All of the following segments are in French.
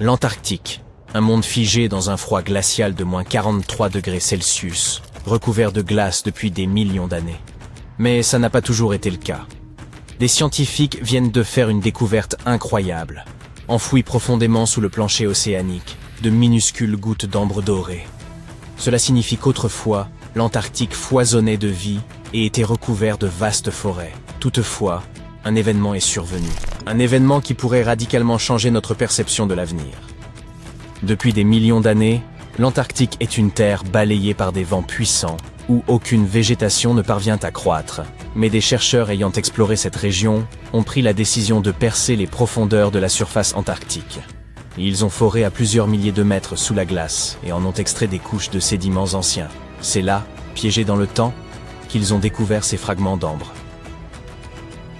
L'Antarctique, un monde figé dans un froid glacial de moins 43 degrés Celsius, recouvert de glace depuis des millions d'années. Mais ça n'a pas toujours été le cas. Des scientifiques viennent de faire une découverte incroyable. Enfouies profondément sous le plancher océanique, de minuscules gouttes d'ambre dorées. Cela signifie qu'autrefois, l'Antarctique foisonnait de vie et était recouvert de vastes forêts. Toutefois, un événement est survenu. Un événement qui pourrait radicalement changer notre perception de l'avenir. Depuis des millions d'années, l'Antarctique est une terre balayée par des vents puissants, où aucune végétation ne parvient à croître. Mais des chercheurs ayant exploré cette région ont pris la décision de percer les profondeurs de la surface antarctique. Ils ont foré à plusieurs milliers de mètres sous la glace et en ont extrait des couches de sédiments anciens. C'est là, piégés dans le temps, qu'ils ont découvert ces fragments d'ambre.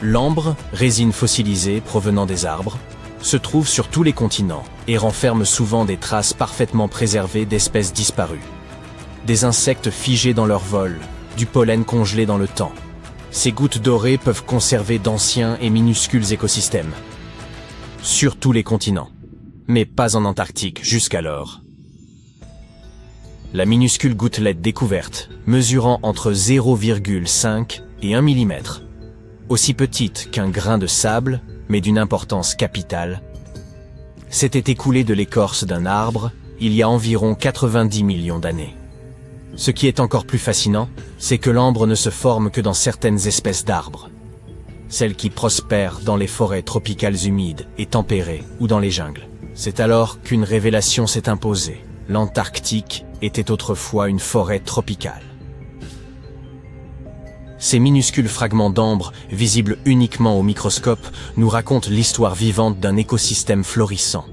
L'ambre, résine fossilisée provenant des arbres, se trouve sur tous les continents et renferme souvent des traces parfaitement préservées d'espèces disparues. Des insectes figés dans leur vol, du pollen congelé dans le temps. Ces gouttes dorées peuvent conserver d'anciens et minuscules écosystèmes. Sur tous les continents, mais pas en Antarctique jusqu'alors. La minuscule gouttelette découverte, mesurant entre 0,5 et 1 mm, aussi petite qu'un grain de sable, mais d'une importance capitale, s'était écoulée de l'écorce d'un arbre il y a environ 90 millions d'années. Ce qui est encore plus fascinant, c'est que l'ambre ne se forme que dans certaines espèces d'arbres. Celles qui prospèrent dans les forêts tropicales humides et tempérées ou dans les jungles. C'est alors qu'une révélation s'est imposée. L'Antarctique était autrefois une forêt tropicale. Ces minuscules fragments d'ambre, visibles uniquement au microscope, nous racontent l'histoire vivante d'un écosystème florissant.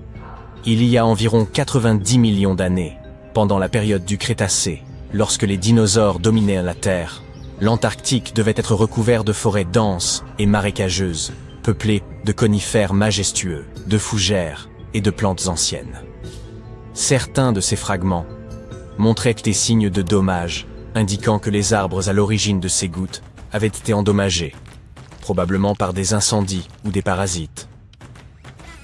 Il y a environ 90 millions d'années, pendant la période du Crétacé, lorsque les dinosaures dominaient la Terre, l'Antarctique devait être recouvert de forêts denses et marécageuses, peuplées de conifères majestueux, de fougères et de plantes anciennes. Certains de ces fragments montraient des signes de dommages, indiquant que les arbres à l'origine de ces gouttes avaient été endommagés, probablement par des incendies ou des parasites.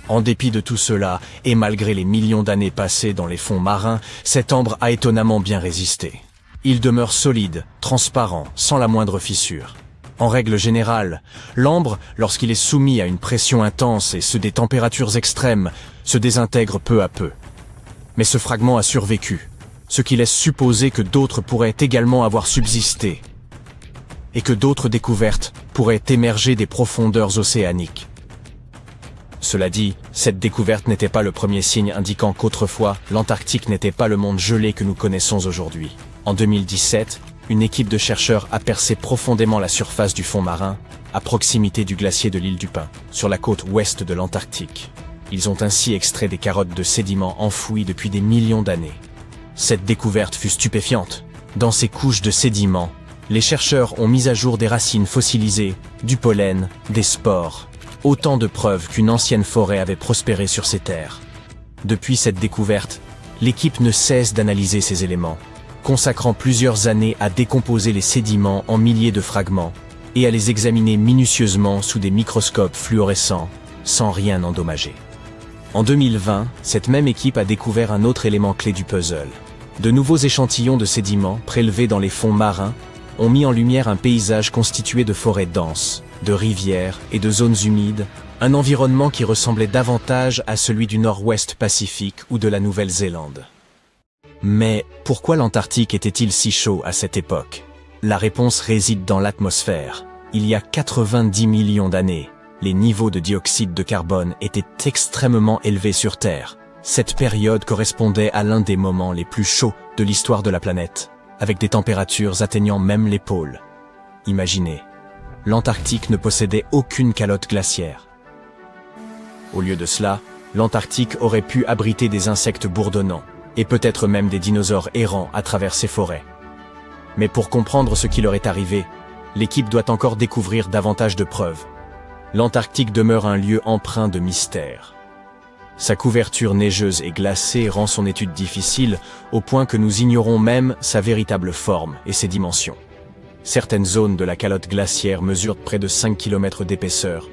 En dépit de tout cela, et malgré les millions d'années passées dans les fonds marins, cet ambre a étonnamment bien résisté. Il demeure solide, transparent, sans la moindre fissure. En règle générale, l'ambre, lorsqu'il est soumis à une pression intense et des températures extrêmes, se désintègre peu à peu. Mais ce fragment a survécu, ce qui laisse supposer que d'autres pourraient également avoir subsisté, et que d'autres découvertes pourraient émerger des profondeurs océaniques. Cela dit, cette découverte n'était pas le premier signe indiquant qu'autrefois, l'Antarctique n'était pas le monde gelé que nous connaissons aujourd'hui. En 2017, une équipe de chercheurs a percé profondément la surface du fond marin, à proximité du glacier de l'île du Pin, sur la côte ouest de l'Antarctique. Ils ont ainsi extrait des carottes de sédiments enfouis depuis des millions d'années. Cette découverte fut stupéfiante. Dans ces couches de sédiments, les chercheurs ont mis à jour des racines fossilisées, du pollen, des spores. Autant de preuves qu'une ancienne forêt avait prospéré sur ces terres. Depuis cette découverte, l'équipe ne cesse d'analyser ces éléments, consacrant plusieurs années à décomposer les sédiments en milliers de fragments et à les examiner minutieusement sous des microscopes fluorescents, sans rien endommager. En 2020, cette même équipe a découvert un autre élément clé du puzzle. De nouveaux échantillons de sédiments prélevés dans les fonds marins ont mis en lumière un paysage constitué de forêts denses, de rivières et de zones humides, un environnement qui ressemblait davantage à celui du Nord-Ouest Pacifique ou de la Nouvelle-Zélande. Mais pourquoi l'Antarctique était-il si chaud à cette époque? La réponse réside dans l'atmosphère. Il y a 90 millions d'années, les niveaux de dioxyde de carbone étaient extrêmement élevés sur Terre. Cette période correspondait à l'un des moments les plus chauds de l'histoire de la planète, avec des températures atteignant même les pôles. Imaginez, l'Antarctique ne possédait aucune calotte glaciaire. Au lieu de cela, l'Antarctique aurait pu abriter des insectes bourdonnants, et peut-être même des dinosaures errants à travers ces forêts. Mais pour comprendre ce qui leur est arrivé, l'équipe doit encore découvrir davantage de preuves. L'Antarctique demeure un lieu empreint de mystère. Sa couverture neigeuse et glacée rend son étude difficile, au point que nous ignorons même sa véritable forme et ses dimensions. Certaines zones de la calotte glaciaire mesurent près de 5 km d'épaisseur,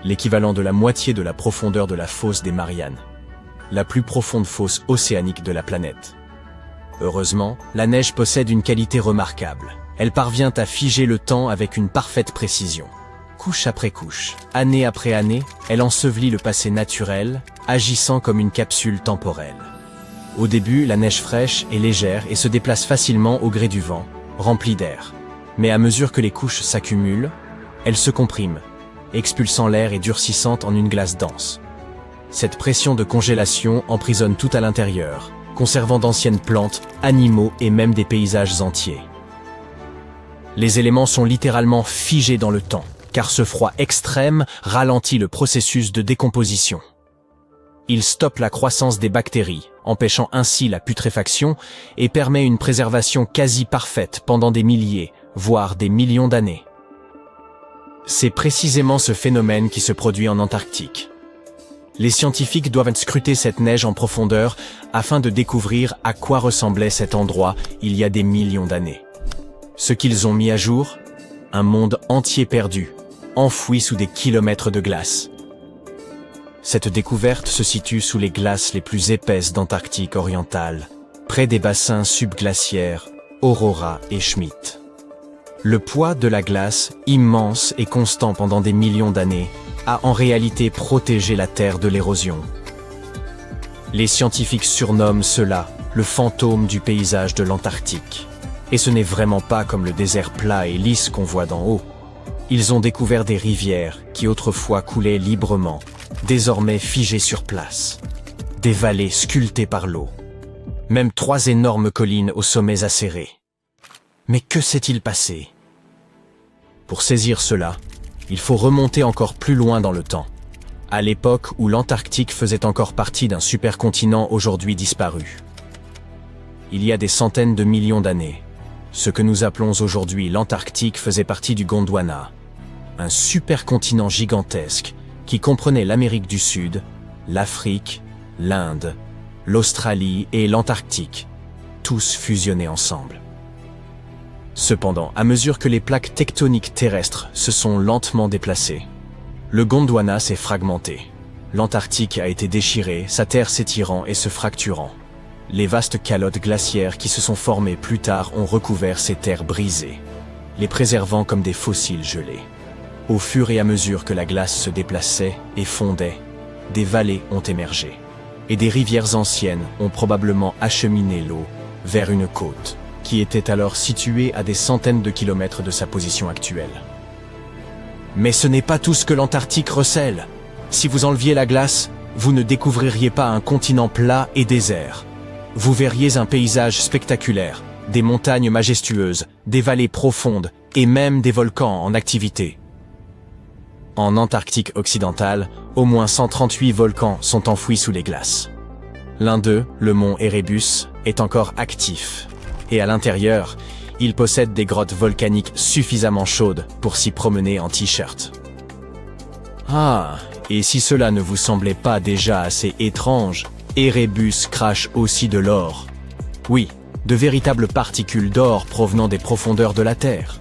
l'équivalent de la moitié de la profondeur de la fosse des Mariannes. la plus profonde fosse océanique de la planète. Heureusement, la neige possède une qualité remarquable. Elle parvient à figer le temps avec une parfaite précision. Couche après couche, année après année, elle ensevelit le passé naturel, agissant comme une capsule temporelle. Au début, la neige fraîche est légère et se déplace facilement au gré du vent, remplie d'air. Mais à mesure que les couches s'accumulent, elle se comprime, expulsant l'air et durcissant en une glace dense. Cette pression de congélation emprisonne tout à l'intérieur, conservant d'anciennes plantes, animaux et même des paysages entiers. Les éléments sont littéralement figés dans le temps, car ce froid extrême ralentit le processus de décomposition. Il stoppe la croissance des bactéries, empêchant ainsi la putréfaction et permet une préservation quasi parfaite pendant des milliers, voire des millions d'années. C'est précisément ce phénomène qui se produit en Antarctique. Les scientifiques doivent scruter cette neige en profondeur afin de découvrir à quoi ressemblait cet endroit il y a des millions d'années. Ce qu'ils ont mis à jour, un monde entier perdu, enfoui sous des kilomètres de glace. Cette découverte se situe sous les glaces les plus épaisses d'Antarctique orientale, près des bassins subglaciaires Aurora et Schmidt. Le poids de la glace, immense et constant pendant des millions d'années, a en réalité protégé la Terre de l'érosion. Les scientifiques surnomment cela le fantôme du paysage de l'Antarctique. Et ce n'est vraiment pas comme le désert plat et lisse qu'on voit d'en haut. Ils ont découvert des rivières qui autrefois coulaient librement, désormais figées sur place. Des vallées sculptées par l'eau. Même 3 énormes collines aux sommets acérés. Mais que s'est-il passé? Pour saisir cela, il faut remonter encore plus loin dans le temps, à l'époque où l'Antarctique faisait encore partie d'un supercontinent aujourd'hui disparu. Il y a des centaines de millions d'années, ce que nous appelons aujourd'hui l'Antarctique faisait partie du Gondwana, un supercontinent gigantesque qui comprenait l'Amérique du Sud, l'Afrique, l'Inde, l'Australie et l'Antarctique, tous fusionnés ensemble. Cependant, à mesure que les plaques tectoniques terrestres se sont lentement déplacées, le Gondwana s'est fragmenté. L'Antarctique a été déchiré, sa terre s'étirant et se fracturant. Les vastes calottes glaciaires qui se sont formées plus tard ont recouvert ces terres brisées, les préservant comme des fossiles gelés. Au fur et à mesure que la glace se déplaçait et fondait, des vallées ont émergé, et des rivières anciennes ont probablement acheminé l'eau vers une côte, qui était alors située à des centaines de kilomètres de sa position actuelle. Mais ce n'est pas tout ce que l'Antarctique recèle. Si vous enleviez la glace, vous ne découvririez pas un continent plat et désert. Vous verriez un paysage spectaculaire, des montagnes majestueuses, des vallées profondes et même des volcans en activité. En Antarctique occidentale, au moins 138 volcans sont enfouis sous les glaces. L'un d'eux, le mont Erebus, est encore actif. Et à l'intérieur, il possède des grottes volcaniques suffisamment chaudes pour s'y promener en t-shirt. Ah, et si cela ne vous semblait pas déjà assez étrange, Erebus crache aussi de l'or. Oui, de véritables particules d'or provenant des profondeurs de la Terre.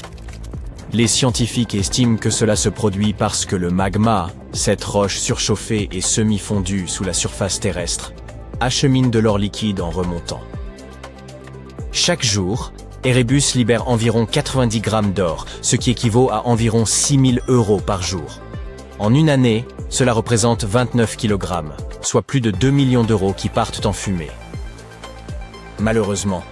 Les scientifiques estiment que cela se produit parce que le magma, cette roche surchauffée et semi-fondue sous la surface terrestre, achemine de l'or liquide en remontant. Chaque jour, Erebus libère environ 90 grammes d'or, ce qui équivaut à environ 6 000 € par jour. En une année, cela représente 29 kg, soit plus de 2 millions d'euros qui partent en fumée. Malheureusement,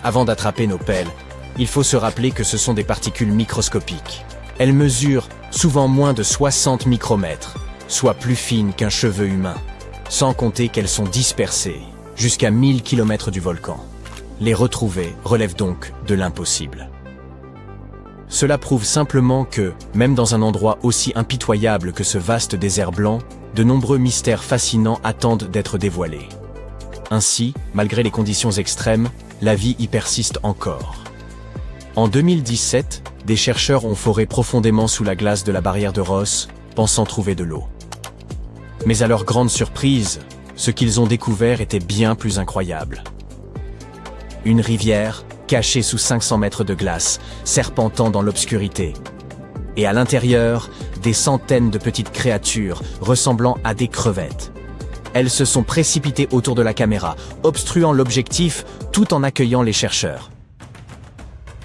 avant d'attraper nos pelles, il faut se rappeler que ce sont des particules microscopiques. Elles mesurent souvent moins de 60 micromètres, soit plus fines qu'un cheveu humain, sans compter qu'elles sont dispersées jusqu'à 1000 km du volcan. Les retrouver relève donc de l'impossible. Cela prouve simplement que, même dans un endroit aussi impitoyable que ce vaste désert blanc, de nombreux mystères fascinants attendent d'être dévoilés. Ainsi, malgré les conditions extrêmes, la vie y persiste encore. En 2017, des chercheurs ont foré profondément sous la glace de la barrière de Ross, pensant trouver de l'eau. Mais à leur grande surprise, ce qu'ils ont découvert était bien plus incroyable. Une rivière, cachée sous 500 mètres de glace, serpentant dans l'obscurité. Et à l'intérieur, des centaines de petites créatures ressemblant à des crevettes. Elles se sont précipitées autour de la caméra, obstruant l'objectif tout en accueillant les chercheurs.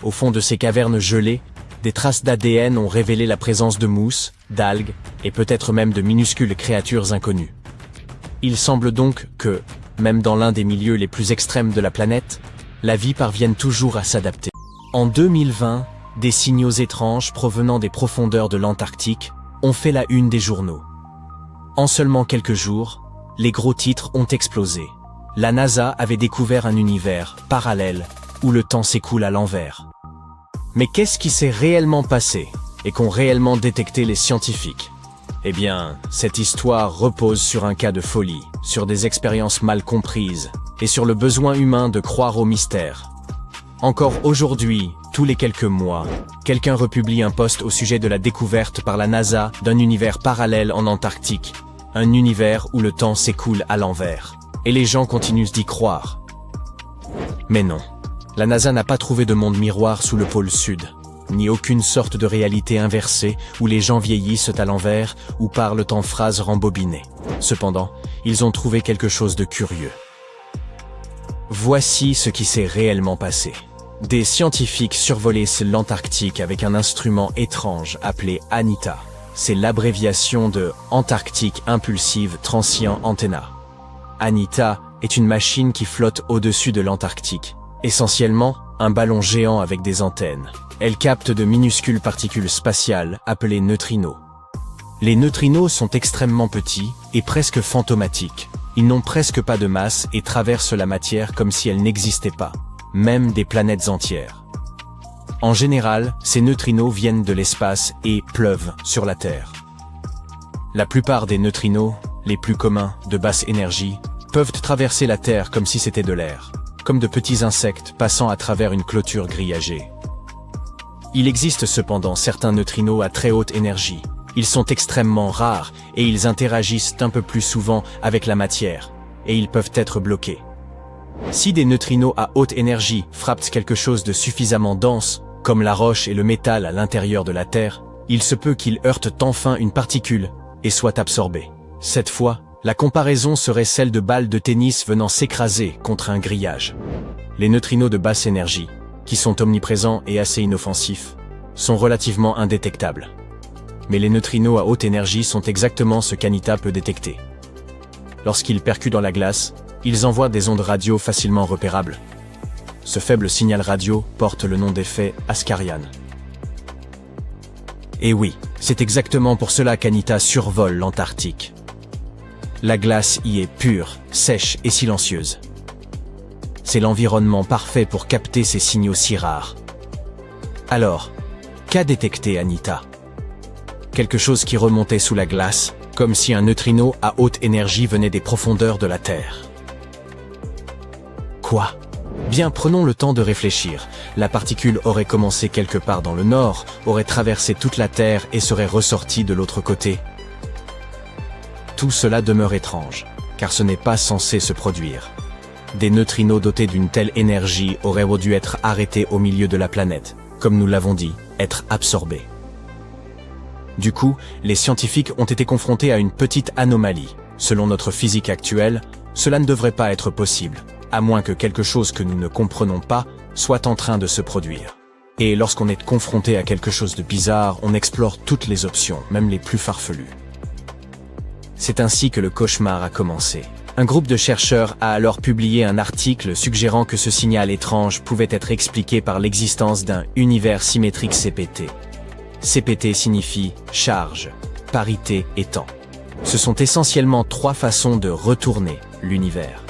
Au fond de ces cavernes gelées, des traces d'ADN ont révélé la présence de mousse, d'algues et peut-être même de minuscules créatures inconnues. Il semble donc que, même dans l'un des milieux les plus extrêmes de la planète, la vie parvienne toujours à s'adapter. En 2020, des signaux étranges provenant des profondeurs de l'Antarctique ont fait la une des journaux. En seulement quelques jours, les gros titres ont explosé. La NASA avait découvert un univers parallèle où le temps s'écoule à l'envers. Mais qu'est-ce qui s'est réellement passé et qu'ont réellement détecté les scientifiques? Eh bien, cette histoire repose sur un cas de folie, sur des expériences mal comprises et sur le besoin humain de croire au mystère. Encore aujourd'hui, tous les quelques mois, quelqu'un republie un post au sujet de la découverte par la NASA d'un univers parallèle en Antarctique, un univers où le temps s'écoule à l'envers. Et les gens continuent d'y croire. Mais non, la NASA n'a pas trouvé de monde miroir sous le pôle sud, ni aucune sorte de réalité inversée où les gens vieillissent à l'envers ou parlent en phrases rembobinées. Cependant, ils ont trouvé quelque chose de curieux. Voici ce qui s'est réellement passé. Des scientifiques survolaient l'Antarctique avec un instrument étrange appelé ANITA. C'est l'abréviation de Antarctic Impulsive Transient Antenna. ANITA est une machine qui flotte au-dessus de l'Antarctique. Essentiellement, un ballon géant avec des antennes. Elle capte de minuscules particules spatiales appelées neutrinos. Les neutrinos sont extrêmement petits et presque fantomatiques. Ils n'ont presque pas de masse et traversent la matière comme si elle n'existait pas, même des planètes entières. En général, ces neutrinos viennent de l'espace et pleuvent sur la Terre. La plupart des neutrinos, les plus communs, de basse énergie, peuvent traverser la Terre comme si c'était de l'air, comme de petits insectes passant à travers une clôture grillagée. Il existe cependant certains neutrinos à très haute énergie. Ils sont extrêmement rares et ils interagissent un peu plus souvent avec la matière, et ils peuvent être bloqués. Si des neutrinos à haute énergie frappent quelque chose de suffisamment dense, comme la roche et le métal à l'intérieur de la Terre, il se peut qu'ils heurtent enfin une particule et soient absorbés. Cette fois, la comparaison serait celle de balles de tennis venant s'écraser contre un grillage. Les neutrinos de basse énergie, qui sont omniprésents et assez inoffensifs, sont relativement indétectables. Mais les neutrinos à haute énergie sont exactement ce qu'ANITA peut détecter. Lorsqu'ils percutent dans la glace, ils envoient des ondes radio facilement repérables. Ce faible signal radio porte le nom d'effet Ascarian. Et oui, c'est exactement pour cela qu'ANITA survole l'Antarctique. La glace y est pure, sèche et silencieuse. C'est l'environnement parfait pour capter ces signaux si rares. Alors, qu'a détecté ANITA? Quelque chose qui remontait sous la glace, comme si un neutrino à haute énergie venait des profondeurs de la Terre. Quoi? Bien, prenons le temps de réfléchir. La particule aurait commencé quelque part dans le nord, aurait traversé toute la Terre et serait ressortie de l'autre côté. Tout cela demeure étrange, car ce n'est pas censé se produire. Des neutrinos dotés d'une telle énergie auraient dû être arrêtés au milieu de la planète, comme nous l'avons dit, être absorbés. Du coup, les scientifiques ont été confrontés à une petite anomalie. Selon notre physique actuelle, cela ne devrait pas être possible, à moins que quelque chose que nous ne comprenons pas soit en train de se produire. Et lorsqu'on est confronté à quelque chose de bizarre, on explore toutes les options, même les plus farfelues. C'est ainsi que le cauchemar a commencé. Un groupe de chercheurs a alors publié un article suggérant que ce signal étrange pouvait être expliqué par l'existence d'un univers symétrique CPT. CPT signifie charge, parité et temps. Ce sont essentiellement trois façons de retourner l'univers.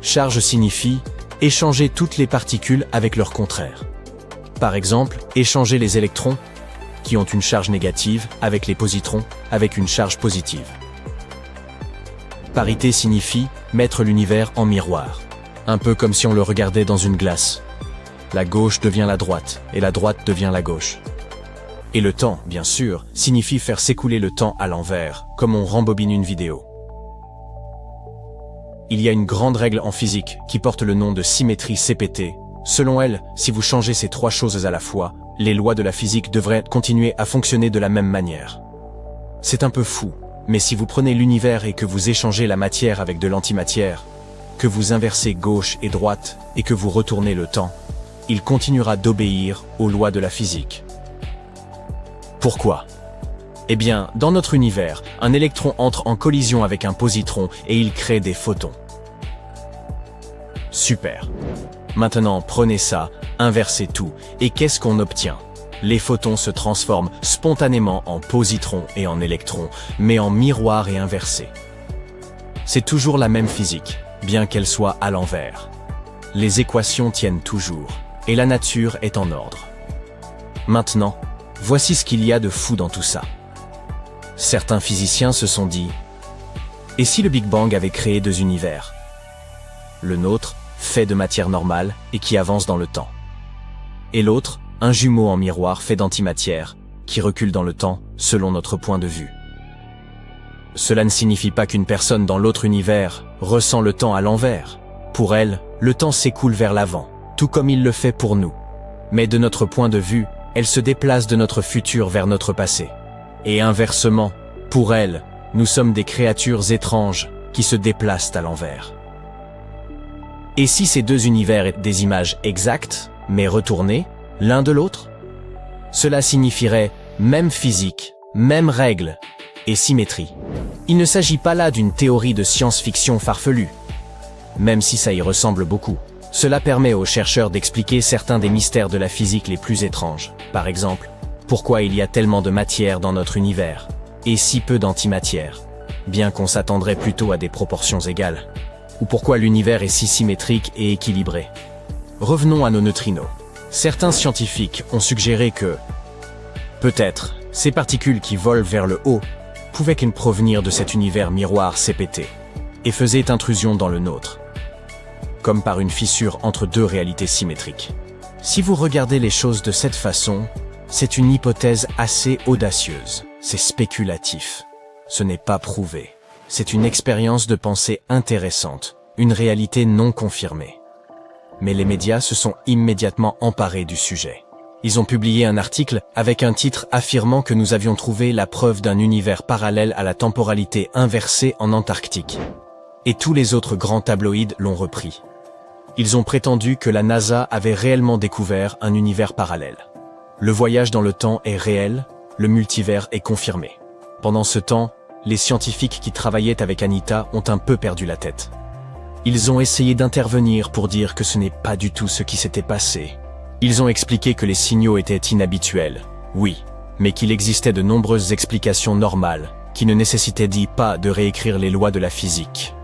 Charge signifie échanger toutes les particules avec leur contraire. Par exemple, échanger les électrons, qui ont une charge négative, avec les positrons, avec une charge positive. Parité signifie mettre l'univers en miroir, un peu comme si on le regardait dans une glace. La gauche devient la droite, et la droite devient la gauche. Et le temps, bien sûr, signifie faire s'écouler le temps à l'envers, comme on rembobine une vidéo. Il y a une grande règle en physique qui porte le nom de symétrie CPT. Selon elle, si vous changez ces trois choses à la fois, les lois de la physique devraient continuer à fonctionner de la même manière. C'est un peu fou, Mais si vous prenez l'univers et que vous échangez la matière avec de l'antimatière, que vous inversez gauche et droite et que vous retournez le temps, il continuera d'obéir aux lois de la physique. Pourquoi ? Eh bien, dans notre univers, un électron entre en collision avec un positron et il crée des photons. Super. Maintenant, prenez ça, inversez tout, et qu'est-ce qu'on obtient ? Les photons se transforment spontanément en positrons et en électrons, mais en miroir et inversés. C'est toujours la même physique, bien qu'elle soit à l'envers. Les équations tiennent toujours, et la nature est en ordre. Maintenant, voici ce qu'il y a de fou dans tout ça. Certains physiciens se sont dit « Et si le Big Bang avait créé deux univers ? Le nôtre, fait de matière normale et qui avance dans le temps. Et l'autre, un jumeau en miroir fait d'antimatière, qui recule dans le temps, selon notre point de vue. Cela ne signifie pas qu'une personne dans l'autre univers ressent le temps à l'envers. Pour elle, le temps s'écoule vers l'avant, tout comme il le fait pour nous. Mais de notre point de vue, elle se déplace de notre futur vers notre passé. Et inversement, pour elle, nous sommes des créatures étranges qui se déplacent à l'envers. Et si ces deux univers étaient des images exactes, mais retournées, l'un de l'autre ? Cela signifierait même physique, même règles et symétrie. Il ne s'agit pas là d'une théorie de science-fiction farfelue. Même si ça y ressemble beaucoup, cela permet aux chercheurs d'expliquer certains des mystères de la physique les plus étranges. Par exemple, pourquoi il y a tellement de matière dans notre univers et si peu d'antimatière, bien qu'on s'attendrait plutôt à des proportions égales. Ou pourquoi l'univers est si symétrique et équilibré. Revenons à nos neutrinos. Certains scientifiques ont suggéré que, peut-être, ces particules qui volent vers le haut pouvaient provenir de cet univers miroir CPT et faisaient intrusion dans le nôtre, comme par une fissure entre deux réalités symétriques. Si vous regardez les choses de cette façon, c'est une hypothèse assez audacieuse. C'est spéculatif. Ce n'est pas prouvé. C'est une expérience de pensée intéressante, une réalité non confirmée. Mais les médias se sont immédiatement emparés du sujet. Ils ont publié un article avec un titre affirmant que nous avions trouvé la preuve d'un univers parallèle à la temporalité inversée en Antarctique. Et tous les autres grands tabloïds l'ont repris. Ils ont prétendu que la NASA avait réellement découvert un univers parallèle. Le voyage dans le temps est réel, le multivers est confirmé. Pendant ce temps, les scientifiques qui travaillaient avec Anita ont un peu perdu la tête. Ils ont essayé d'intervenir pour dire que ce n'est pas du tout ce qui s'était passé. Ils ont expliqué que les signaux étaient inhabituels, oui, mais qu'il existait de nombreuses explications normales, qui ne nécessitaient pas de réécrire les lois de la physique.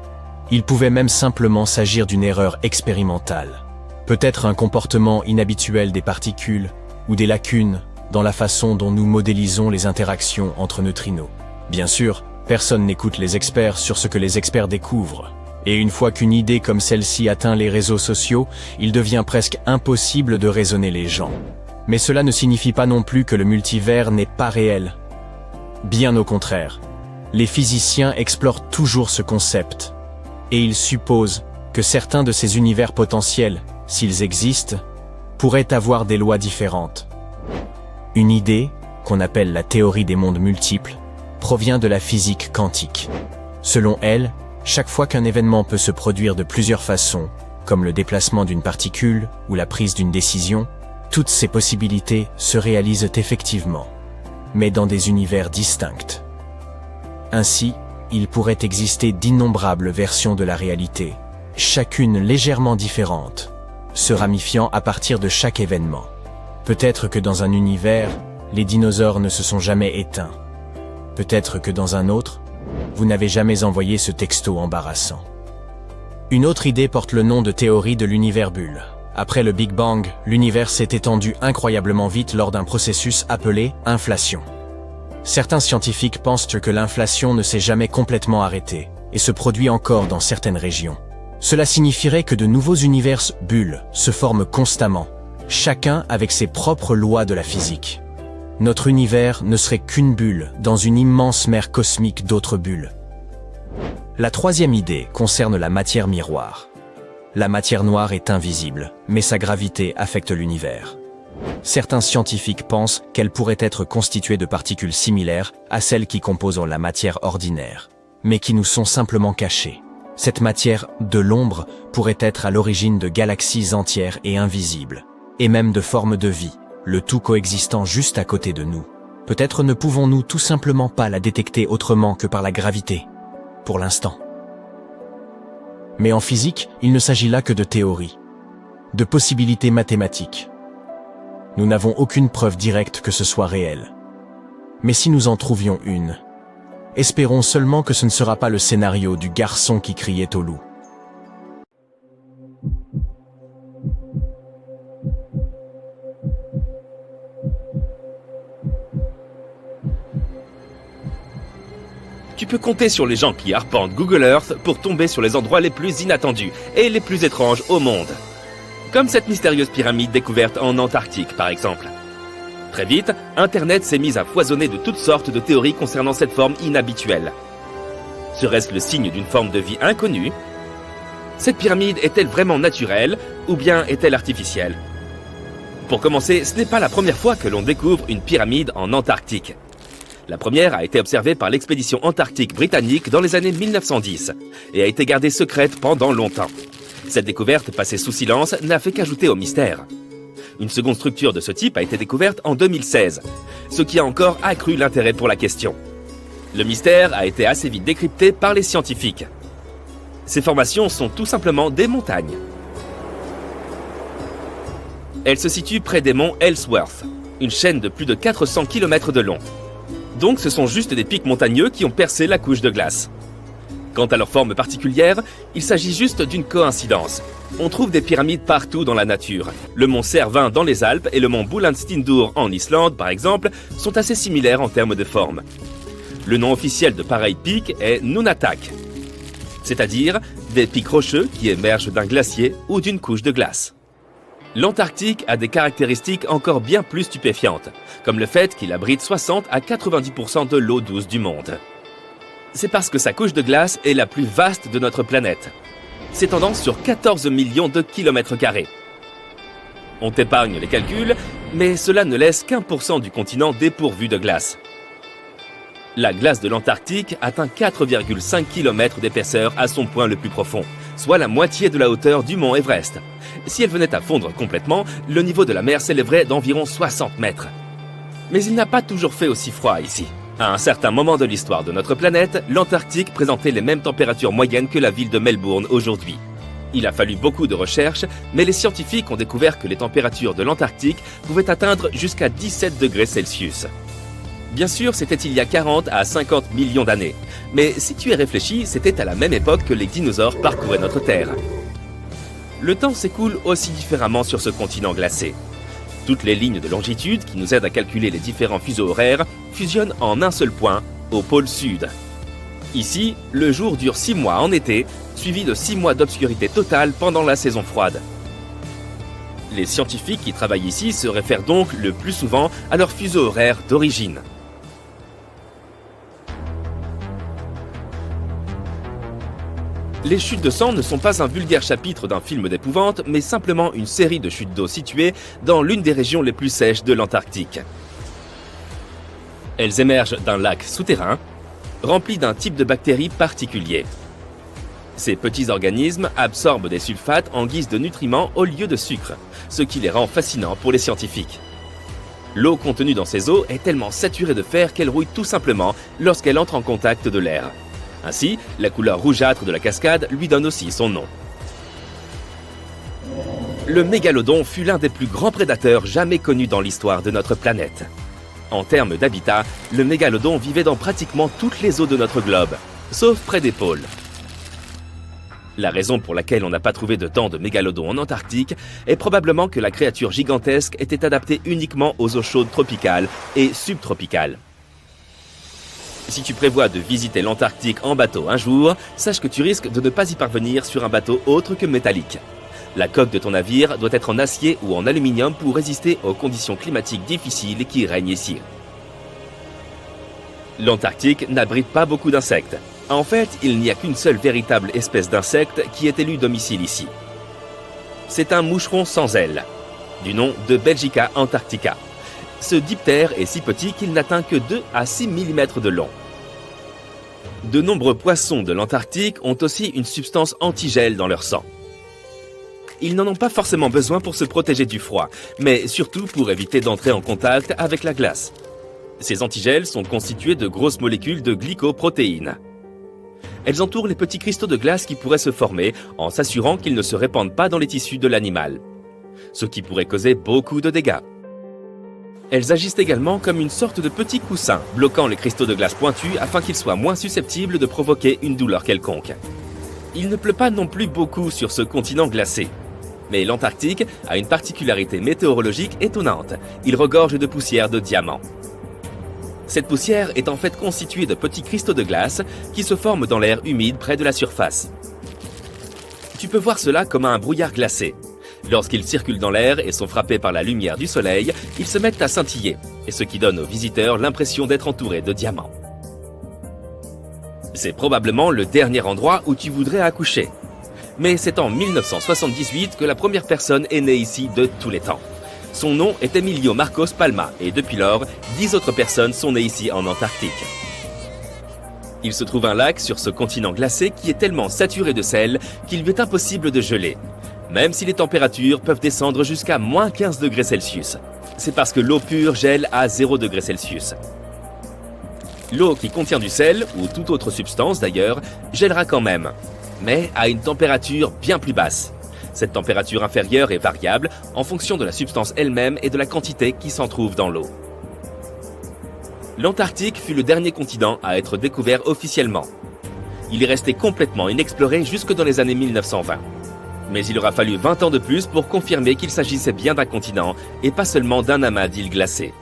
Il pouvait même simplement s'agir d'une erreur expérimentale. Peut-être un comportement inhabituel des particules, ou des lacunes dans la façon dont nous modélisons les interactions entre neutrinos. Bien sûr, personne n'écoute les experts sur ce que les experts découvrent. Et une fois qu'une idée comme celle-ci atteint les réseaux sociaux, il devient presque impossible de raisonner les gens. Mais cela ne signifie pas non plus que le multivers n'est pas réel. Bien au contraire. Les physiciens explorent toujours ce concept. Et ils supposent que certains de ces univers potentiels, s'ils existent, pourraient avoir des lois différentes. Une idée, qu'on appelle la théorie des mondes multiples, provient de la physique quantique. Selon elle, chaque fois qu'un événement peut se produire de plusieurs façons, comme le déplacement d'une particule ou la prise d'une décision, toutes ces possibilités se réalisent effectivement, mais dans des univers distincts. Ainsi, il pourrait exister d'innombrables versions de la réalité, chacune légèrement différente, se ramifiant à partir de chaque événement. Peut-être que dans un univers, les dinosaures ne se sont jamais éteints. Peut-être que dans un autre, vous n'avez jamais envoyé ce texto embarrassant. Une autre idée porte le nom de théorie de l'univers bulle. Après le Big Bang, l'univers s'est étendu incroyablement vite lors d'un processus appelé inflation. Certains scientifiques pensent que l'inflation ne s'est jamais complètement arrêtée et se produit encore dans certaines régions. Cela signifierait que de nouveaux univers bulles se forment constamment, chacun avec ses propres lois de la physique. Notre univers ne serait qu'une bulle dans une immense mer cosmique d'autres bulles. La troisième idée concerne la matière miroir. La matière noire est invisible, mais sa gravité affecte l'univers. Certains scientifiques pensent qu'elle pourrait être constituée de particules similaires à celles qui composent la matière ordinaire, mais qui nous sont simplement cachées. Cette matière de l'ombre pourrait être à l'origine de galaxies entières et invisibles, et même de formes de vie, le tout coexistant juste à côté de nous. Peut-être ne pouvons-nous tout simplement pas la détecter autrement que par la gravité, pour l'instant. Mais en physique, il ne s'agit là que de théories, de possibilités mathématiques. Nous n'avons aucune preuve directe que ce soit réel. Mais si nous en trouvions une, espérons seulement que ce ne sera pas le scénario du garçon qui criait au loup. Tu peux compter sur les gens qui arpentent Google Earth pour tomber sur les endroits les plus inattendus et les plus étranges au monde. Comme cette mystérieuse pyramide découverte en Antarctique, par exemple. Très vite, Internet s'est mis à foisonner de toutes sortes de théories concernant cette forme inhabituelle. Serait-ce le signe d'une forme de vie inconnue? Cette pyramide est-elle vraiment naturelle ou bien est-elle artificielle? Pour commencer, ce n'est pas la première fois que l'on découvre une pyramide en Antarctique. La première a été observée par l'expédition antarctique britannique dans les années 1910 et a été gardée secrète pendant longtemps. Cette découverte passée sous silence n'a fait qu'ajouter au mystère. Une seconde structure de ce type a été découverte en 2016, ce qui a encore accru l'intérêt pour la question. Le mystère a été assez vite décrypté par les scientifiques. Ces formations sont tout simplement des montagnes. Elles se situent près des monts Ellsworth, une chaîne de plus de 400 km de long. Donc ce sont juste des pics montagneux qui ont percé la couche de glace. Quant à leur forme particulière, il s'agit juste d'une coïncidence. On trouve des pyramides partout dans la nature. Le mont Cervin dans les Alpes et le mont Búlandstindur en Islande, par exemple, sont assez similaires en termes de forme. Le nom officiel de pareils pics est Nunatak, c'est-à-dire des pics rocheux qui émergent d'un glacier ou d'une couche de glace. L'Antarctique a des caractéristiques encore bien plus stupéfiantes, comme le fait qu'il abrite 60 à 90% de l'eau douce du monde. C'est parce que sa couche de glace est la plus vaste de notre planète, s'étendant sur 14 millions de kilomètres carrés. On t'épargne les calculs, mais cela ne laisse qu'1% du continent dépourvu de glace. La glace de l'Antarctique atteint 4,5 km d'épaisseur à son point le plus profond, soit la moitié de la hauteur du mont Everest. Si elle venait à fondre complètement, le niveau de la mer s'élèverait d'environ 60 mètres. Mais il n'a pas toujours fait aussi froid ici. À un certain moment de l'histoire de notre planète, l'Antarctique présentait les mêmes températures moyennes que la ville de Melbourne aujourd'hui. Il a fallu beaucoup de recherches, mais les scientifiques ont découvert que les températures de l'Antarctique pouvaient atteindre jusqu'à 17 degrés Celsius. Bien sûr, c'était il y a 40 à 50 millions d'années. Mais si tu y réfléchis, c'était à la même époque que les dinosaures parcouraient notre Terre. Le temps s'écoule aussi différemment sur ce continent glacé. Toutes les lignes de longitude qui nous aident à calculer les différents fuseaux horaires fusionnent en un seul point, au pôle sud. Ici, le jour dure 6 mois en été, suivi de 6 mois d'obscurité totale pendant la saison froide. Les scientifiques qui travaillent ici se réfèrent donc le plus souvent à leur fuseau horaire d'origine. Les chutes de sang ne sont pas un vulgaire chapitre d'un film d'épouvante, mais simplement une série de chutes d'eau situées dans l'une des régions les plus sèches de l'Antarctique. Elles émergent d'un lac souterrain, rempli d'un type de bactéries particulier. Ces petits organismes absorbent des sulfates en guise de nutriments au lieu de sucre, ce qui les rend fascinants pour les scientifiques. L'eau contenue dans ces eaux est tellement saturée de fer qu'elle rouille tout simplement lorsqu'elle entre en contact de l'air. Ainsi, la couleur rougeâtre de la cascade lui donne aussi son nom. Le mégalodon fut l'un des plus grands prédateurs jamais connus dans l'histoire de notre planète. En termes d'habitat, le mégalodon vivait dans pratiquement toutes les eaux de notre globe, sauf près des pôles. La raison pour laquelle on n'a pas trouvé de tant de mégalodons en Antarctique est probablement que la créature gigantesque était adaptée uniquement aux eaux chaudes tropicales et subtropicales. Si tu prévois de visiter l'Antarctique en bateau un jour, sache que tu risques de ne pas y parvenir sur un bateau autre que métallique. La coque de ton navire doit être en acier ou en aluminium pour résister aux conditions climatiques difficiles qui règnent ici. L'Antarctique n'abrite pas beaucoup d'insectes. En fait, il n'y a qu'une seule véritable espèce d'insecte qui ait élu domicile ici. C'est un moucheron sans ailes. du nom de Belgica antarctica. Ce diptère est si petit qu'il n'atteint que 2 à 6 mm de long. De nombreux poissons de l'Antarctique ont aussi une substance antigel dans leur sang. Ils n'en ont pas forcément besoin pour se protéger du froid, mais surtout pour éviter d'entrer en contact avec la glace. Ces antigels sont constitués de grosses molécules de glycoprotéines. Elles entourent les petits cristaux de glace qui pourraient se former en s'assurant qu'ils ne se répandent pas dans les tissus de l'animal, ce qui pourrait causer beaucoup de dégâts. Elles agissent également comme une sorte de petit coussin, bloquant les cristaux de glace pointus afin qu'ils soient moins susceptibles de provoquer une douleur quelconque. Il ne pleut pas non plus beaucoup sur ce continent glacé. Mais l'Antarctique a une particularité météorologique étonnante. Il regorge de poussière de diamants. Cette poussière est en fait constituée de petits cristaux de glace qui se forment dans l'air humide près de la surface. Tu peux voir cela comme un brouillard glacé. Lorsqu'ils circulent dans l'air et sont frappés par la lumière du soleil, ils se mettent à scintiller, et ce qui donne aux visiteurs l'impression d'être entourés de diamants. C'est probablement le dernier endroit où tu voudrais accoucher. Mais c'est en 1978 que la première personne est née ici de tous les temps. Son nom est Emilio Marcos Palma, et depuis lors, 10 autres personnes sont nées ici en Antarctique. Il se trouve un lac sur ce continent glacé qui est tellement saturé de sel qu'il lui est impossible de geler, même si les températures peuvent descendre jusqu'à moins 15 degrés Celsius. C'est parce que l'eau pure gèle à 0 degrés Celsius. L'eau qui contient du sel, ou toute autre substance d'ailleurs, gèlera quand même, mais à une température bien plus basse. Cette température inférieure est variable en fonction de la substance elle-même et de la quantité qui s'en trouve dans l'eau. L'Antarctique fut le dernier continent à être découvert officiellement. Il est resté complètement inexploré jusque dans les années 1920. Mais il aura fallu 20 ans de plus pour confirmer qu'il s'agissait bien d'un continent et pas seulement d'un amas d'îles glacées.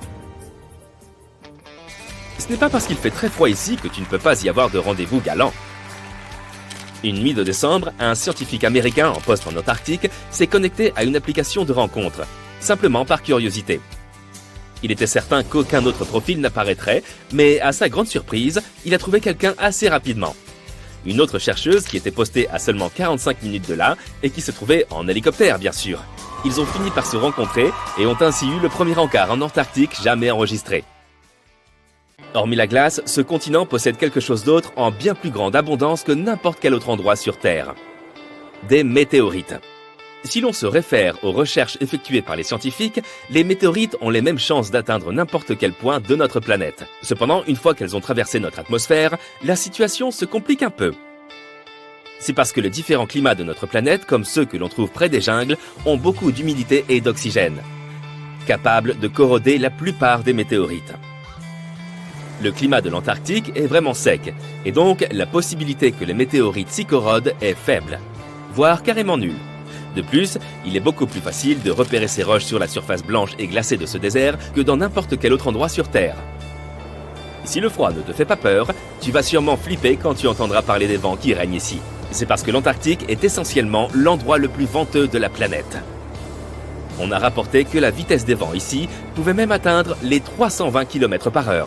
Ce n'est pas parce qu'il fait très froid ici que tu ne peux pas y avoir de rendez-vous galant. Une nuit de décembre, un scientifique américain en poste en Antarctique s'est connecté à une application de rencontre, simplement par curiosité. Il était certain qu'aucun autre profil n'apparaîtrait, mais à sa grande surprise, il a trouvé quelqu'un assez rapidement. Une autre chercheuse qui était postée à seulement 45 minutes de là et qui se trouvait en hélicoptère bien sûr. Ils ont fini par se rencontrer et ont ainsi eu le premier encart en Antarctique jamais enregistré. Hormis la glace, ce continent possède quelque chose d'autre en bien plus grande abondance que n'importe quel autre endroit sur Terre. Des météorites. Si l'on se réfère aux recherches effectuées par les scientifiques, les météorites ont les mêmes chances d'atteindre n'importe quel point de notre planète. Cependant, une fois qu'elles ont traversé notre atmosphère, la situation se complique un peu. C'est parce que les différents climats de notre planète, comme ceux que l'on trouve près des jungles, ont beaucoup d'humidité et d'oxygène, capables de corroder la plupart des météorites. Le climat de l'Antarctique est vraiment sec, et donc la possibilité que les météorites s'y corrodent est faible, voire carrément nulle. De plus, il est beaucoup plus facile de repérer ces roches sur la surface blanche et glacée de ce désert que dans n'importe quel autre endroit sur Terre. Si le froid ne te fait pas peur, tu vas sûrement flipper quand tu entendras parler des vents qui règnent ici. C'est parce que l'Antarctique est essentiellement l'endroit le plus venteux de la planète. On a rapporté que la vitesse des vents ici pouvait même atteindre les 320 km/h.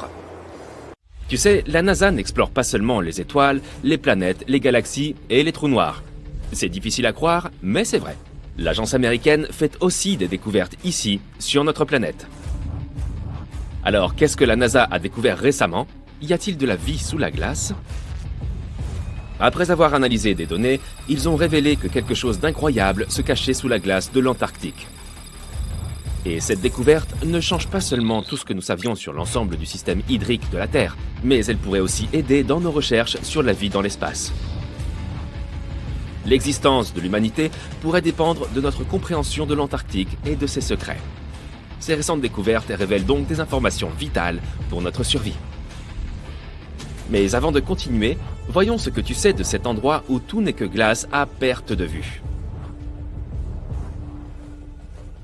Tu sais, la NASA n'explore pas seulement les étoiles, les planètes, les galaxies et les trous noirs. C'est difficile à croire, mais c'est vrai. L'agence américaine fait aussi des découvertes ici, sur notre planète. Alors, qu'est-ce que la NASA a découvert récemment? Y a-t-il de la vie sous la glace? Après avoir analysé des données, ils ont révélé que quelque chose d'incroyable se cachait sous la glace de l'Antarctique. Et cette découverte ne change pas seulement tout ce que nous savions sur l'ensemble du système hydrique de la Terre, mais elle pourrait aussi aider dans nos recherches sur la vie dans l'espace. L'existence de l'humanité pourrait dépendre de notre compréhension de l'Antarctique et de ses secrets. Ces récentes découvertes révèlent donc des informations vitales pour notre survie. Mais avant de continuer, voyons ce que tu sais de cet endroit où tout n'est que glace à perte de vue.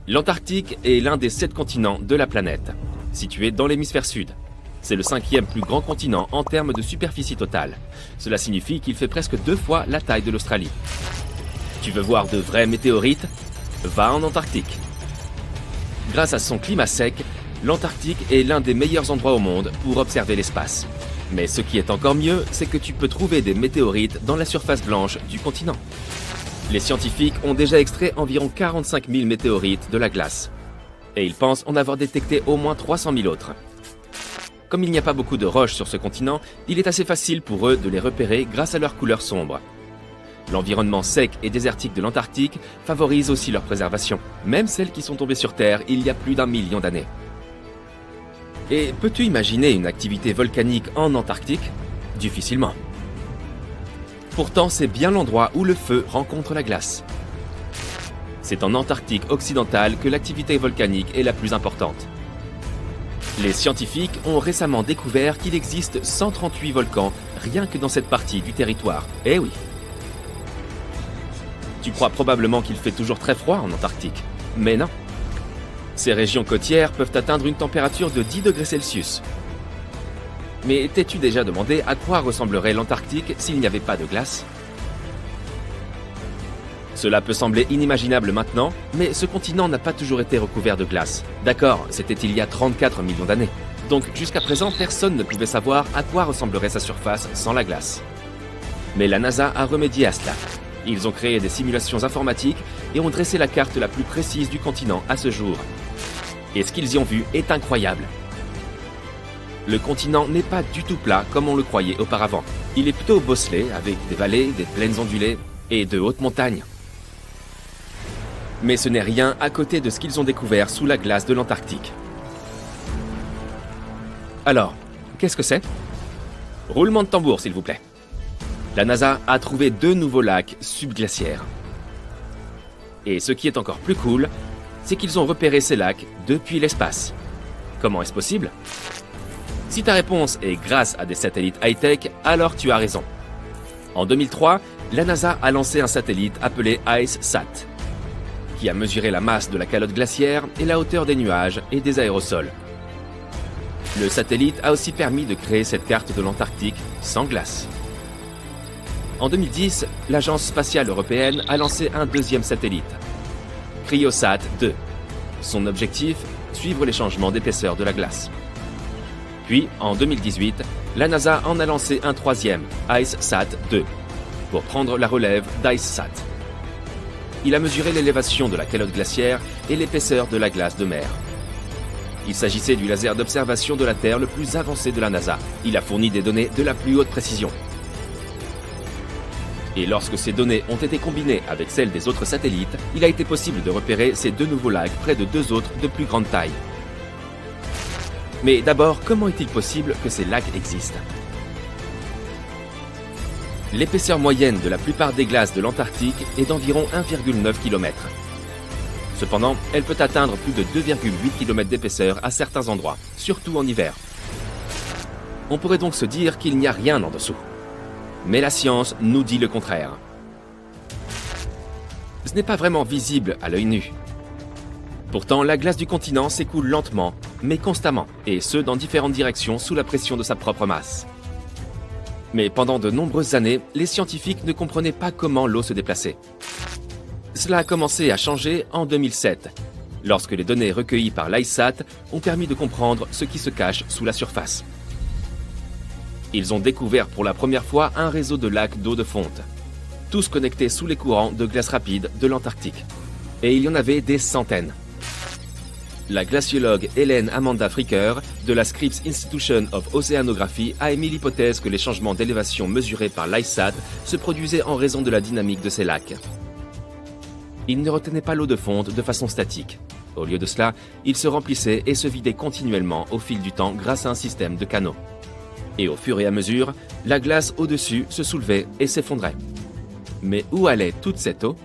L'Antarctique est l'un des 7 continents de la planète, situé dans l'hémisphère sud. C'est le 5e plus grand continent en termes de superficie totale. Cela signifie qu'il fait presque 2 fois la taille de l'Australie. Tu veux voir de vrais météorites? Va en Antarctique. Grâce à son climat sec, l'Antarctique est l'un des meilleurs endroits au monde pour observer l'espace. Mais ce qui est encore mieux, c'est que tu peux trouver des météorites dans la surface blanche du continent. Les scientifiques ont déjà extrait environ 45 000 météorites de la glace. Et ils pensent en avoir détecté au moins 300 000 autres. Comme il n'y a pas beaucoup de roches sur ce continent, il est assez facile pour eux de les repérer grâce à leur couleur sombre. L'environnement sec et désertique de l'Antarctique favorise aussi leur préservation, même celles qui sont tombées sur Terre il y a plus d'1 million d'années. Et peux-tu imaginer une activité volcanique en Antarctique? Difficilement. Pourtant, c'est bien l'endroit où le feu rencontre la glace. C'est en Antarctique occidentale que l'activité volcanique est la plus importante. Les scientifiques ont récemment découvert qu'il existe 138 volcans rien que dans cette partie du territoire. Eh oui! Tu crois probablement qu'il fait toujours très froid en Antarctique, mais non. Ces régions côtières peuvent atteindre une température de 10 degrés Celsius. Mais t'es-tu déjà demandé à quoi ressemblerait l'Antarctique s'il n'y avait pas de glace? Cela peut sembler inimaginable maintenant, mais ce continent n'a pas toujours été recouvert de glace. D'accord, c'était il y a 34 millions d'années. Donc jusqu'à présent, personne ne pouvait savoir à quoi ressemblerait sa surface sans la glace. Mais la NASA a remédié à cela. Ils ont créé des simulations informatiques et ont dressé la carte la plus précise du continent à ce jour. Et ce qu'ils y ont vu est incroyable. Le continent n'est pas du tout plat comme on le croyait auparavant. Il est plutôt bosselé avec des vallées, des plaines ondulées et de hautes montagnes. Mais ce n'est rien à côté de ce qu'ils ont découvert sous la glace de l'Antarctique. Alors, qu'est-ce que c'est? Roulement de tambour, s'il vous plaît. La NASA a trouvé 2 nouveaux lacs subglaciaires. Et ce qui est encore plus cool, c'est qu'ils ont repéré ces lacs depuis l'espace. Comment est-ce possible? Si ta réponse est grâce à des satellites high-tech, alors tu as raison. En 2003, la NASA a lancé un satellite appelé IceSat, qui a mesuré la masse de la calotte glaciaire et la hauteur des nuages et des aérosols. Le satellite a aussi permis de créer cette carte de l'Antarctique sans glace. En 2010, l'Agence spatiale européenne a lancé un deuxième satellite, Cryosat 2. Son objectif, suivre les changements d'épaisseur de la glace. Puis, en 2018, la NASA en a lancé un troisième, IceSat 2, pour prendre la relève d'IceSat. Il a mesuré l'élévation de la calotte glaciaire et l'épaisseur de la glace de mer. Il s'agissait du laser d'observation de la Terre le plus avancé de la NASA. Il a fourni des données de la plus haute précision. Et lorsque ces données ont été combinées avec celles des autres satellites, il a été possible de repérer ces 2 nouveaux lacs près de 2 autres de plus grande taille. Mais d'abord, comment est-il possible que ces lacs existent? L'épaisseur moyenne de la plupart des glaces de l'Antarctique est d'environ 1,9 km. Cependant, elle peut atteindre plus de 2,8 km d'épaisseur à certains endroits, surtout en hiver. On pourrait donc se dire qu'il n'y a rien en dessous. Mais la science nous dit le contraire. Ce n'est pas vraiment visible à l'œil nu. Pourtant, la glace du continent s'écoule lentement, mais constamment, et ce dans différentes directions sous la pression de sa propre masse. Mais pendant de nombreuses années, les scientifiques ne comprenaient pas comment l'eau se déplaçait. Cela a commencé à changer en 2007, lorsque les données recueillies par l'IceSat ont permis de comprendre ce qui se cache sous la surface. Ils ont découvert pour la première fois un réseau de lacs d'eau de fonte, tous connectés sous les courants de glace rapide de l'Antarctique. Et il y en avait des centaines. La glaciologue Hélène Amanda Fricker de la Scripps Institution of Oceanography a émis l'hypothèse que les changements d'élévation mesurés par l'IceSat se produisaient en raison de la dynamique de ces lacs. Ils ne retenaient pas l'eau de fonte de façon statique. Au lieu de cela, ils se remplissaient et se vidaient continuellement au fil du temps grâce à un système de canaux. Et au fur et à mesure, la glace au-dessus se soulevait et s'effondrait. Mais où allait toute cette eau?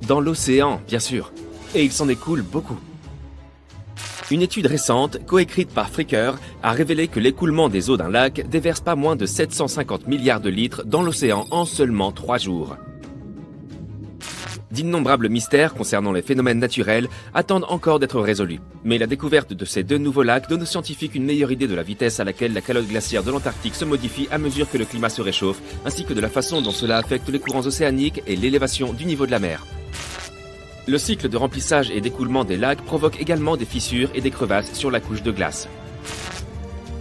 Dans l'océan, bien sûr. Et il s'en écoule beaucoup. Une étude récente, coécrite par Fricker, a révélé que l'écoulement des eaux d'un lac déverse pas moins de 750 milliards de litres dans l'océan en seulement 3 jours. D'innombrables mystères concernant les phénomènes naturels attendent encore d'être résolus. Mais la découverte de ces 2 nouveaux lacs donne aux scientifiques une meilleure idée de la vitesse à laquelle la calotte glaciaire de l'Antarctique se modifie à mesure que le climat se réchauffe, ainsi que de la façon dont cela affecte les courants océaniques et l'élévation du niveau de la mer. Le cycle de remplissage et d'écoulement des lacs provoque également des fissures et des crevasses sur la couche de glace.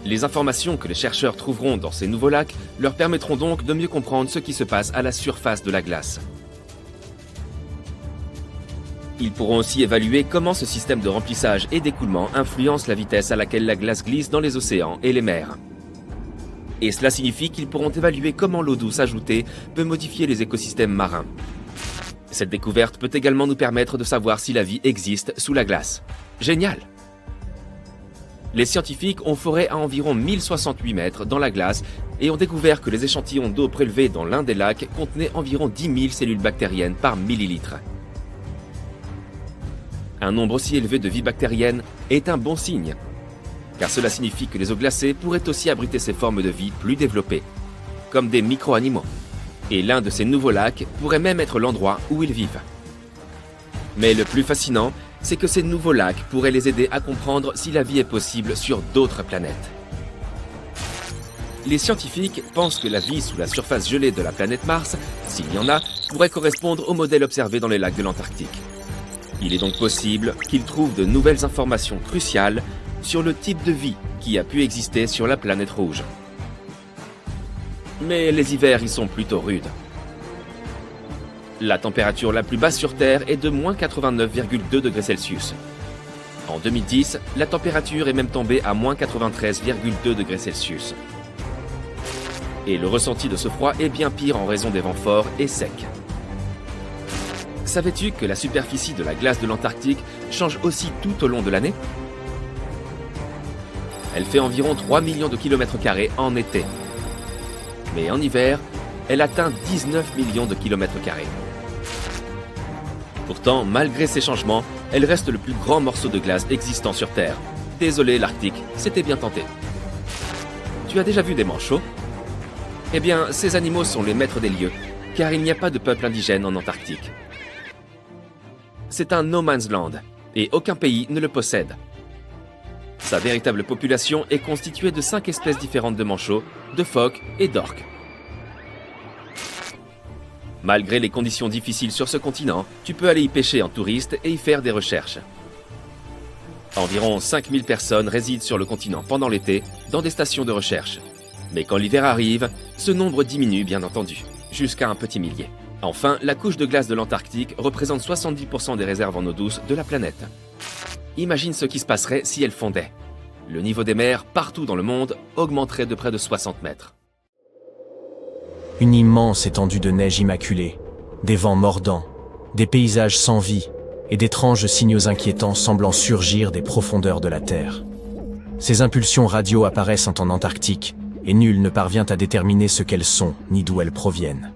Les informations que les chercheurs trouveront dans ces nouveaux lacs leur permettront donc de mieux comprendre ce qui se passe à la surface de la glace. Ils pourront aussi évaluer comment ce système de remplissage et d'écoulement influence la vitesse à laquelle la glace glisse dans les océans et les mers. Et cela signifie qu'ils pourront évaluer comment l'eau douce ajoutée peut modifier les écosystèmes marins. Cette découverte peut également nous permettre de savoir si la vie existe sous la glace. Génial! Les scientifiques ont foré à environ 1068 mètres dans la glace et ont découvert que les échantillons d'eau prélevés dans l'un des lacs contenaient environ 10 000 cellules bactériennes par millilitre. Un nombre aussi élevé de vie bactérienne est un bon signe, car cela signifie que les eaux glacées pourraient aussi abriter ces formes de vie plus développées, comme des micro-animaux. Et l'un de ces nouveaux lacs pourrait même être l'endroit où ils vivent. Mais le plus fascinant, c'est que ces nouveaux lacs pourraient les aider à comprendre si la vie est possible sur d'autres planètes. Les scientifiques pensent que la vie sous la surface gelée de la planète Mars, s'il y en a, pourrait correspondre au modèle observé dans les lacs de l'Antarctique. Il est donc possible qu'ils trouvent de nouvelles informations cruciales sur le type de vie qui a pu exister sur la planète rouge. Mais les hivers y sont plutôt rudes. La température la plus basse sur Terre est de moins 89,2 degrés Celsius. En 2010, la température est même tombée à moins 93,2 degrés Celsius. Et le ressenti de ce froid est bien pire en raison des vents forts et secs. Savais-tu que la superficie de la glace de l'Antarctique change aussi tout au long de l'année? Elle fait environ 3 millions de kilomètres carrés en été. Mais en hiver, elle atteint 19 millions de kilomètres carrés. Pourtant, malgré ces changements, elle reste le plus grand morceau de glace existant sur Terre. Désolé l'Arctique, c'était bien tenté. Tu as déjà vu des manchots? Eh bien, ces animaux sont les maîtres des lieux, car il n'y a pas de peuple indigène en Antarctique. C'est un no man's land, et aucun pays ne le possède. Sa véritable population est constituée de 5 espèces différentes de manchots, de phoques et d'orques. Malgré les conditions difficiles sur ce continent, tu peux aller y pêcher en touriste et y faire des recherches. Environ 5000 personnes résident sur le continent pendant l'été dans des stations de recherche. Mais quand l'hiver arrive, ce nombre diminue bien entendu, jusqu'à un petit millier. Enfin, la couche de glace de l'Antarctique représente 70% des réserves en eau douce de la planète. Imagine ce qui se passerait si elle fondait. Le niveau des mers, partout dans le monde, augmenterait de près de 60 mètres. Une immense étendue de neige immaculée, des vents mordants, des paysages sans vie et d'étranges signaux inquiétants semblant surgir des profondeurs de la Terre. Ces impulsions radio apparaissent en Antarctique et nul ne parvient à déterminer ce qu'elles sont ni d'où elles proviennent.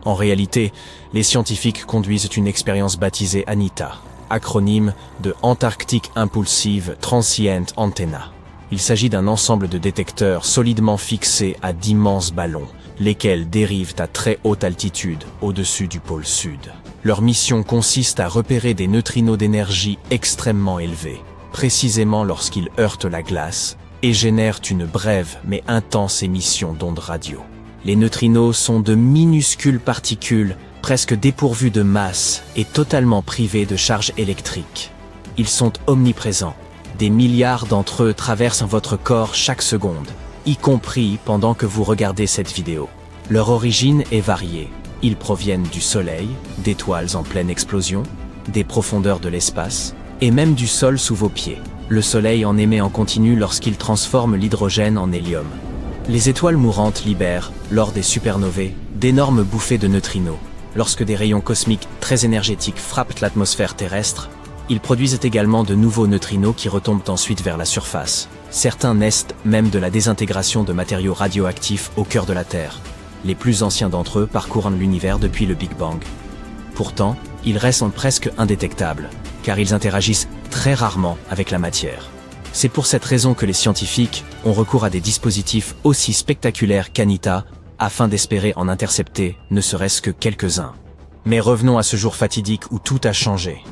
En réalité, les scientifiques conduisent une expérience baptisée ANITA, acronyme de Antarctic Impulsive Transient Antenna. Il s'agit d'un ensemble de détecteurs solidement fixés à d'immenses ballons, lesquels dérivent à très haute altitude au-dessus du pôle sud. Leur mission consiste à repérer des neutrinos d'énergie extrêmement élevés, précisément lorsqu'ils heurtent la glace, et génèrent une brève mais intense émission d'ondes radio. Les neutrinos sont de minuscules particules, presque dépourvues de masse et totalement privées de charge électrique. Ils sont omniprésents. Des milliards d'entre eux traversent votre corps chaque seconde, y compris pendant que vous regardez cette vidéo. Leur origine est variée. Ils proviennent du Soleil, d'étoiles en pleine explosion, des profondeurs de l'espace, et même du sol sous vos pieds. Le Soleil en émet en continu lorsqu'il transforme l'hydrogène en hélium. Les étoiles mourantes libèrent, lors des supernovae, d'énormes bouffées de neutrinos. Lorsque des rayons cosmiques très énergétiques frappent l'atmosphère terrestre, ils produisent également de nouveaux neutrinos qui retombent ensuite vers la surface. Certains naissent même de la désintégration de matériaux radioactifs au cœur de la Terre. Les plus anciens d'entre eux parcourent l'univers depuis le Big Bang. Pourtant, ils restent presque indétectables, car ils interagissent très rarement avec la matière. C'est pour cette raison que les scientifiques ont recours à des dispositifs aussi spectaculaires qu'ANITA, afin d'espérer en intercepter ne serait-ce que quelques-uns. Mais revenons à ce jour fatidique où tout a changé.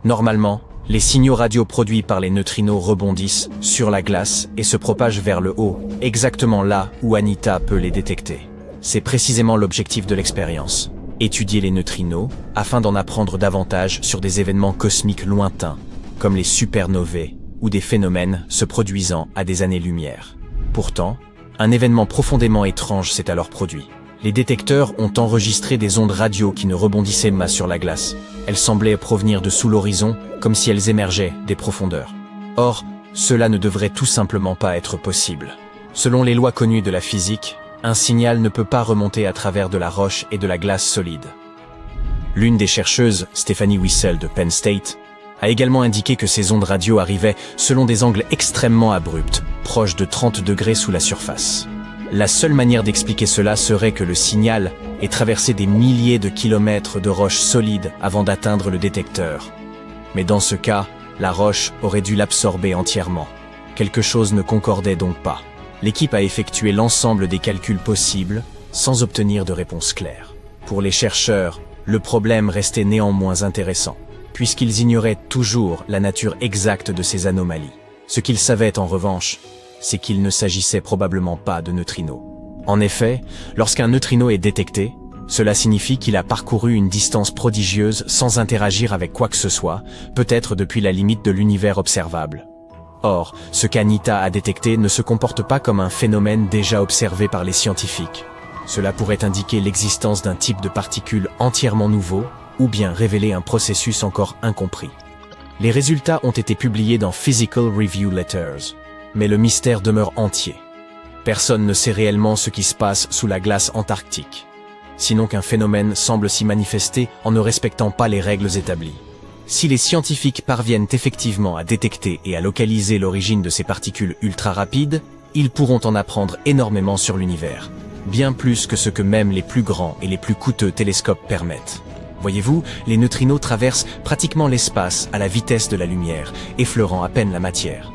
Normalement, les signaux radio produits par les neutrinos rebondissent sur la glace et se propagent vers le haut, exactement là où ANITA peut les détecter. C'est précisément l'objectif de l'expérience. Étudier les neutrinos afin d'en apprendre davantage sur des événements cosmiques lointains, comme les supernovae ou des phénomènes se produisant à des années-lumière. Pourtant, un événement profondément étrange s'est alors produit. Les détecteurs ont enregistré des ondes radio qui ne rebondissaient pas sur la glace. Elles semblaient provenir de sous l'horizon, comme si elles émergeaient des profondeurs. Or, cela ne devrait tout simplement pas être possible. Selon les lois connues de la physique, un signal ne peut pas remonter à travers de la roche et de la glace solide. L'une des chercheuses, Stephanie Wissel de Penn State, a également indiqué que ces ondes radio arrivaient selon des angles extrêmement abrupts, proches de 30 degrés sous la surface. La seule manière d'expliquer cela serait que le signal ait traversé des milliers de kilomètres de roches solides avant d'atteindre le détecteur. Mais dans ce cas, la roche aurait dû l'absorber entièrement. Quelque chose ne concordait donc pas. L'équipe a effectué l'ensemble des calculs possibles, sans obtenir de réponse claire. Pour les chercheurs, le problème restait néanmoins intéressant, puisqu'ils ignoraient toujours la nature exacte de ces anomalies. Ce qu'ils savaient en revanche, c'est qu'il ne s'agissait probablement pas de neutrinos. En effet, lorsqu'un neutrino est détecté, cela signifie qu'il a parcouru une distance prodigieuse sans interagir avec quoi que ce soit, peut-être depuis la limite de l'univers observable. Or, ce qu'Anita a détecté ne se comporte pas comme un phénomène déjà observé par les scientifiques. Cela pourrait indiquer l'existence d'un type de particule entièrement nouveau, ou bien révéler un processus encore incompris. Les résultats ont été publiés dans Physical Review Letters, mais le mystère demeure entier. Personne ne sait réellement ce qui se passe sous la glace antarctique, sinon qu'un phénomène semble s'y manifester en ne respectant pas les règles établies. Si les scientifiques parviennent effectivement à détecter et à localiser l'origine de ces particules ultra rapides, ils pourront en apprendre énormément sur l'univers, bien plus que ce que même les plus grands et les plus coûteux télescopes permettent. Voyez-vous, les neutrinos traversent pratiquement l'espace à la vitesse de la lumière, effleurant à peine la matière.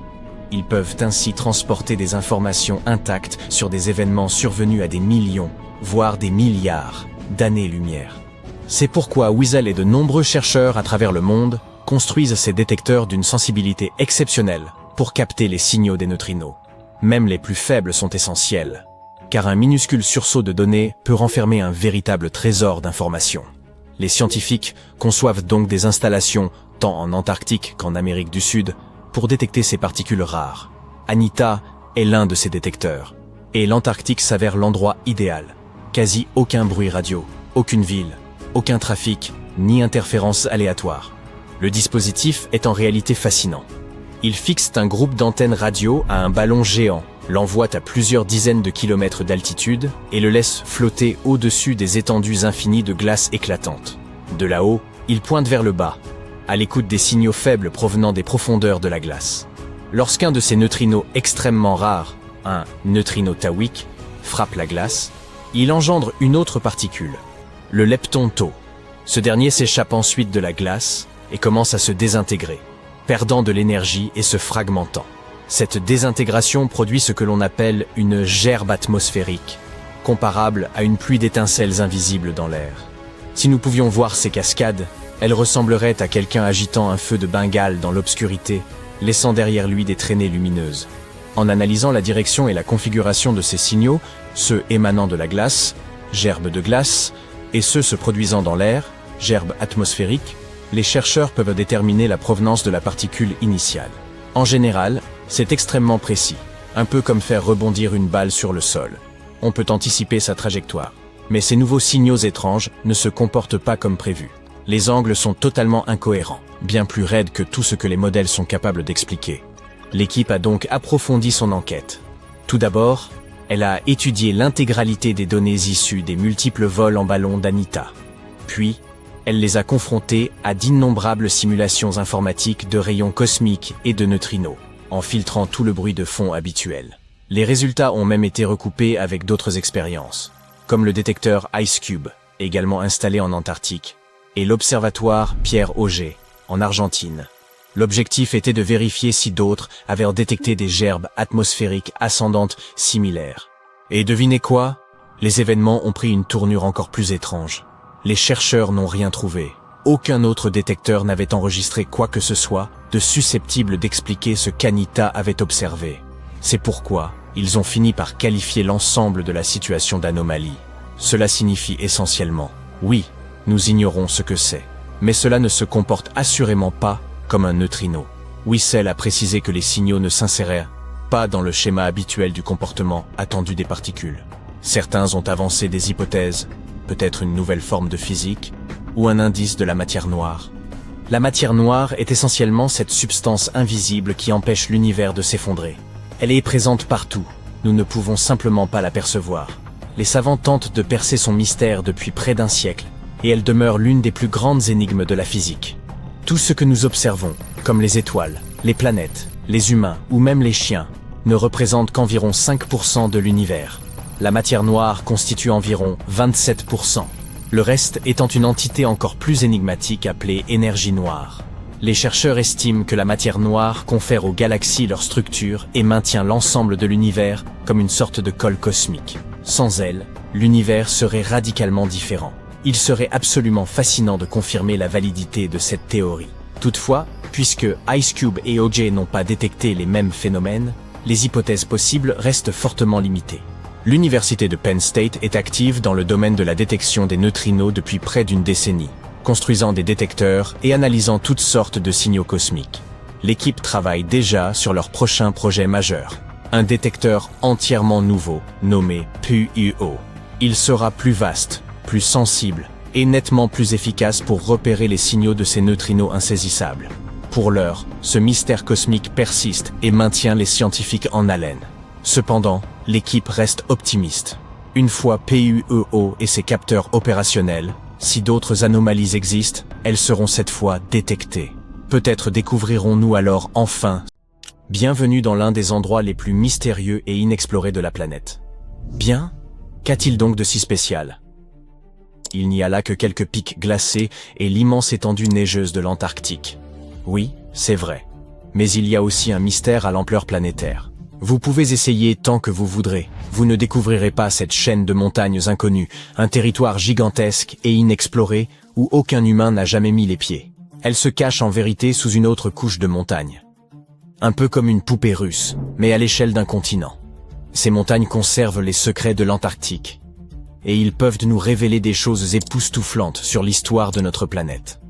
Ils peuvent ainsi transporter des informations intactes sur des événements survenus à des millions, voire des milliards d'années-lumière. C'est pourquoi Wissel et de nombreux chercheurs à travers le monde construisent ces détecteurs d'une sensibilité exceptionnelle pour capter les signaux des neutrinos. Même les plus faibles sont essentiels, car un minuscule sursaut de données peut renfermer un véritable trésor d'informations. Les scientifiques conçoivent donc des installations, tant en Antarctique qu'en Amérique du Sud, pour détecter ces particules rares. Anita est l'un de ces détecteurs, et l'Antarctique s'avère l'endroit idéal. Quasi aucun bruit radio, aucune ville, aucun trafic, ni interférences aléatoires. Le dispositif est en réalité fascinant. Il fixe un groupe d'antennes radio à un ballon géant, l'envoie à plusieurs dizaines de kilomètres d'altitude et le laisse flotter au-dessus des étendues infinies de glace éclatantes. De là-haut, il pointe vers le bas, à l'écoute des signaux faibles provenant des profondeurs de la glace. Lorsqu'un de ces neutrinos extrêmement rares, un neutrino tawick, frappe la glace, il engendre une autre particule, le lepton tau. Ce dernier s'échappe ensuite de la glace et commence à se désintégrer, perdant de l'énergie et se fragmentant. Cette désintégration produit ce que l'on appelle une gerbe atmosphérique, comparable à une pluie d'étincelles invisibles dans l'air. Si nous pouvions voir ces cascades, elles ressembleraient à quelqu'un agitant un feu de Bengale dans l'obscurité, laissant derrière lui des traînées lumineuses. En analysant la direction et la configuration de ces signaux, ceux émanant de la glace, gerbes de glace, et ceux se produisant dans l'air, gerbes atmosphériques, les chercheurs peuvent déterminer la provenance de la particule initiale. En général, c'est extrêmement précis, un peu comme faire rebondir une balle sur le sol. On peut anticiper sa trajectoire. Mais ces nouveaux signaux étranges ne se comportent pas comme prévu. Les angles sont totalement incohérents, bien plus raides que tout ce que les modèles sont capables d'expliquer. L'équipe a donc approfondi son enquête. Tout d'abord, elle a étudié l'intégralité des données issues des multiples vols en ballon d'Anita. Puis, elle les a confrontées à d'innombrables simulations informatiques de rayons cosmiques et de neutrinos, en filtrant tout le bruit de fond habituel. Les résultats ont même été recoupés avec d'autres expériences, comme le détecteur IceCube, également installé en Antarctique, et l'observatoire Pierre Auger, en Argentine. L'objectif était de vérifier si d'autres avaient détecté des gerbes atmosphériques ascendantes similaires. Et devinez quoi? Les événements ont pris une tournure encore plus étrange. Les chercheurs n'ont rien trouvé. Aucun autre détecteur n'avait enregistré quoi que ce soit de susceptible d'expliquer ce qu'Anita avait observé. C'est pourquoi ils ont fini par qualifier l'ensemble de la situation d'anomalie. Cela signifie essentiellement, oui, nous ignorons ce que c'est, mais cela ne se comporte assurément pas comme un neutrino. Wissel a précisé que les signaux ne s'inséraient pas dans le schéma habituel du comportement attendu des particules. Certains ont avancé des hypothèses, peut-être une nouvelle forme de physique, ou un indice de la matière noire. La matière noire est essentiellement cette substance invisible qui empêche l'univers de s'effondrer. Elle est présente partout, nous ne pouvons simplement pas l'apercevoir. Les savants tentent de percer son mystère depuis près d'un siècle, et elle demeure l'une des plus grandes énigmes de la physique. Tout ce que nous observons, comme les étoiles, les planètes, les humains ou même les chiens, ne représente qu'environ 5% de l'univers. La matière noire constitue environ 27%. Le reste étant une entité encore plus énigmatique appelée énergie noire. Les chercheurs estiment que la matière noire confère aux galaxies leur structure et maintient l'ensemble de l'univers comme une sorte de colle cosmique. Sans elle, l'univers serait radicalement différent. Il serait absolument fascinant de confirmer la validité de cette théorie. Toutefois, puisque Ice Cube et OJ n'ont pas détecté les mêmes phénomènes, les hypothèses possibles restent fortement limitées. L'université de Penn State est active dans le domaine de la détection des neutrinos depuis près d'une décennie, construisant des détecteurs et analysant toutes sortes de signaux cosmiques. L'équipe travaille déjà sur leur prochain projet majeur, un détecteur entièrement nouveau, nommé PUO. Il sera plus vaste, plus sensible et nettement plus efficace pour repérer les signaux de ces neutrinos insaisissables. Pour l'heure, ce mystère cosmique persiste et maintient les scientifiques en haleine. Cependant, l'équipe reste optimiste. Une fois PUO et ses capteurs opérationnels, si d'autres anomalies existent, elles seront cette fois détectées. Peut-être découvrirons-nous alors enfin. Bienvenue dans l'un des endroits les plus mystérieux et inexplorés de la planète. Bien, qu'a-t-il donc de si spécial? Il n'y a là que quelques pics glacés et l'immense étendue neigeuse de l'Antarctique. Oui, c'est vrai. Mais il y a aussi un mystère à l'ampleur planétaire. Vous pouvez essayer tant que vous voudrez, vous ne découvrirez pas cette chaîne de montagnes inconnues, un territoire gigantesque et inexploré où aucun humain n'a jamais mis les pieds. Elle se cache en vérité sous une autre couche de montagnes. Un peu comme une poupée russe, mais à l'échelle d'un continent. Ces montagnes conservent les secrets de l'Antarctique. Et ils peuvent nous révéler des choses époustouflantes sur l'histoire de notre planète.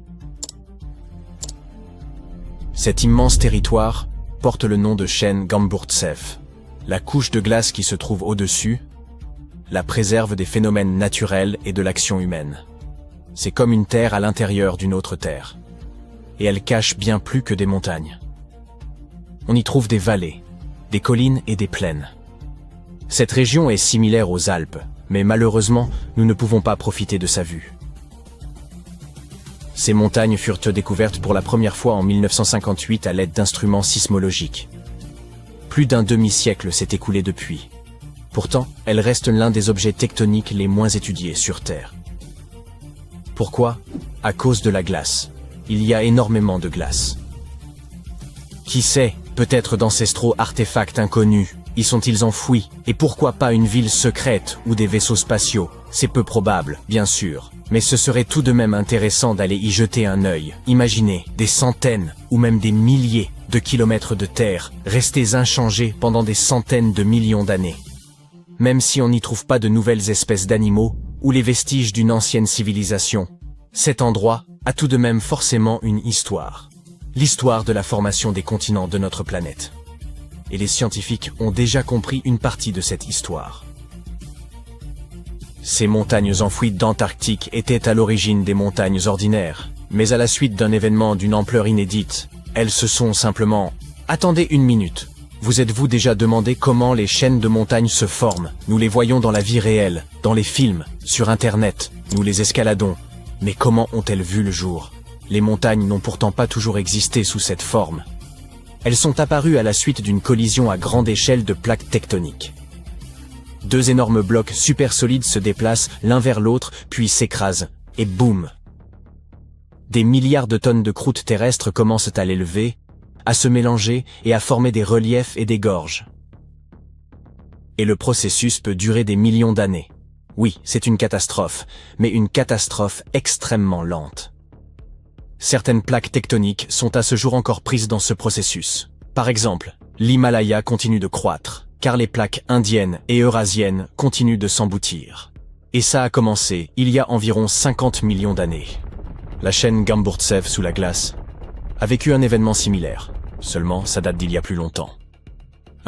Cet immense territoire porte le nom de chaîne Gamburtsev. La couche de glace qui se trouve au-dessus la préserve des phénomènes naturels et de l'action humaine. C'est comme une terre à l'intérieur d'une autre terre. Et elle cache bien plus que des montagnes. On y trouve des vallées, des collines et des plaines. Cette région est similaire aux Alpes, mais malheureusement, nous ne pouvons pas profiter de sa vue. Ces montagnes furent découvertes pour la première fois en 1958 à l'aide d'instruments sismologiques. Plus d'un demi-siècle s'est écoulé depuis. Pourtant, elles restent l'un des objets tectoniques les moins étudiés sur Terre. Pourquoi? À cause de la glace. Il y a énormément de glace. Qui sait, peut-être d'ancestraux artefacts inconnus y sont-ils enfouis? Et pourquoi pas une ville secrète ou des vaisseaux spatiaux? C'est peu probable, bien sûr. Mais ce serait tout de même intéressant d'aller y jeter un œil. Imaginez des centaines ou même des milliers de kilomètres de terre restés inchangés pendant des centaines de millions d'années. Même si on n'y trouve pas de nouvelles espèces d'animaux ou les vestiges d'une ancienne civilisation, cet endroit a tout de même forcément une histoire. L'histoire de la formation des continents de notre planète. Et les scientifiques ont déjà compris une partie de cette histoire. Ces montagnes enfouies d'Antarctique étaient à l'origine des montagnes ordinaires, mais à la suite d'un événement d'une ampleur inédite, elles se sont simplement... Attendez une minute. Vous êtes-vous déjà demandé comment les chaînes de montagnes se forment? Nous les voyons dans la vie réelle, dans les films, sur Internet, nous les escaladons. Mais comment ont-elles vu le jour? Les montagnes n'ont pourtant pas toujours existé sous cette forme. Elles sont apparues à la suite d'une collision à grande échelle de plaques tectoniques. Deux énormes blocs super solides se déplacent l'un vers l'autre, puis s'écrasent, et boum! Des milliards de tonnes de croûte terrestre commencent à l'élever, à se mélanger et à former des reliefs et des gorges. Et le processus peut durer des millions d'années. Oui, c'est une catastrophe, mais une catastrophe extrêmement lente. Certaines plaques tectoniques sont à ce jour encore prises dans ce processus. Par exemple, l'Himalaya continue de croître, car les plaques indiennes et eurasiennes continuent de s'emboutir. Et ça a commencé il y a environ 50 millions d'années. La chaîne Gamburtsev sous la glace a vécu un événement similaire, seulement ça date d'il y a plus longtemps.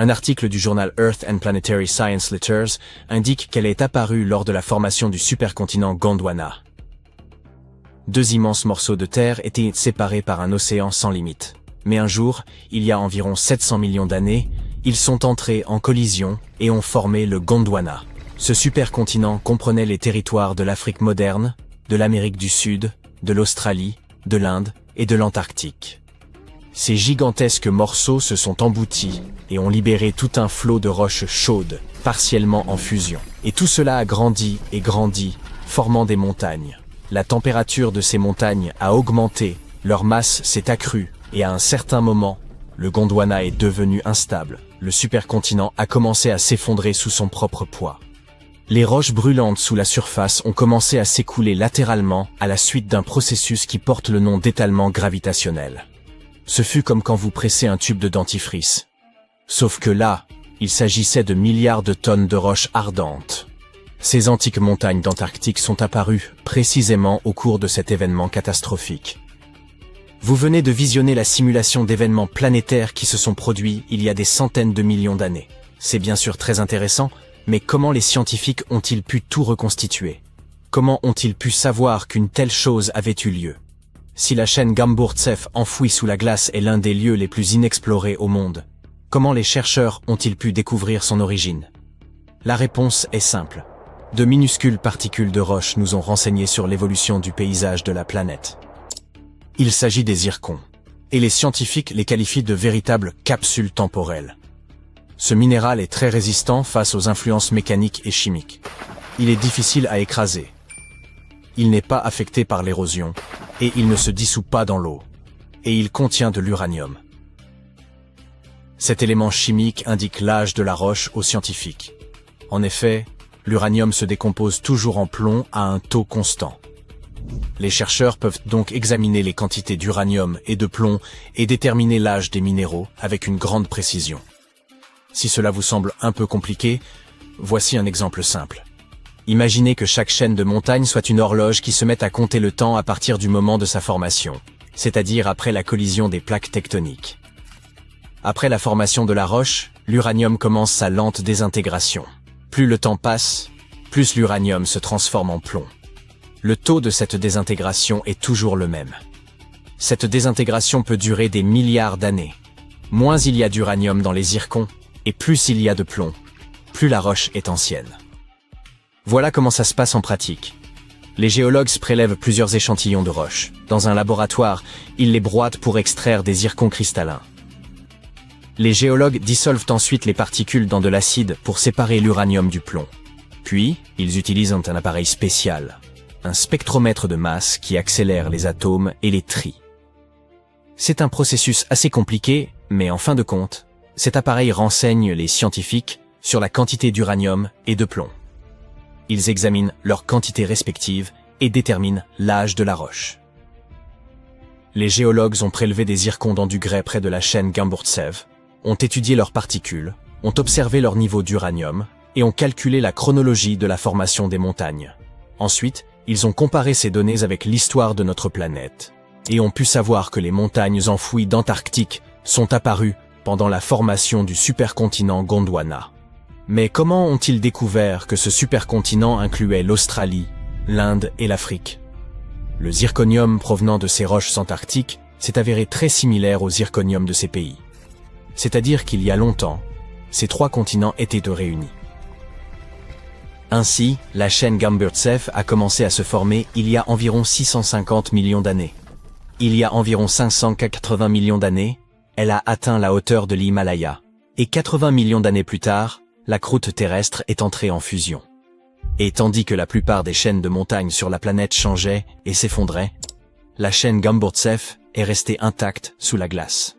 Un article du journal Earth and Planetary Science Letters indique qu'elle est apparue lors de la formation du supercontinent Gondwana. Deux immenses morceaux de terre étaient séparés par un océan sans limite. Mais un jour, il y a environ 700 millions d'années, ils sont entrés en collision et ont formé le Gondwana. Ce supercontinent comprenait les territoires de l'Afrique moderne, de l'Amérique du Sud, de l'Australie, de l'Inde et de l'Antarctique. Ces gigantesques morceaux se sont emboutis et ont libéré tout un flot de roches chaudes, partiellement en fusion. Et tout cela a grandi et grandi, formant des montagnes. La température de ces montagnes a augmenté, leur masse s'est accrue, et à un certain moment, le Gondwana est devenu instable. Le supercontinent a commencé à s'effondrer sous son propre poids. Les roches brûlantes sous la surface ont commencé à s'écouler latéralement à la suite d'un processus qui porte le nom d'étalement gravitationnel. Ce fut comme quand vous pressez un tube de dentifrice. Sauf que là, il s'agissait de milliards de tonnes de roches ardentes. Ces antiques montagnes d'Antarctique sont apparues précisément au cours de cet événement catastrophique. Vous venez de visionner la simulation d'événements planétaires qui se sont produits il y a des centaines de millions d'années. C'est bien sûr très intéressant, mais comment les scientifiques ont-ils pu tout reconstituer? Comment ont-ils pu savoir qu'une telle chose avait eu lieu? Si la chaîne Gamburtsev enfouie sous la glace est l'un des lieux les plus inexplorés au monde, comment les chercheurs ont-ils pu découvrir son origine? La réponse est simple. De minuscules particules de roche nous ont renseigné sur l'évolution du paysage de la planète. Il s'agit des zircons, et les scientifiques les qualifient de véritables capsules temporelles. Ce minéral est très résistant face aux influences mécaniques et chimiques. Il est difficile à écraser. Il n'est pas affecté par l'érosion, et il ne se dissout pas dans l'eau. Et il contient de l'uranium. Cet élément chimique indique l'âge de la roche aux scientifiques. En effet, l'uranium se décompose toujours en plomb à un taux constant. Les chercheurs peuvent donc examiner les quantités d'uranium et de plomb et déterminer l'âge des minéraux avec une grande précision. Si cela vous semble un peu compliqué, voici un exemple simple. Imaginez que chaque chaîne de montagnes soit une horloge qui se met à compter le temps à partir du moment de sa formation, c'est-à-dire après la collision des plaques tectoniques. Après la formation de la roche, l'uranium commence sa lente désintégration. Plus le temps passe, plus l'uranium se transforme en plomb. Le taux de cette désintégration est toujours le même. Cette désintégration peut durer des milliards d'années. Moins il y a d'uranium dans les zircons, et plus il y a de plomb, plus la roche est ancienne. Voilà comment ça se passe en pratique. Les géologues prélèvent plusieurs échantillons de roches. Dans un laboratoire, ils les broient pour extraire des zircons cristallins. Les géologues dissolvent ensuite les particules dans de l'acide pour séparer l'uranium du plomb. Puis, ils utilisent un appareil spécial, un spectromètre de masse qui accélère les atomes et les trie. C'est un processus assez compliqué, mais en fin de compte, cet appareil renseigne les scientifiques sur la quantité d'uranium et de plomb. Ils examinent leurs quantités respectives et déterminent l'âge de la roche. Les géologues ont prélevé des zircons dans du grès près de la chaîne Gamburtsev, ont étudié leurs particules, ont observé leur niveau d'uranium et ont calculé la chronologie de la formation des montagnes. Ensuite, ils ont comparé ces données avec l'histoire de notre planète et ont pu savoir que les montagnes enfouies d'Antarctique sont apparues pendant la formation du supercontinent Gondwana. Mais comment ont-ils découvert que ce supercontinent incluait l'Australie, l'Inde et l'Afrique? Le zirconium provenant de ces roches antarctiques s'est avéré très similaire au zirconium de ces pays. C'est-à-dire qu'il y a longtemps, ces trois continents étaient réunis. Ainsi, la chaîne Gamburtsev a commencé à se former il y a environ 650 millions d'années. Il y a environ 580 millions d'années, elle a atteint la hauteur de l'Himalaya. Et 80 millions d'années plus tard, la croûte terrestre est entrée en fusion. Et tandis que la plupart des chaînes de montagnes sur la planète changeaient et s'effondraient, la chaîne Gamburtsev est restée intacte sous la glace.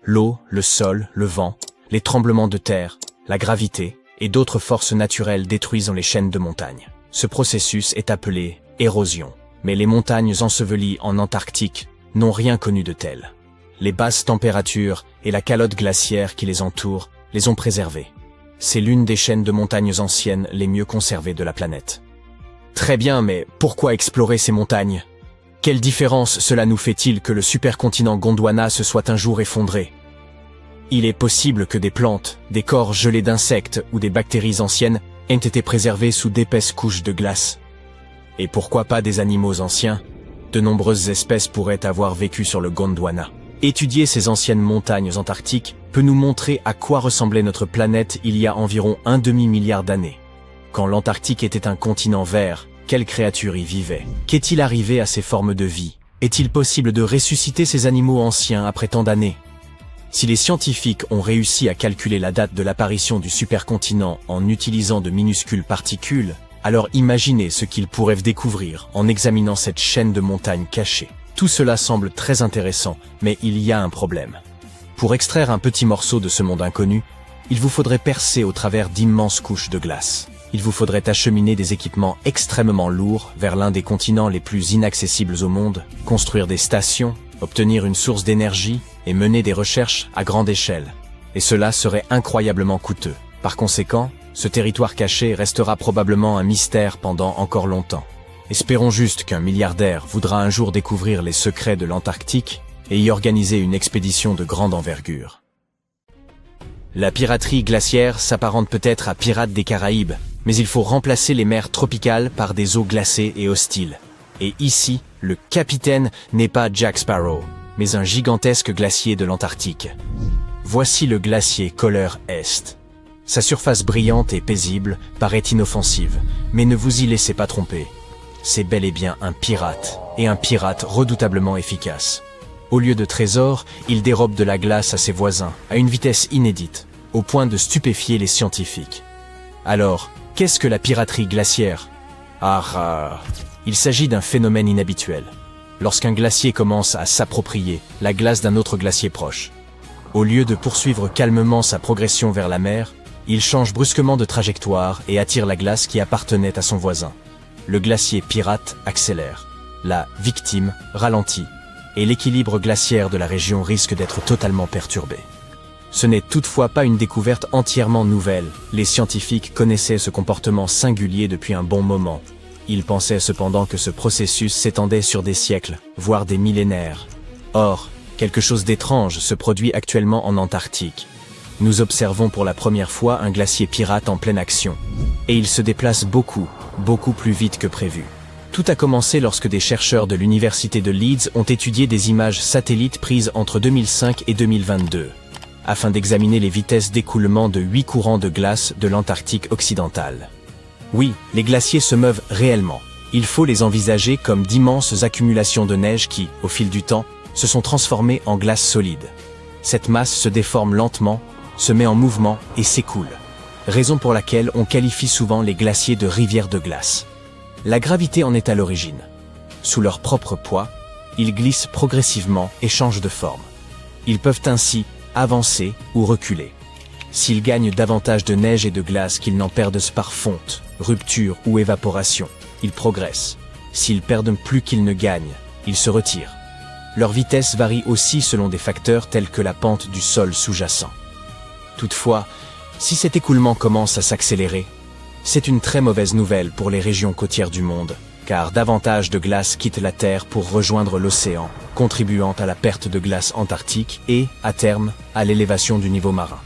L'eau, le sol, le vent, les tremblements de terre, la gravité et d'autres forces naturelles détruisent les chaînes de montagnes. Ce processus est appelé érosion. Mais les montagnes ensevelies en Antarctique n'ont rien connu de tel. Les basses températures et la calotte glaciaire qui les entoure les ont préservées. C'est l'une des chaînes de montagnes anciennes les mieux conservées de la planète. Très bien, mais pourquoi explorer ces montagnes? Quelle différence cela nous fait-il que le supercontinent Gondwana se soit un jour effondré? Il est possible que des plantes, des corps gelés d'insectes ou des bactéries anciennes aient été préservés sous d'épaisses couches de glace. Et pourquoi pas des animaux anciens? De nombreuses espèces pourraient avoir vécu sur le Gondwana. Étudier ces anciennes montagnes antarctiques peut nous montrer à quoi ressemblait notre planète il y a environ un demi-milliard d'années. Quand l'Antarctique était un continent vert, quelles créatures y vivaient? Qu'est-il arrivé à ces formes de vie? Est-il possible de ressusciter ces animaux anciens après tant d'années? Si les scientifiques ont réussi à calculer la date de l'apparition du supercontinent en utilisant de minuscules particules, alors imaginez ce qu'ils pourraient découvrir en examinant cette chaîne de montagnes cachées. Tout cela semble très intéressant, mais il y a un problème. Pour extraire un petit morceau de ce monde inconnu, il vous faudrait percer au travers d'immenses couches de glace. Il vous faudrait acheminer des équipements extrêmement lourds vers l'un des continents les plus inaccessibles au monde, construire des stations, obtenir une source d'énergie et mener des recherches à grande échelle. Et cela serait incroyablement coûteux. Par conséquent, ce territoire caché restera probablement un mystère pendant encore longtemps. Espérons juste qu'un milliardaire voudra un jour découvrir les secrets de l'Antarctique et y organiser une expédition de grande envergure. La piraterie glaciaire s'apparente peut-être à Pirates des Caraïbes, mais il faut remplacer les mers tropicales par des eaux glacées et hostiles. Et ici, le capitaine n'est pas Jack Sparrow, mais un gigantesque glacier de l'Antarctique. Voici le glacier Koller Est. Sa surface brillante et paisible paraît inoffensive, mais ne vous y laissez pas tromper. C'est bel et bien un pirate, et un pirate redoutablement efficace. Au lieu de trésors, il dérobe de la glace à ses voisins, à une vitesse inédite, au point de stupéfier les scientifiques. Alors, qu'est-ce que la piraterie glaciaire? Il s'agit d'un phénomène inhabituel. Lorsqu'un glacier commence à s'approprier la glace d'un autre glacier proche. Au lieu de poursuivre calmement sa progression vers la mer, il change brusquement de trajectoire et attire la glace qui appartenait à son voisin. Le glacier pirate accélère. La victime ralentit. Et l'équilibre glaciaire de la région risque d'être totalement perturbé. Ce n'est toutefois pas une découverte entièrement nouvelle. Les scientifiques connaissaient ce comportement singulier depuis un bon moment. Ils pensaient cependant que ce processus s'étendait sur des siècles, voire des millénaires. Or, quelque chose d'étrange se produit actuellement en Antarctique. Nous observons pour la première fois un glacier pirate en pleine action. Et il se déplace beaucoup plus vite que prévu. Tout a commencé lorsque des chercheurs de l'université de Leeds ont étudié des images satellites prises entre 2005 et 2022, afin d'examiner les vitesses d'écoulement de 8 courants de glace de l'Antarctique occidentale. Oui, les glaciers se meuvent réellement. Il faut les envisager comme d'immenses accumulations de neige qui, au fil du temps, se sont transformées en glace solide. Cette masse se déforme lentement, se met en mouvement et s'écoule. Raison pour laquelle on qualifie souvent les glaciers de rivières de glace. La gravité en est à l'origine. Sous leur propre poids, ils glissent progressivement et changent de forme. Ils peuvent ainsi avancer ou reculer. S'ils gagnent davantage de neige et de glace qu'ils n'en perdent par fonte, rupture ou évaporation, ils progressent. S'ils perdent plus qu'ils ne gagnent, ils se retirent. Leur vitesse varie aussi selon des facteurs tels que la pente du sol sous-jacent. Toutefois, si cet écoulement commence à s'accélérer, c'est une très mauvaise nouvelle pour les régions côtières du monde, car davantage de glace quittent la Terre pour rejoindre l'océan, contribuant à la perte de glace antarctique et, à terme, à l'élévation du niveau marin.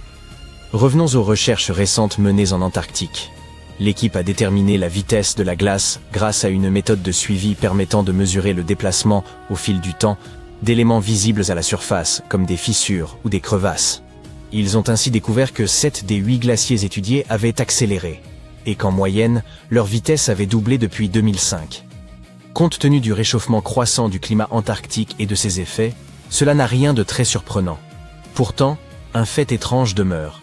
Revenons aux recherches récentes menées en Antarctique. L'équipe a déterminé la vitesse de la glace grâce à une méthode de suivi permettant de mesurer le déplacement, au fil du temps, d'éléments visibles à la surface, comme des fissures ou des crevasses. Ils ont ainsi découvert que 7 des 8 glaciers étudiés avaient accéléré, et qu'en moyenne, leur vitesse avait doublé depuis 2005. Compte tenu du réchauffement croissant du climat antarctique et de ses effets, cela n'a rien de très surprenant. Pourtant, un fait étrange demeure.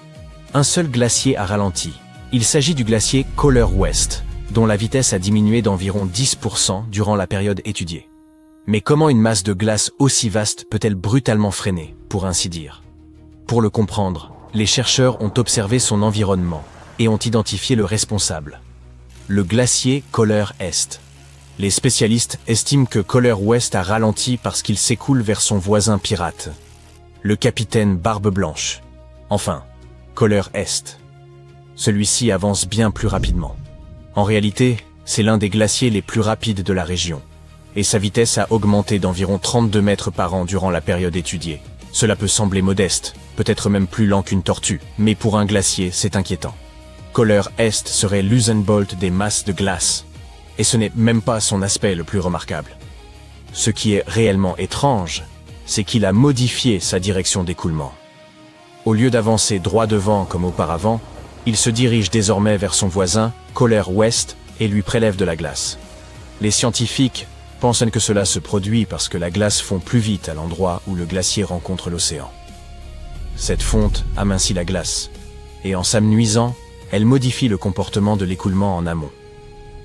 Un seul glacier a ralenti. Il s'agit du glacier Koller West, dont la vitesse a diminué d'environ 10% durant la période étudiée. Mais comment une masse de glace aussi vaste peut-elle brutalement freiner, pour ainsi dire? Pour le comprendre, les chercheurs ont observé son environnement et ont identifié le responsable. Le glacier Koller Est. Les spécialistes estiment que Koller West a ralenti parce qu'il s'écoule vers son voisin pirate, le capitaine Barbe Blanche. Enfin, Koller Est. Celui-ci avance bien plus rapidement. En réalité, c'est l'un des glaciers les plus rapides de la région, et sa vitesse a augmenté d'environ 32 mètres par an durant la période étudiée. Cela peut sembler modeste, peut-être même plus lent qu'une tortue, mais pour un glacier, c'est inquiétant. Kohler Est serait l'Usain Bolt des masses de glace, et ce n'est même pas son aspect le plus remarquable. Ce qui est réellement étrange, c'est qu'il a modifié sa direction d'écoulement. Au lieu d'avancer droit devant comme auparavant, il se dirige désormais vers son voisin, Kohler Ouest, et lui prélève de la glace. Les scientifiques pensent que cela se produit parce que la glace fond plus vite à l'endroit où le glacier rencontre l'océan. Cette fonte amincit la glace, et en s'amenuisant, elle modifie le comportement de l'écoulement en amont.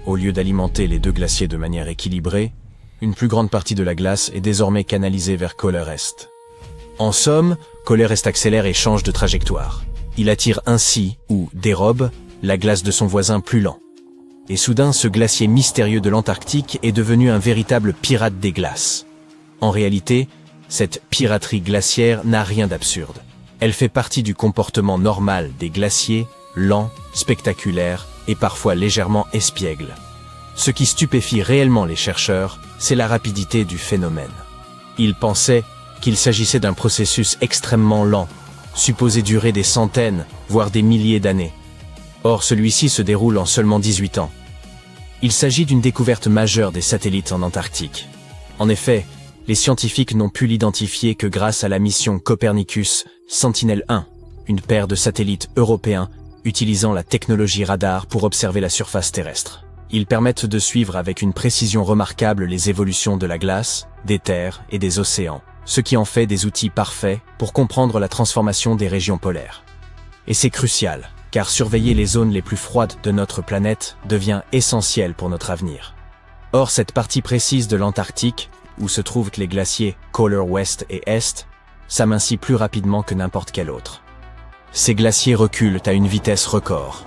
Au lieu d'alimenter les deux glaciers de manière équilibrée, une plus grande partie de la glace est désormais canalisée vers Kohler Est. En somme, Kohler Est accélère et change de trajectoire. Il attire ainsi, ou dérobe, la glace de son voisin plus lent. Et soudain, ce glacier mystérieux de l'Antarctique est devenu un véritable pirate des glaces. En réalité, cette piraterie glaciaire n'a rien d'absurde. Elle fait partie du comportement normal des glaciers, lents, spectaculaires et parfois légèrement espiègles. Ce qui stupéfie réellement les chercheurs, c'est la rapidité du phénomène. Ils pensaient qu'il s'agissait d'un processus extrêmement lent, supposé durer des centaines, voire des milliers d'années. Or, celui-ci se déroule en seulement 18 ans. Il s'agit d'une découverte majeure des satellites en Antarctique. En effet, les scientifiques n'ont pu l'identifier que grâce à la mission Copernicus Sentinel-1, une paire de satellites européens utilisant la technologie radar pour observer la surface terrestre. Ils permettent de suivre avec une précision remarquable les évolutions de la glace, des terres et des océans, ce qui en fait des outils parfaits pour comprendre la transformation des régions polaires. Et c'est crucial, car surveiller les zones les plus froides de notre planète devient essentiel pour notre avenir. Or, cette partie précise de l'Antarctique, où se trouvent les glaciers Kohler Ouest et Est, s'amincit plus rapidement que n'importe quel autre. Ces glaciers reculent à une vitesse record.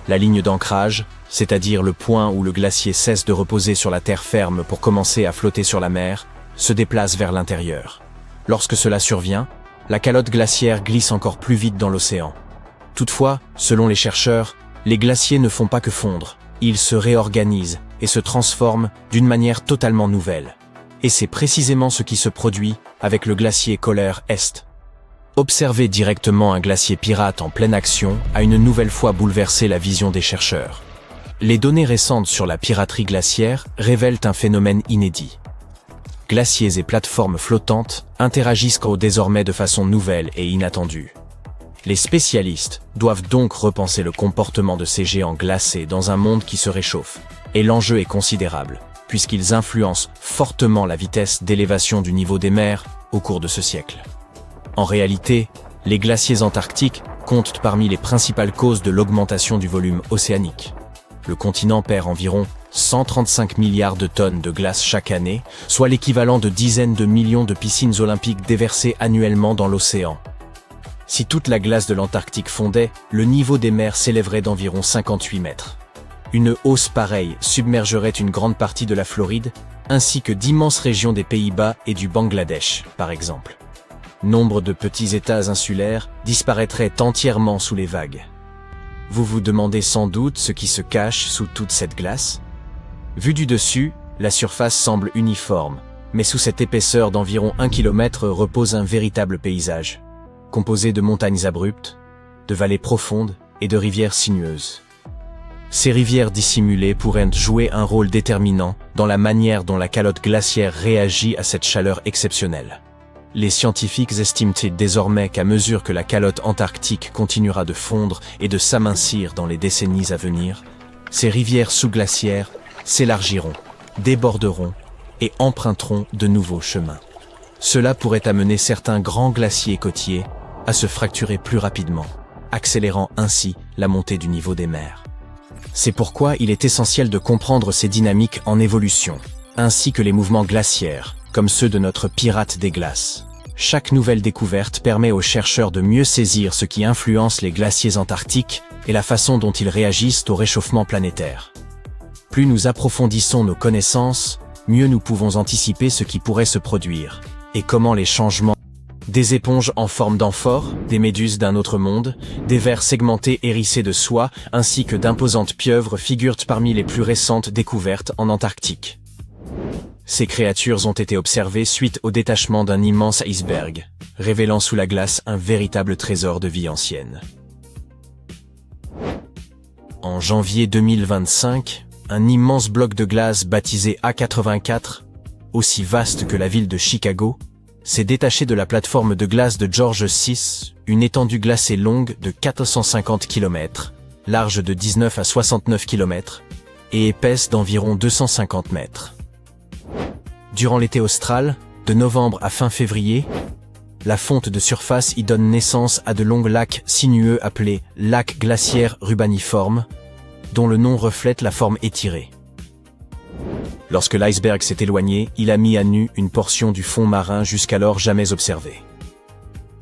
La ligne d'ancrage, c'est-à-dire le point où le glacier cesse de reposer sur la terre ferme pour commencer à flotter sur la mer, se déplace vers l'intérieur. Lorsque cela survient, la calotte glaciaire glisse encore plus vite dans l'océan. Toutefois, selon les chercheurs, les glaciers ne font pas que fondre, ils se réorganisent et se transforment d'une manière totalement nouvelle. Et c'est précisément ce qui se produit avec le glacier Kohler Est. Observer directement un glacier pirate en pleine action a une nouvelle fois bouleversé la vision des chercheurs. Les données récentes sur la piraterie glaciaire révèlent un phénomène inédit. Glaciers et plateformes flottantes interagissent désormais de façon nouvelle et inattendue. Les spécialistes doivent donc repenser le comportement de ces géants glacés dans un monde qui se réchauffe. Et l'enjeu est considérable, puisqu'ils influencent fortement la vitesse d'élévation du niveau des mers au cours de ce siècle. En réalité, les glaciers antarctiques comptent parmi les principales causes de l'augmentation du volume océanique. Le continent perd environ 135 milliards de tonnes de glace chaque année, soit l'équivalent de dizaines de millions de piscines olympiques déversées annuellement dans l'océan. Si toute la glace de l'Antarctique fondait, le niveau des mers s'élèverait d'environ 58 mètres. Une hausse pareille submergerait une grande partie de la Floride, ainsi que d'immenses régions des Pays-Bas et du Bangladesh, par exemple. Nombre de petits États insulaires disparaîtraient entièrement sous les vagues. Vous vous demandez sans doute ce qui se cache sous toute cette glace? Vu du dessus, la surface semble uniforme, mais sous cette épaisseur d'environ 1 km repose un véritable paysage, composé de montagnes abruptes, de vallées profondes et de rivières sinueuses. Ces rivières dissimulées pourraient jouer un rôle déterminant dans la manière dont la calotte glaciaire réagit à cette chaleur exceptionnelle. Les scientifiques estiment désormais qu'à mesure que la calotte antarctique continuera de fondre et de s'amincir dans les décennies à venir, ces rivières sous-glaciaires s'élargiront, déborderont et emprunteront de nouveaux chemins. Cela pourrait amener certains grands glaciers côtiers à se fracturer plus rapidement, accélérant ainsi la montée du niveau des mers. C'est pourquoi il est essentiel de comprendre ces dynamiques en évolution, ainsi que les mouvements glaciaires, comme ceux de notre pirate des glaces. Chaque nouvelle découverte permet aux chercheurs de mieux saisir ce qui influence les glaciers antarctiques et la façon dont ils réagissent au réchauffement planétaire. Plus nous approfondissons nos connaissances, mieux nous pouvons anticiper ce qui pourrait se produire, et comment les changements des éponges en forme d'amphores, des méduses d'un autre monde, des vers segmentés hérissés de soie, ainsi que d'imposantes pieuvres figurent parmi les plus récentes découvertes en Antarctique. Ces créatures ont été observées suite au détachement d'un immense iceberg, révélant sous la glace un véritable trésor de vie ancienne. En janvier 2025, un immense bloc de glace baptisé A84, aussi vaste que la ville de Chicago, s'est détaché de la plateforme de glace de George VI, une étendue glacée longue de 450 km, large de 19 à 69 km et épaisse d'environ 250 mètres. Durant l'été austral, de novembre à fin février, la fonte de surface y donne naissance à de longs lacs sinueux appelés lacs glaciaires rubaniformes, dont le nom reflète la forme étirée. Lorsque l'iceberg s'est éloigné, il a mis à nu une portion du fond marin jusqu'alors jamais observée.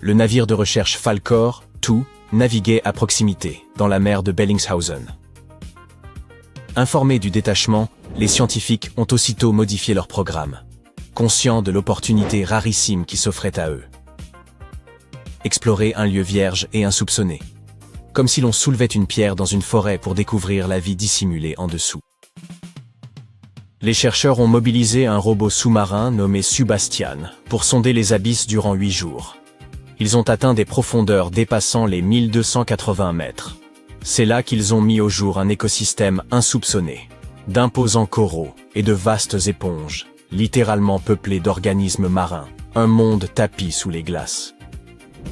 Le navire de recherche Falkor, II, naviguait à proximité, dans la mer de Bellingshausen. Informés du détachement, les scientifiques ont aussitôt modifié leur programme, conscients de l'opportunité rarissime qui s'offrait à eux. Explorer un lieu vierge et insoupçonné, comme si l'on soulevait une pierre dans une forêt pour découvrir la vie dissimulée en dessous. Les chercheurs ont mobilisé un robot sous-marin nommé Subastian pour sonder les abysses durant 8 jours. Ils ont atteint des profondeurs dépassant les 1280 mètres. C'est là qu'ils ont mis au jour un écosystème insoupçonné, d'imposants coraux et de vastes éponges, littéralement peuplés d'organismes marins, un monde tapi sous les glaces.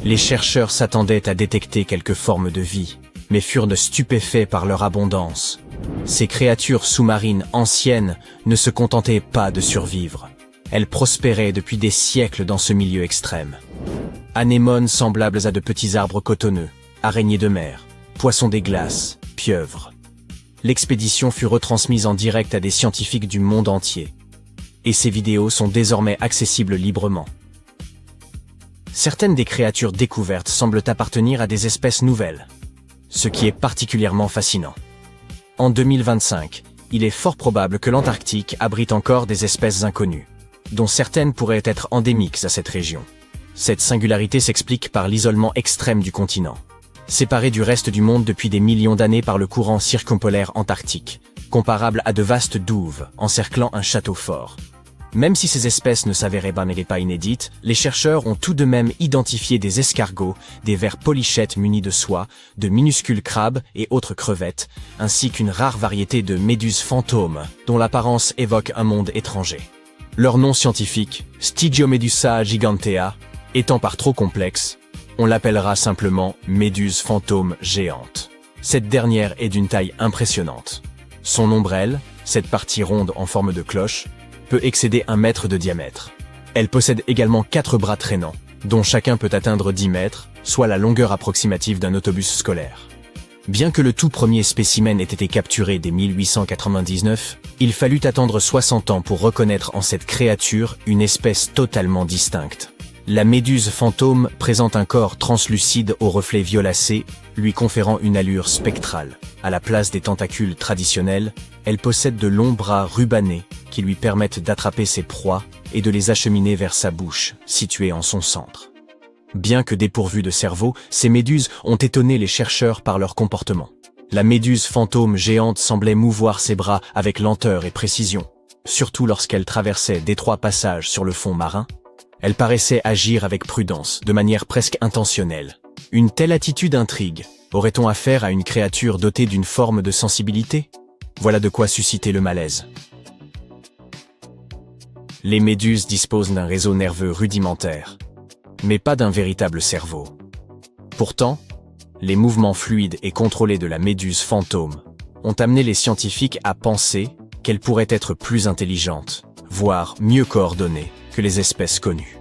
Les chercheurs s'attendaient à détecter quelques formes de vie, mais furent stupéfaits par leur abondance. Ces créatures sous-marines anciennes ne se contentaient pas de survivre. Elles prospéraient depuis des siècles dans ce milieu extrême. Anémones semblables à de petits arbres cotonneux, araignées de mer, poissons des glaces, pieuvres. L'expédition fut retransmise en direct à des scientifiques du monde entier. Et ces vidéos sont désormais accessibles librement. Certaines des créatures découvertes semblent appartenir à des espèces nouvelles, ce qui est particulièrement fascinant. En 2025, il est fort probable que l'Antarctique abrite encore des espèces inconnues, dont certaines pourraient être endémiques à cette région. Cette singularité s'explique par l'isolement extrême du continent, séparé du reste du monde depuis des millions d'années par le courant circumpolaire antarctique, comparable à de vastes douves encerclant un château fort. Même si ces espèces ne s'avéraient pas inédites, les chercheurs ont tout de même identifié des escargots, des vers polychètes munis de soie, de minuscules crabes et autres crevettes, ainsi qu'une rare variété de méduses fantômes, dont l'apparence évoque un monde étranger. Leur nom scientifique, Stygiomedusa gigantea, étant par trop complexe, on l'appellera simplement méduse fantôme géante. Cette dernière est d'une taille impressionnante. Son ombrelle, cette partie ronde en forme de cloche, peut excéder 1 mètre de diamètre. Elle possède également 4 bras traînants, dont chacun peut atteindre 10 mètres, soit la longueur approximative d'un autobus scolaire. Bien que le tout premier spécimen ait été capturé dès 1899, il fallut attendre 60 ans pour reconnaître en cette créature une espèce totalement distincte. La méduse fantôme présente un corps translucide aux reflets violacés, lui conférant une allure spectrale. À la place des tentacules traditionnels, elle possède de longs bras rubanés qui lui permettent d'attraper ses proies et de les acheminer vers sa bouche, située en son centre. Bien que dépourvues de cerveau, ces méduses ont étonné les chercheurs par leur comportement. La méduse fantôme géante semblait mouvoir ses bras avec lenteur et précision, surtout lorsqu'elle traversait d'étroits passages sur le fond marin. Elle paraissait agir avec prudence, de manière presque intentionnelle. Une telle attitude intrigue. Aurait-on affaire à une créature dotée d'une forme de sensibilité? Voilà de quoi susciter le malaise. Les méduses disposent d'un réseau nerveux rudimentaire, mais pas d'un véritable cerveau. Pourtant, les mouvements fluides et contrôlés de la méduse fantôme ont amené les scientifiques à penser qu'elle pourrait être plus intelligente, voire mieux coordonnée que les espèces connues.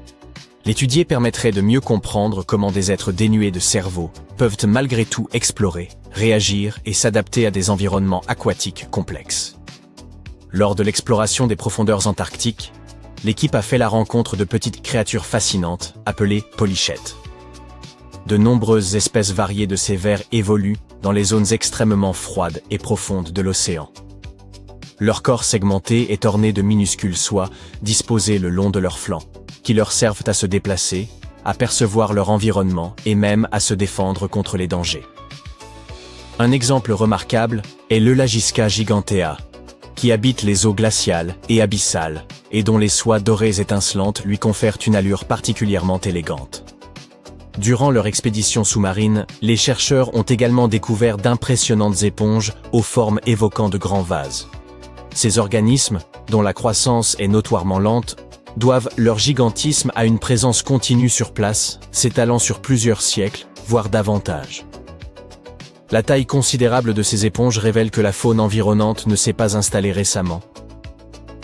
L'étudier permettrait de mieux comprendre comment des êtres dénués de cerveau peuvent malgré tout explorer, réagir et s'adapter à des environnements aquatiques complexes. Lors de l'exploration des profondeurs antarctiques, l'équipe a fait la rencontre de petites créatures fascinantes appelées polychètes. De nombreuses espèces variées de ces vers évoluent dans les zones extrêmement froides et profondes de l'océan. Leur corps segmenté est orné de minuscules soies disposées le long de leurs flancs, qui leur servent à se déplacer, à percevoir leur environnement et même à se défendre contre les dangers. Un exemple remarquable est l'Eulagiska gigantea, qui habite les eaux glaciales et abyssales, et dont les soies dorées étincelantes lui confèrent une allure particulièrement élégante. Durant leur expédition sous-marine, les chercheurs ont également découvert d'impressionnantes éponges aux formes évoquant de grands vases. Ces organismes, dont la croissance est notoirement lente, doivent leur gigantisme à une présence continue sur place, s'étalant sur plusieurs siècles, voire davantage. La taille considérable de ces éponges révèle que la faune environnante ne s'est pas installée récemment,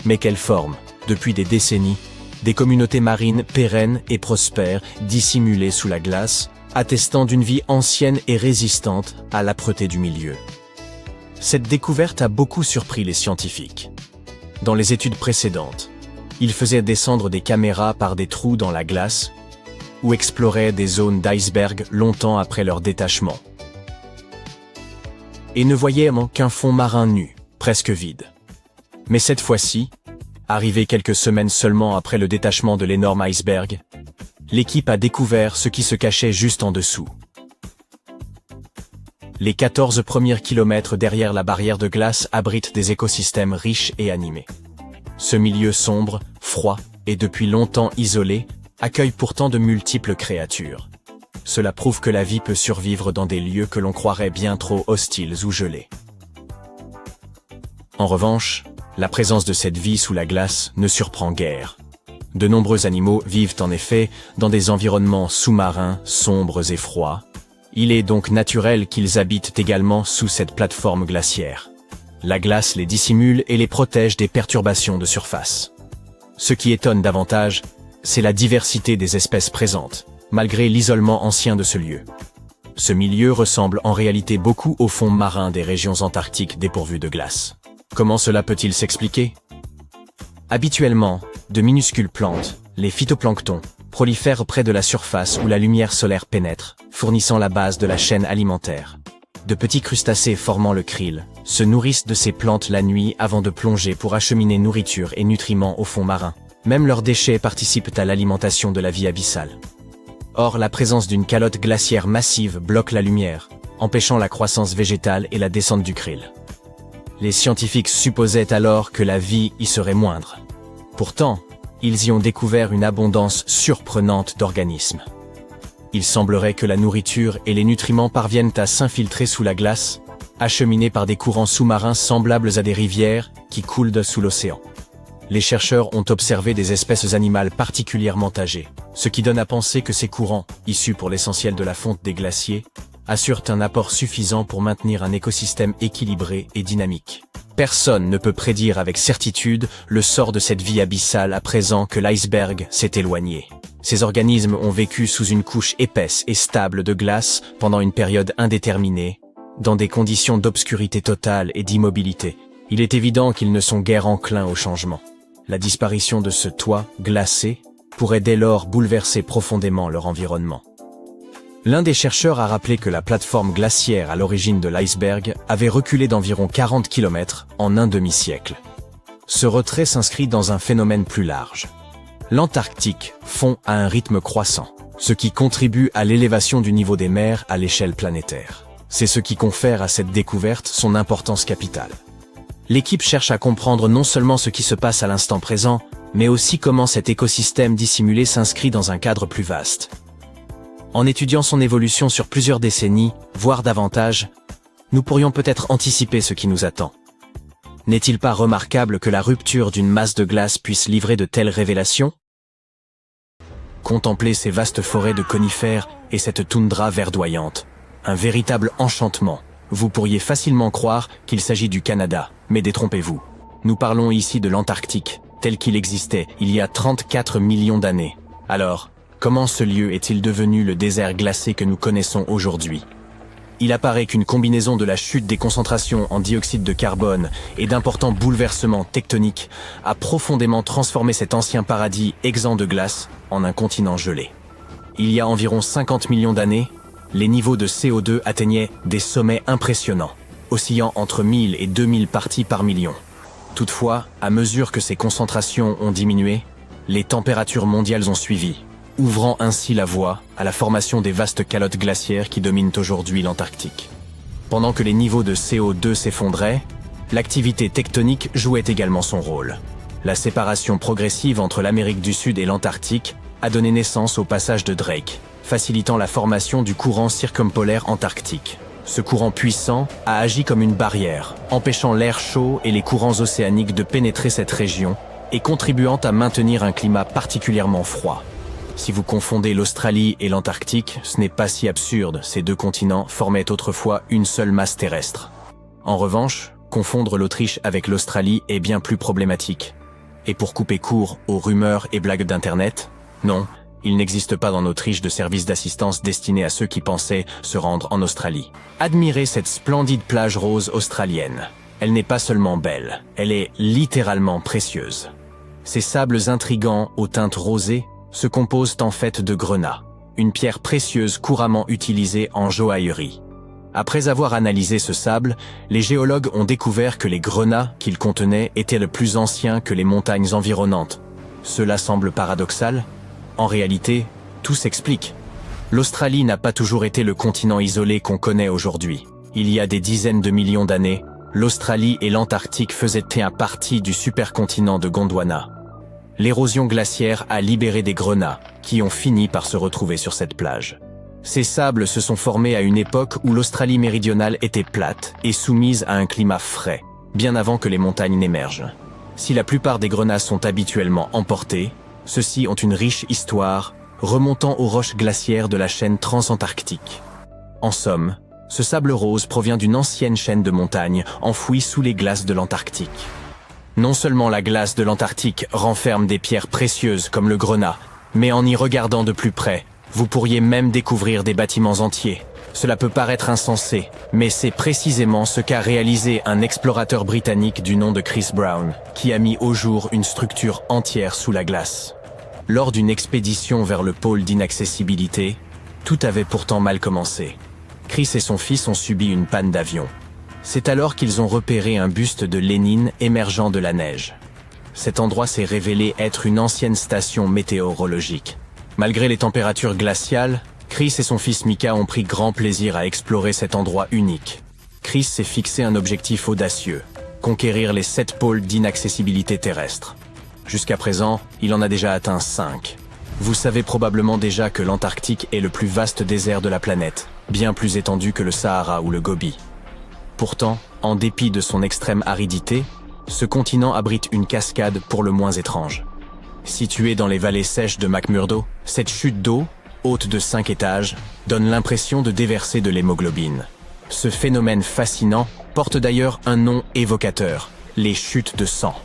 mais qu'elle forme, depuis des décennies, des communautés marines pérennes et prospères, dissimulées sous la glace, attestant d'une vie ancienne et résistante à l'âpreté du milieu. Cette découverte a beaucoup surpris les scientifiques. Dans les études précédentes, ils faisaient descendre des caméras par des trous dans la glace ou exploraient des zones d'iceberg longtemps après leur détachement. Et ne voyaient qu'un fond marin nu, presque vide. Mais cette fois-ci, arrivé quelques semaines seulement après le détachement de l'énorme iceberg, l'équipe a découvert ce qui se cachait juste en dessous. Les 14 premiers kilomètres derrière la barrière de glace abritent des écosystèmes riches et animés. Ce milieu sombre, froid et depuis longtemps isolé, accueille pourtant de multiples créatures. Cela prouve que la vie peut survivre dans des lieux que l'on croirait bien trop hostiles ou gelés. En revanche, la présence de cette vie sous la glace ne surprend guère. De nombreux animaux vivent en effet dans des environnements sous-marins, sombres et froids. Il est donc naturel qu'ils habitent également sous cette plateforme glaciaire. La glace les dissimule et les protège des perturbations de surface. Ce qui étonne davantage, c'est la diversité des espèces présentes, malgré l'isolement ancien de ce lieu. Ce milieu ressemble en réalité beaucoup au fond marin des régions antarctiques dépourvues de glace. Comment cela peut-il s'expliquer? Habituellement, de minuscules plantes, les phytoplanctons, prolifèrent près de la surface où la lumière solaire pénètre, fournissant la base de la chaîne alimentaire. De petits crustacés formant le krill se nourrissent de ces plantes la nuit avant de plonger pour acheminer nourriture et nutriments au fond marin. Même leurs déchets participent à l'alimentation de la vie abyssale. Or, la présence d'une calotte glaciaire massive bloque la lumière, empêchant la croissance végétale et la descente du krill. Les scientifiques supposaient alors que la vie y serait moindre. Pourtant, ils y ont découvert une abondance surprenante d'organismes. Il semblerait que la nourriture et les nutriments parviennent à s'infiltrer sous la glace, acheminés par des courants sous-marins semblables à des rivières qui coulent sous l'océan. Les chercheurs ont observé des espèces animales particulièrement âgées, ce qui donne à penser que ces courants, issus pour l'essentiel de la fonte des glaciers, assurent un apport suffisant pour maintenir un écosystème équilibré et dynamique. Personne ne peut prédire avec certitude le sort de cette vie abyssale à présent que l'iceberg s'est éloigné. Ces organismes ont vécu sous une couche épaisse et stable de glace pendant une période indéterminée, dans des conditions d'obscurité totale et d'immobilité. Il est évident qu'ils ne sont guère enclins au changement. La disparition de ce toit glacé pourrait dès lors bouleverser profondément leur environnement. L'un des chercheurs a rappelé que la plateforme glaciaire à l'origine de l'iceberg avait reculé d'environ 40 km en un demi-siècle. Ce retrait s'inscrit dans un phénomène plus large. L'Antarctique fond à un rythme croissant, ce qui contribue à l'élévation du niveau des mers à l'échelle planétaire. C'est ce qui confère à cette découverte son importance capitale. L'équipe cherche à comprendre non seulement ce qui se passe à l'instant présent, mais aussi comment cet écosystème dissimulé s'inscrit dans un cadre plus vaste. En étudiant son évolution sur plusieurs décennies, voire davantage, nous pourrions peut-être anticiper ce qui nous attend. N'est-il pas remarquable que la rupture d'une masse de glace puisse livrer de telles révélations? Contemplez ces vastes forêts de conifères et cette toundra verdoyante. Un véritable enchantement. Vous pourriez facilement croire qu'il s'agit du Canada, mais détrompez-vous. Nous parlons ici de l'Antarctique, tel qu'il existait il y a 34 millions d'années. Alors, comment ce lieu est-il devenu le désert glacé que nous connaissons aujourd'hui? Il apparaît qu'une combinaison de la chute des concentrations en dioxyde de carbone et d'importants bouleversements tectoniques a profondément transformé cet ancien paradis exempt de glace en un continent gelé. Il y a environ 50 millions d'années, les niveaux de CO2 atteignaient des sommets impressionnants, oscillant entre 1000 et 2000 parties par million. Toutefois, à mesure que ces concentrations ont diminué, les températures mondiales ont suivi, ouvrant ainsi la voie à la formation des vastes calottes glaciaires qui dominent aujourd'hui l'Antarctique. Pendant que les niveaux de CO2 s'effondraient, l'activité tectonique jouait également son rôle. La séparation progressive entre l'Amérique du Sud et l'Antarctique a donné naissance au passage de Drake, facilitant la formation du courant circumpolaire antarctique. Ce courant puissant a agi comme une barrière, empêchant l'air chaud et les courants océaniques de pénétrer cette région et contribuant à maintenir un climat particulièrement froid. Si vous confondez l'Australie et l'Antarctique, ce n'est pas si absurde, ces deux continents formaient autrefois une seule masse terrestre. En revanche, confondre l'Autriche avec l'Australie est bien plus problématique. Et pour couper court aux rumeurs et blagues d'Internet, non, il n'existe pas en Autriche de service d'assistance destiné à ceux qui pensaient se rendre en Australie. Admirez cette splendide plage rose australienne. Elle n'est pas seulement belle, elle est littéralement précieuse. Ces sables intrigants aux teintes rosées se composent en fait de grenat, une pierre précieuse couramment utilisée en joaillerie. Après avoir analysé ce sable, les géologues ont découvert que les grenats qu'il contenait étaient le plus anciens que les montagnes environnantes. Cela semble paradoxal. En réalité, tout s'explique. L'Australie n'a pas toujours été le continent isolé qu'on connaît aujourd'hui. Il y a des dizaines de millions d'années, l'Australie et l'Antarctique faisaient partie du supercontinent de Gondwana. L'érosion glaciaire a libéré des grenats, qui ont fini par se retrouver sur cette plage. Ces sables se sont formés à une époque où l'Australie méridionale était plate et soumise à un climat frais, bien avant que les montagnes n'émergent. Si la plupart des grenats sont habituellement emportés, ceux-ci ont une riche histoire, remontant aux roches glaciaires de la chaîne transantarctique. En somme, ce sable rose provient d'une ancienne chaîne de montagnes enfouie sous les glaces de l'Antarctique. Non seulement la glace de l'Antarctique renferme des pierres précieuses comme le grenat, mais en y regardant de plus près, vous pourriez même découvrir des bâtiments entiers. Cela peut paraître insensé, mais c'est précisément ce qu'a réalisé un explorateur britannique du nom de Chris Brown, qui a mis au jour une structure entière sous la glace. Lors d'une expédition vers le pôle d'inaccessibilité, tout avait pourtant mal commencé. Chris et son fils ont subi une panne d'avion. C'est alors qu'ils ont repéré un buste de Lénine émergeant de la neige. Cet endroit s'est révélé être une ancienne station météorologique. Malgré les températures glaciales, Chris et son fils Mika ont pris grand plaisir à explorer cet endroit unique. Chris s'est fixé un objectif audacieux, conquérir les 7 pôles d'inaccessibilité terrestre. Jusqu'à présent, il en a déjà atteint 5. Vous savez probablement déjà que l'Antarctique est le plus vaste désert de la planète, bien plus étendu que le Sahara ou le Gobi. Pourtant, en dépit de son extrême aridité, ce continent abrite une cascade pour le moins étrange. Située dans les vallées sèches de McMurdo, cette chute d'eau, haute de 5 étages, donne l'impression de déverser de l'hémoglobine. Ce phénomène fascinant porte d'ailleurs un nom évocateur, les chutes de sang.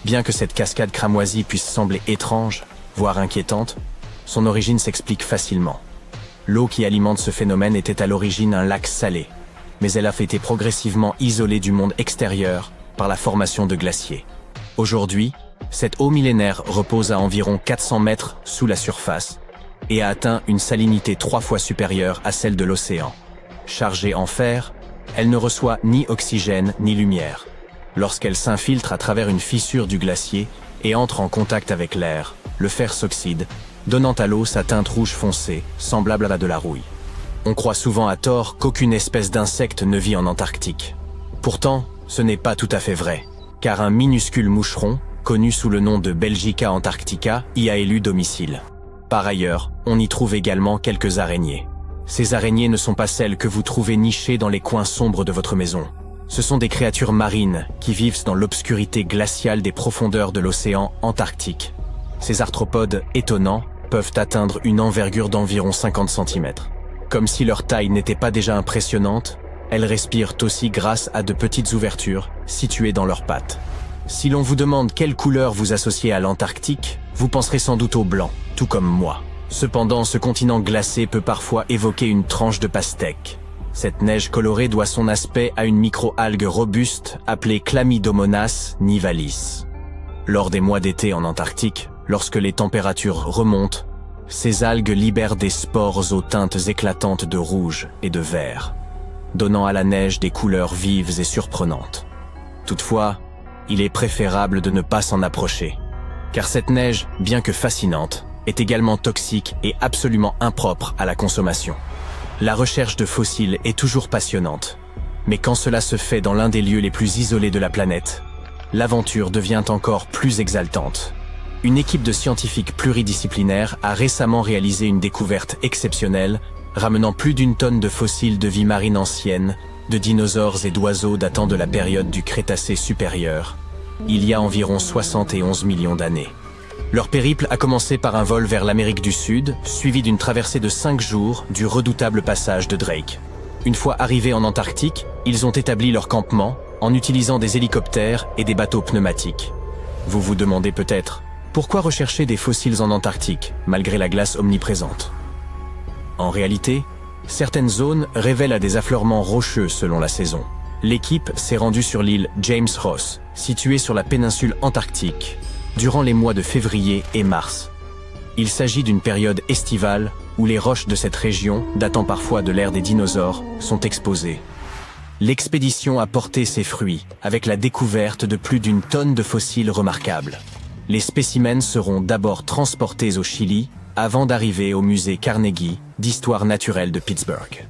Bien que cette cascade cramoisie puisse sembler étrange, voire inquiétante, son origine s'explique facilement. L'eau qui alimente ce phénomène était à l'origine un lac salé, mais elle a été progressivement isolée du monde extérieur par la formation de glaciers. Aujourd'hui, cette eau millénaire repose à environ 400 mètres sous la surface et a atteint une salinité 3 fois supérieure à celle de l'océan. Chargée en fer, elle ne reçoit ni oxygène ni lumière. Lorsqu'elle s'infiltre à travers une fissure du glacier et entre en contact avec l'air, le fer s'oxyde, donnant à l'eau sa teinte rouge foncée, semblable à de la rouille. On croit souvent à tort qu'aucune espèce d'insecte ne vit en Antarctique. Pourtant, ce n'est pas tout à fait vrai, car un minuscule moucheron, connu sous le nom de Belgica antarctica, y a élu domicile. Par ailleurs, on y trouve également quelques araignées. Ces araignées ne sont pas celles que vous trouvez nichées dans les coins sombres de votre maison. Ce sont des créatures marines qui vivent dans l'obscurité glaciale des profondeurs de l'océan Antarctique. Ces arthropodes étonnants peuvent atteindre une envergure d'environ 50 cm. Comme si leur taille n'était pas déjà impressionnante, elles respirent aussi grâce à de petites ouvertures situées dans leurs pattes. Si l'on vous demande quelle couleur vous associez à l'Antarctique, vous penserez sans doute au blanc, tout comme moi. Cependant, ce continent glacé peut parfois évoquer une tranche de pastèque. Cette neige colorée doit son aspect à une micro-algue robuste appelée Chlamydomonas nivalis. Lors des mois d'été en Antarctique, lorsque les températures remontent, ces algues libèrent des spores aux teintes éclatantes de rouge et de vert, donnant à la neige des couleurs vives et surprenantes. Toutefois, il est préférable de ne pas s'en approcher, car cette neige, bien que fascinante, est également toxique et absolument impropre à la consommation. La recherche de fossiles est toujours passionnante, mais quand cela se fait dans l'un des lieux les plus isolés de la planète, l'aventure devient encore plus exaltante. Une équipe de scientifiques pluridisciplinaires a récemment réalisé une découverte exceptionnelle, ramenant plus d'une tonne de fossiles de vie marine ancienne, de dinosaures et d'oiseaux datant de la période du Crétacé supérieur, il y a environ 71 millions d'années. Leur périple a commencé par un vol vers l'Amérique du Sud, suivi d'une traversée de 5 jours du redoutable passage de Drake. Une fois arrivés en Antarctique, ils ont établi leur campement en utilisant des hélicoptères et des bateaux pneumatiques. Vous vous demandez peut-être, pourquoi rechercher des fossiles en Antarctique, malgré la glace omniprésente? En réalité, certaines zones révèlent à des affleurements rocheux selon la saison. L'équipe s'est rendue sur l'île James Ross, située sur la péninsule antarctique, durant les mois de février et mars. Il s'agit d'une période estivale où les roches de cette région, datant parfois de l'ère des dinosaures, sont exposées. L'expédition a porté ses fruits, avec la découverte de plus d'une tonne de fossiles remarquables. Les spécimens seront d'abord transportés au Chili, avant d'arriver au musée Carnegie d'histoire naturelle de Pittsburgh.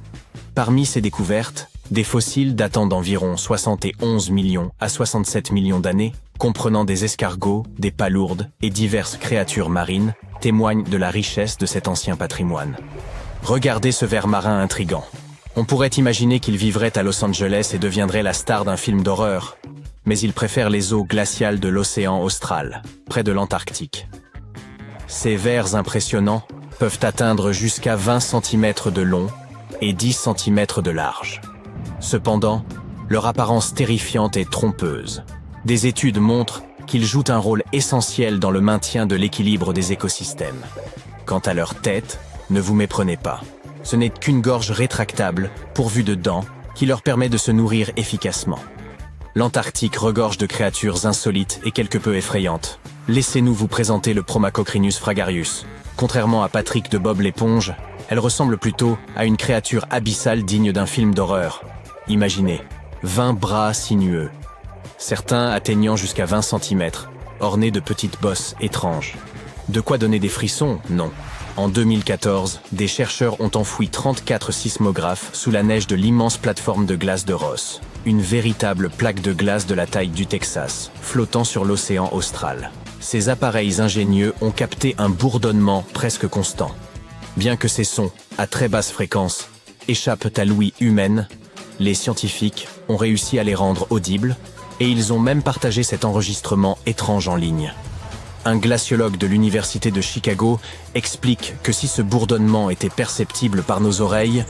Parmi ces découvertes, des fossiles datant d'environ 71 millions à 67 millions d'années, comprenant des escargots, des palourdes et diverses créatures marines, témoignent de la richesse de cet ancien patrimoine. Regardez ce ver marin intrigant. On pourrait imaginer qu'il vivrait à Los Angeles et deviendrait la star d'un film d'horreur, mais il préfère les eaux glaciales de l'océan austral, près de l'Antarctique. Ces vers impressionnants peuvent atteindre jusqu'à 20 cm de long et 10 cm de large. Cependant, leur apparence terrifiante est trompeuse. Des études montrent qu'ils jouent un rôle essentiel dans le maintien de l'équilibre des écosystèmes. Quant à leur tête, ne vous méprenez pas. Ce n'est qu'une gorge rétractable, pourvue de dents, qui leur permet de se nourrir efficacement. L'Antarctique regorge de créatures insolites et quelque peu effrayantes. Laissez-nous vous présenter le Promachocrinus fragarius. Contrairement à Patrick de Bob l'éponge, elle ressemble plutôt à une créature abyssale digne d'un film d'horreur. Imaginez, 20 bras sinueux, certains atteignant jusqu'à 20 cm, ornés de petites bosses étranges. De quoi donner des frissons? Non. En 2014, des chercheurs ont enfoui 34 sismographes sous la neige de l'immense plateforme de glace de Ross, une véritable plaque de glace de la taille du Texas, flottant sur l'océan austral. Ces appareils ingénieux ont capté un bourdonnement presque constant. Bien que ces sons, à très basse fréquence, échappent à l'ouïe humaine, les scientifiques ont réussi à les rendre audibles, et ils ont même partagé cet enregistrement étrange en ligne. Un glaciologue de l'université de Chicago explique que si ce bourdonnement était perceptible par nos oreilles,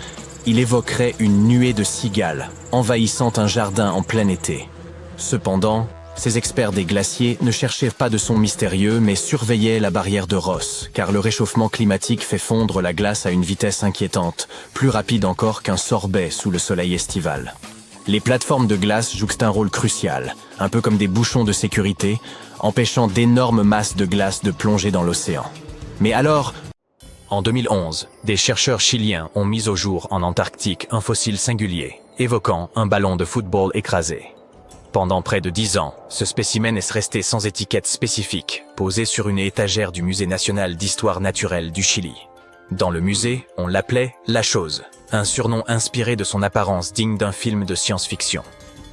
il évoquerait une nuée de cigales envahissant un jardin en plein été. Cependant, ces experts des glaciers ne cherchaient pas de son mystérieux mais surveillaient la barrière de Ross, car le réchauffement climatique fait fondre la glace à une vitesse inquiétante, plus rapide encore qu'un sorbet sous le soleil estival. Les plateformes de glace jouent un rôle crucial, un peu comme des bouchons de sécurité, empêchant d'énormes masses de glace de plonger dans l'océan. Mais alors, en 2011, des chercheurs chiliens ont mis au jour en Antarctique un fossile singulier, évoquant un ballon de football écrasé. Pendant près de 10 ans, ce spécimen est resté sans étiquette spécifique, posé sur une étagère du Musée national d'histoire naturelle du Chili. Dans le musée, on l'appelait « La Chose », un surnom inspiré de son apparence digne d'un film de science-fiction.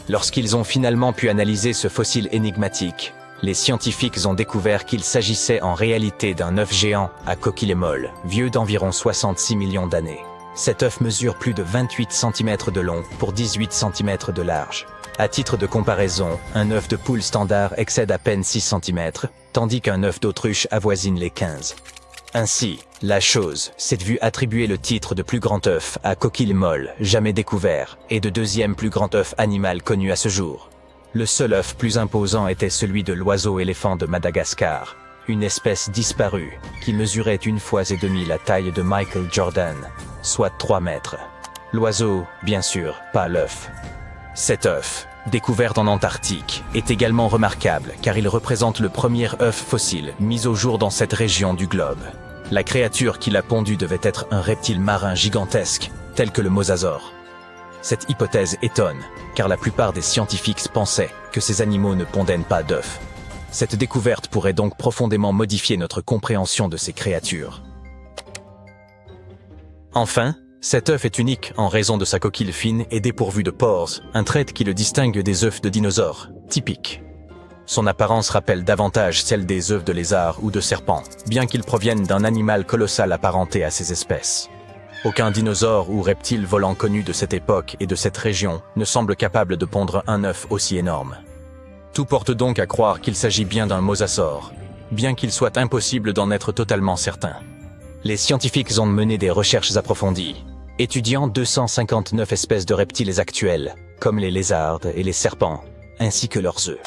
Lorsqu'ils ont finalement pu analyser ce fossile énigmatique, les scientifiques ont découvert qu'il s'agissait en réalité d'un œuf géant à coquille molle, vieux d'environ 66 millions d'années. Cet œuf mesure plus de 28 cm de long pour 18 cm de large. À titre de comparaison, un œuf de poule standard excède à peine 6 cm, tandis qu'un œuf d'autruche avoisine les 15. Ainsi, La Chose s'est vue attribuer le titre de plus grand œuf à coquille molle jamais découvert et de deuxième plus grand œuf animal connu à ce jour. Le seul œuf plus imposant était celui de l'oiseau-éléphant de Madagascar, une espèce disparue qui mesurait 1,5 fois la taille de Michael Jordan, soit 3 mètres. L'oiseau, bien sûr, pas l'œuf. Cet œuf, découvert en Antarctique, est également remarquable car il représente le premier œuf fossile mis au jour dans cette région du globe. La créature qui l'a pondu devait être un reptile marin gigantesque, tel que le mosasaure. Cette hypothèse étonne, car la plupart des scientifiques pensaient que ces animaux ne pondaient pas d'œufs. Cette découverte pourrait donc profondément modifier notre compréhension de ces créatures. Enfin, cet œuf est unique en raison de sa coquille fine et dépourvue de pores, un trait qui le distingue des œufs de dinosaures, typiques. Son apparence rappelle davantage celle des œufs de lézard ou de serpent, bien qu'ils proviennent d'un animal colossal apparenté à ces espèces. Aucun dinosaure ou reptile volant connu de cette époque et de cette région ne semble capable de pondre un œuf aussi énorme. Tout porte donc à croire qu'il s'agit bien d'un mosasaure, bien qu'il soit impossible d'en être totalement certain. Les scientifiques ont mené des recherches approfondies, étudiant 259 espèces de reptiles actuels, comme les lézards et les serpents, ainsi que leurs œufs.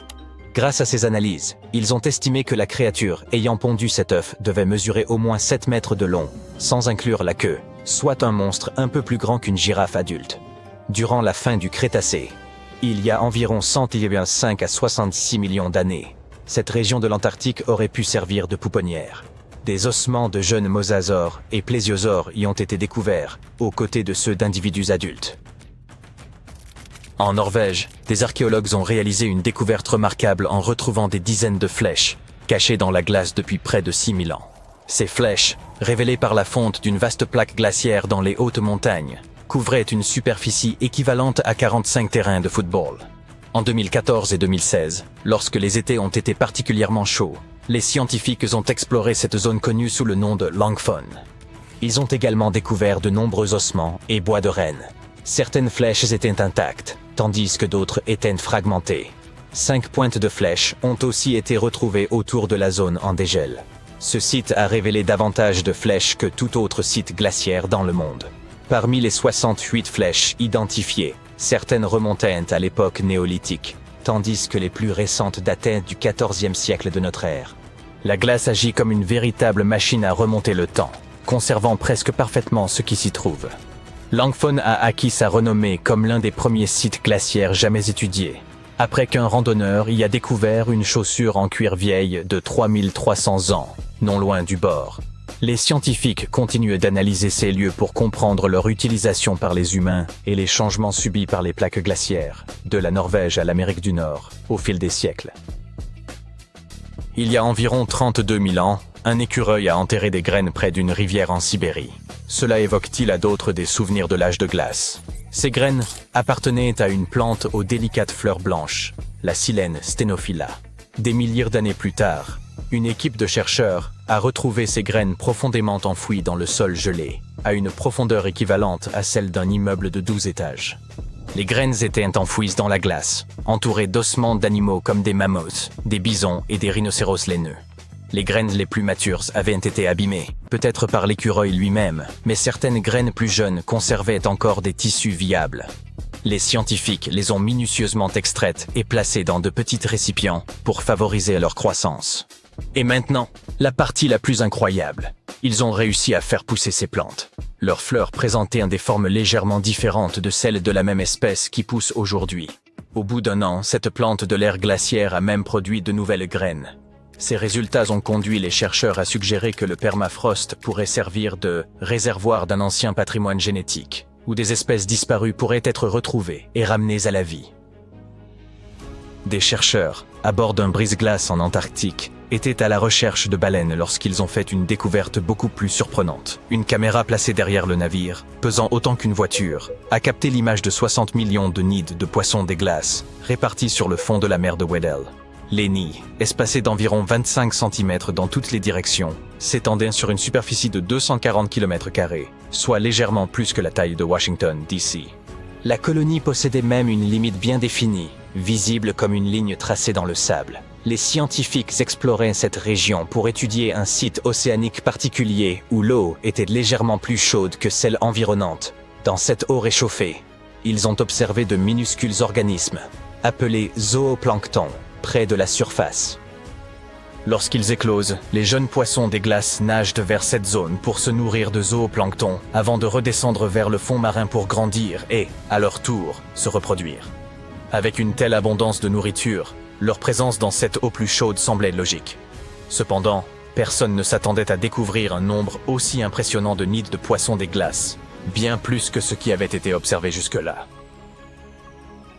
Grâce à ces analyses, ils ont estimé que la créature ayant pondu cet œuf devait mesurer au moins 7 mètres de long, sans inclure la queue, soit un monstre un peu plus grand qu'une girafe adulte. Durant la fin du Crétacé, il y a environ 105 à 66 millions d'années, cette région de l'Antarctique aurait pu servir de pouponnière. Des ossements de jeunes mosasaures et plésiosaures y ont été découverts, aux côtés de ceux d'individus adultes. En Norvège, des archéologues ont réalisé une découverte remarquable en retrouvant des dizaines de flèches, cachées dans la glace depuis près de 6000 ans. Ces flèches, révélées par la fonte d'une vaste plaque glaciaire dans les hautes montagnes, couvraient une superficie équivalente à 45 terrains de football. En 2014 et 2016, lorsque les étés ont été particulièrement chauds, les scientifiques ont exploré cette zone connue sous le nom de Langfon. Ils ont également découvert de nombreux ossements et bois de renne. Certaines flèches étaient intactes, tandis que d'autres étaient fragmentées. 5 pointes de flèches ont aussi été retrouvées autour de la zone en dégel. Ce site a révélé davantage de flèches que tout autre site glaciaire dans le monde. Parmi les 68 flèches identifiées, certaines remontaient à l'époque néolithique, tandis que les plus récentes dataient du XIVe siècle de notre ère. La glace agit comme une véritable machine à remonter le temps, conservant presque parfaitement ce qui s'y trouve. Langfon a acquis sa renommée comme l'un des premiers sites glaciaires jamais étudiés, après qu'un randonneur y a découvert une chaussure en cuir vieille de 3300 ans, non loin du bord. Les scientifiques continuent d'analyser ces lieux pour comprendre leur utilisation par les humains et les changements subis par les plaques glaciaires, de la Norvège à l'Amérique du Nord, au fil des siècles. Il y a environ 32 000 ans, un écureuil a enterré des graines près d'une rivière en Sibérie. Cela évoque-t-il à d'autres des souvenirs de l'âge de glace? Ces graines appartenaient à une plante aux délicates fleurs blanches, la silène Stenophylla. Des milliers d'années plus tard, une équipe de chercheurs a retrouvé ces graines profondément enfouies dans le sol gelé, à une profondeur équivalente à celle d'un immeuble de 12 étages. Les graines étaient enfouies dans la glace, entourées d'ossements d'animaux comme des mammouths, des bisons et des rhinocéros laineux. Les graines les plus matures avaient été abîmées, peut-être par l'écureuil lui-même, mais certaines graines plus jeunes conservaient encore des tissus viables. Les scientifiques les ont minutieusement extraites et placées dans de petits récipients pour favoriser leur croissance. Et maintenant, la partie la plus incroyable. Ils ont réussi à faire pousser ces plantes. Leurs fleurs présentaient des formes légèrement différentes de celles de la même espèce qui poussent aujourd'hui. Au bout d'un an, cette plante de l'ère glaciaire a même produit de nouvelles graines. Ces résultats ont conduit les chercheurs à suggérer que le permafrost pourrait servir de réservoir d'un ancien patrimoine génétique, où des espèces disparues pourraient être retrouvées et ramenées à la vie. Des chercheurs, à bord d'un brise-glace en Antarctique, étaient à la recherche de baleines lorsqu'ils ont fait une découverte beaucoup plus surprenante. Une caméra placée derrière le navire, pesant autant qu'une voiture, a capté l'image de 60 millions de nids de poissons des glaces, répartis sur le fond de la mer de Weddell. Les nids, espacés d'environ 25 cm dans toutes les directions, s'étendaient sur une superficie de 240 km², soit légèrement plus que la taille de Washington, D.C. La colonie possédait même une limite bien définie, visible comme une ligne tracée dans le sable. Les scientifiques exploraient cette région pour étudier un site océanique particulier où l'eau était légèrement plus chaude que celle environnante. Dans cette eau réchauffée, ils ont observé de minuscules organismes, appelés zooplanctons, près de la surface. Lorsqu'ils éclosent, les jeunes poissons des glaces nagent vers cette zone pour se nourrir de zooplancton avant de redescendre vers le fond marin pour grandir et, à leur tour, se reproduire. Avec une telle abondance de nourriture, leur présence dans cette eau plus chaude semblait logique. Cependant, personne ne s'attendait à découvrir un nombre aussi impressionnant de nids de poissons des glaces, bien plus que ce qui avait été observé jusque-là.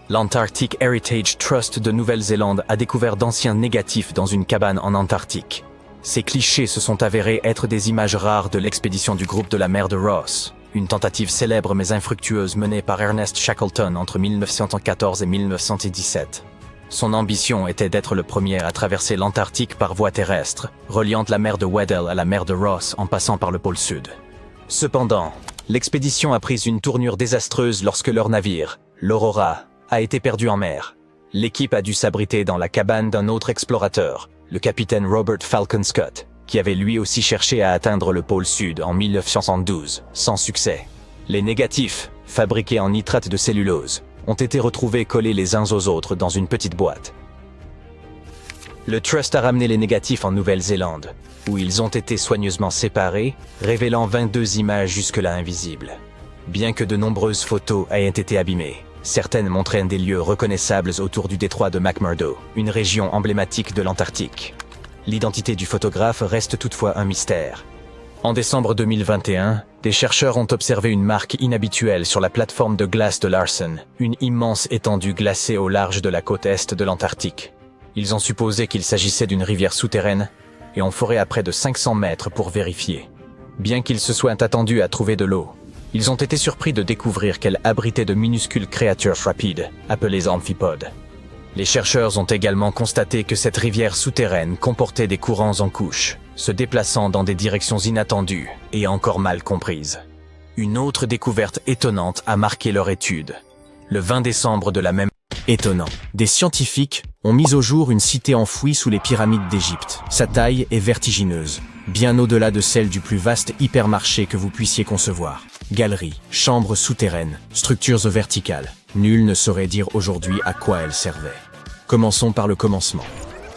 L'Antarctic Heritage Trust de Nouvelle-Zélande a découvert d'anciens négatifs dans une cabane en Antarctique. Ces clichés se sont avérés être des images rares de l'expédition du groupe de la mer de Ross, une tentative célèbre mais infructueuse menée par Ernest Shackleton entre 1914 et 1917. Son ambition était d'être le premier à traverser l'Antarctique par voie terrestre, reliant la mer de Weddell à la mer de Ross en passant par le pôle Sud. Cependant, l'expédition a pris une tournure désastreuse lorsque leur navire, l'Aurora, a été perdu en mer. L'équipe a dû s'abriter dans la cabane d'un autre explorateur, le capitaine Robert Falcon Scott, qui avait lui aussi cherché à atteindre le pôle Sud en 1972, sans succès. Les négatifs, fabriqués en nitrate de cellulose, ont été retrouvés collés les uns aux autres dans une petite boîte. Le Trust a ramené les négatifs en Nouvelle-Zélande, où ils ont été soigneusement séparés, révélant 22 images jusque-là invisibles. Bien que de nombreuses photos aient été abîmées, certaines montraient des lieux reconnaissables autour du détroit de McMurdo, une région emblématique de l'Antarctique. L'identité du photographe reste toutefois un mystère. En décembre 2021, des chercheurs ont observé une marque inhabituelle sur la plateforme de glace de Larsen, une immense étendue glacée au large de la côte est de l'Antarctique. Ils ont supposé qu'il s'agissait d'une rivière souterraine et ont foré à près de 500 mètres pour vérifier. Bien qu'ils se soient attendus à trouver de l'eau, ils ont été surpris de découvrir qu'elle abritait de minuscules créatures rapides, appelées amphipodes. Les chercheurs ont également constaté que cette rivière souterraine comportait des courants en couches, se déplaçant dans des directions inattendues et encore mal comprises. Une autre découverte étonnante a marqué leur étude. Le 20 décembre de la même étonnant, des scientifiques ont mis au jour une cité enfouie sous les pyramides d'Égypte. Sa taille est vertigineuse, bien au-delà de celle du plus vaste hypermarché que vous puissiez concevoir. Galeries, chambres souterraines, structures verticales. Nul ne saurait dire aujourd'hui à quoi elles servaient. Commençons par le commencement.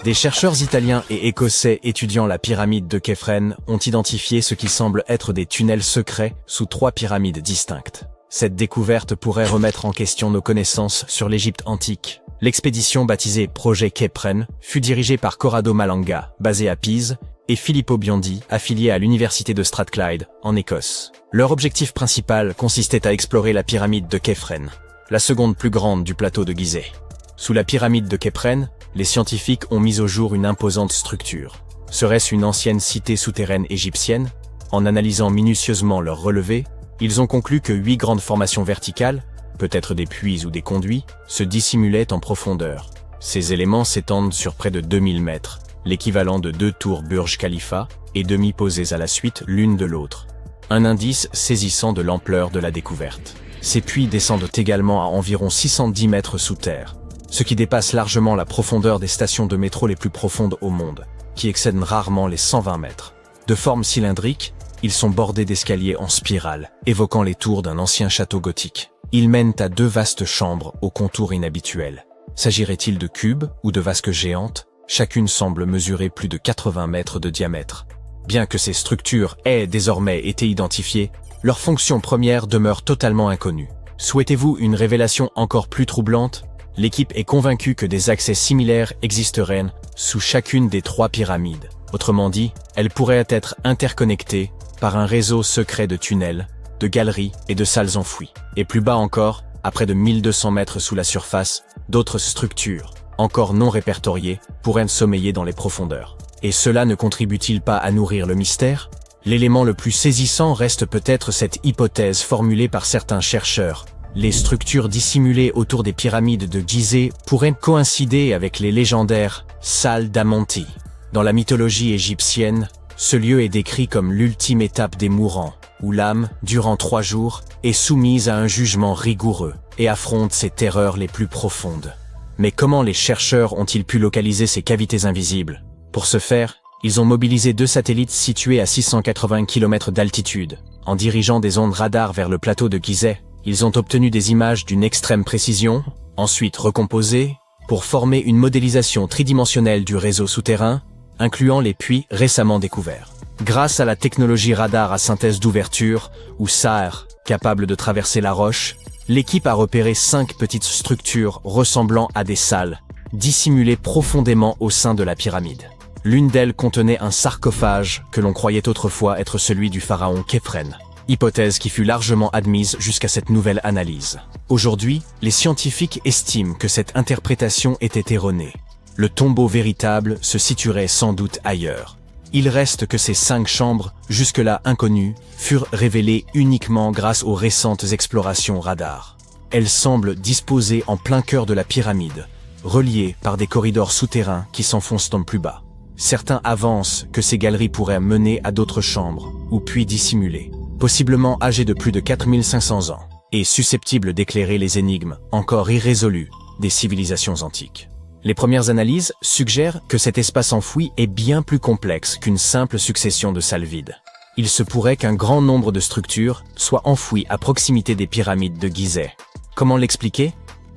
Des chercheurs italiens et écossais étudiant la pyramide de Képhren ont identifié ce qui semble être des tunnels secrets sous 3 pyramides distinctes. Cette découverte pourrait remettre en question nos connaissances sur l'Égypte antique. L'expédition baptisée Projet Képhren fut dirigée par Corrado Malanga, basé à Pise, et Filippo Biondi, affilié à l'université de Strathclyde, en Écosse. Leur objectif principal consistait à explorer la pyramide de Képhren, la seconde plus grande du plateau de Gizeh. Sous la pyramide de Képhren, les scientifiques ont mis au jour une imposante structure. Serait-ce une ancienne cité souterraine égyptienne? En analysant minutieusement leurs relevés, ils ont conclu que 8 grandes formations verticales, peut-être des puits ou des conduits, se dissimulaient en profondeur. Ces éléments s'étendent sur près de 2000 mètres, l'équivalent de 2 tours Burj Khalifa, et demi-posées à la suite l'une de l'autre. Un indice saisissant de l'ampleur de la découverte. Ces puits descendent également à environ 610 mètres sous terre, ce qui dépasse largement la profondeur des stations de métro les plus profondes au monde, qui excèdent rarement les 120 mètres. De forme cylindrique, ils sont bordés d'escaliers en spirale, évoquant les tours d'un ancien château gothique. Ils mènent à 2 vastes chambres aux contours inhabituels. S'agirait-il de cubes ou de vasques géantes? Chacune semble mesurer plus de 80 mètres de diamètre. Bien que ces structures aient désormais été identifiées, leur fonction première demeure totalement inconnue. Souhaitez-vous une révélation encore plus troublante? L'équipe est convaincue que des accès similaires existeraient sous chacune des 3 pyramides. Autrement dit, elles pourraient être interconnectées par un réseau secret de tunnels, de galeries et de salles enfouies. Et plus bas encore, à près de 1200 mètres sous la surface, d'autres structures, encore non répertoriées, pourraient sommeiller dans les profondeurs. Et cela ne contribue-t-il pas à nourrir le mystère? L'élément le plus saisissant reste peut-être cette hypothèse formulée par certains chercheurs. Les structures dissimulées autour des pyramides de Gizeh pourraient coïncider avec les légendaires salles d'Amonti. Dans la mythologie égyptienne, ce lieu est décrit comme l'ultime étape des mourants, où l'âme, durant 3 jours, est soumise à un jugement rigoureux et affronte ses terreurs les plus profondes. Mais comment les chercheurs ont-ils pu localiser ces cavités invisibles? Pour ce faire, ils ont mobilisé 2 satellites situés à 680 km d'altitude. En dirigeant des ondes radar vers le plateau de Gizeh, ils ont obtenu des images d'une extrême précision, ensuite recomposées, pour former une modélisation tridimensionnelle du réseau souterrain, incluant les puits récemment découverts. Grâce à la technologie radar à synthèse d'ouverture, ou SAR, capable de traverser la roche, l'équipe a repéré 5 petites structures ressemblant à des salles, dissimulées profondément au sein de la pyramide. L'une d'elles contenait un sarcophage que l'on croyait autrefois être celui du pharaon Képhren. Hypothèse qui fut largement admise jusqu'à cette nouvelle analyse. Aujourd'hui, les scientifiques estiment que cette interprétation était erronée. Le tombeau véritable se situerait sans doute ailleurs. Il reste que ces 5 chambres, jusque-là inconnues, furent révélées uniquement grâce aux récentes explorations radar. Elles semblent disposées en plein cœur de la pyramide, reliées par des corridors souterrains qui s'enfoncent dans le plus bas. Certains avancent que ces galeries pourraient mener à d'autres chambres, ou puits dissimulés, possiblement âgés de plus de 4500 ans, et susceptibles d'éclairer les énigmes encore irrésolues des civilisations antiques. Les premières analyses suggèrent que cet espace enfoui est bien plus complexe qu'une simple succession de salles vides. Il se pourrait qu'un grand nombre de structures soient enfouies à proximité des pyramides de Gizeh. Comment l'expliquer ?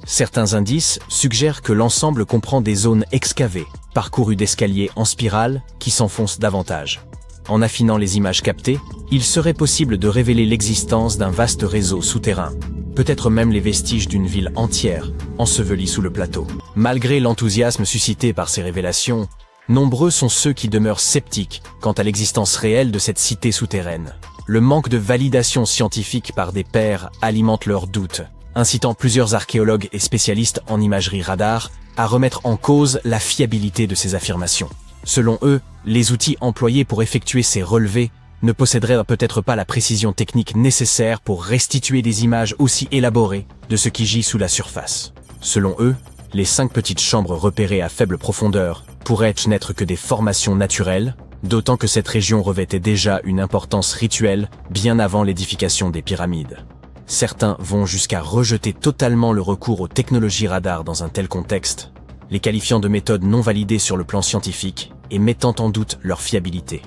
Certains indices suggèrent que l'ensemble comprend des zones excavées, parcourues d'escaliers en spirale qui s'enfoncent davantage. En affinant les images captées, il serait possible de révéler l'existence d'un vaste réseau souterrain, peut-être même les vestiges d'une ville entière, ensevelie sous le plateau. Malgré l'enthousiasme suscité par ces révélations, nombreux sont ceux qui demeurent sceptiques quant à l'existence réelle de cette cité souterraine. Le manque de validation scientifique par des pairs alimente leurs doutes, incitant plusieurs archéologues et spécialistes en imagerie radar à remettre en cause la fiabilité de ces affirmations. Selon eux, les outils employés pour effectuer ces relevés ne posséderaient peut-être pas la précision technique nécessaire pour restituer des images aussi élaborées de ce qui gît sous la surface. Selon eux, les 5 petites chambres repérées à faible profondeur pourraient n'être que des formations naturelles, d'autant que cette région revêtait déjà une importance rituelle bien avant l'édification des pyramides. Certains vont jusqu'à rejeter totalement le recours aux technologies radar dans un tel contexte, les qualifiant de méthodes non validées sur le plan scientifique et mettant en doute leur fiabilité.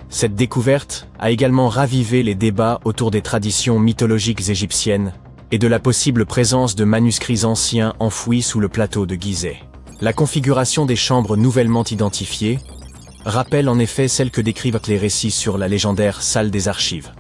Cette découverte a également ravivé les débats autour des traditions mythologiques égyptiennes et de la possible présence de manuscrits anciens enfouis sous le plateau de Gizeh. La configuration des chambres nouvellement identifiées rappelle en effet celle que décrivent les récits sur la légendaire salle des archives,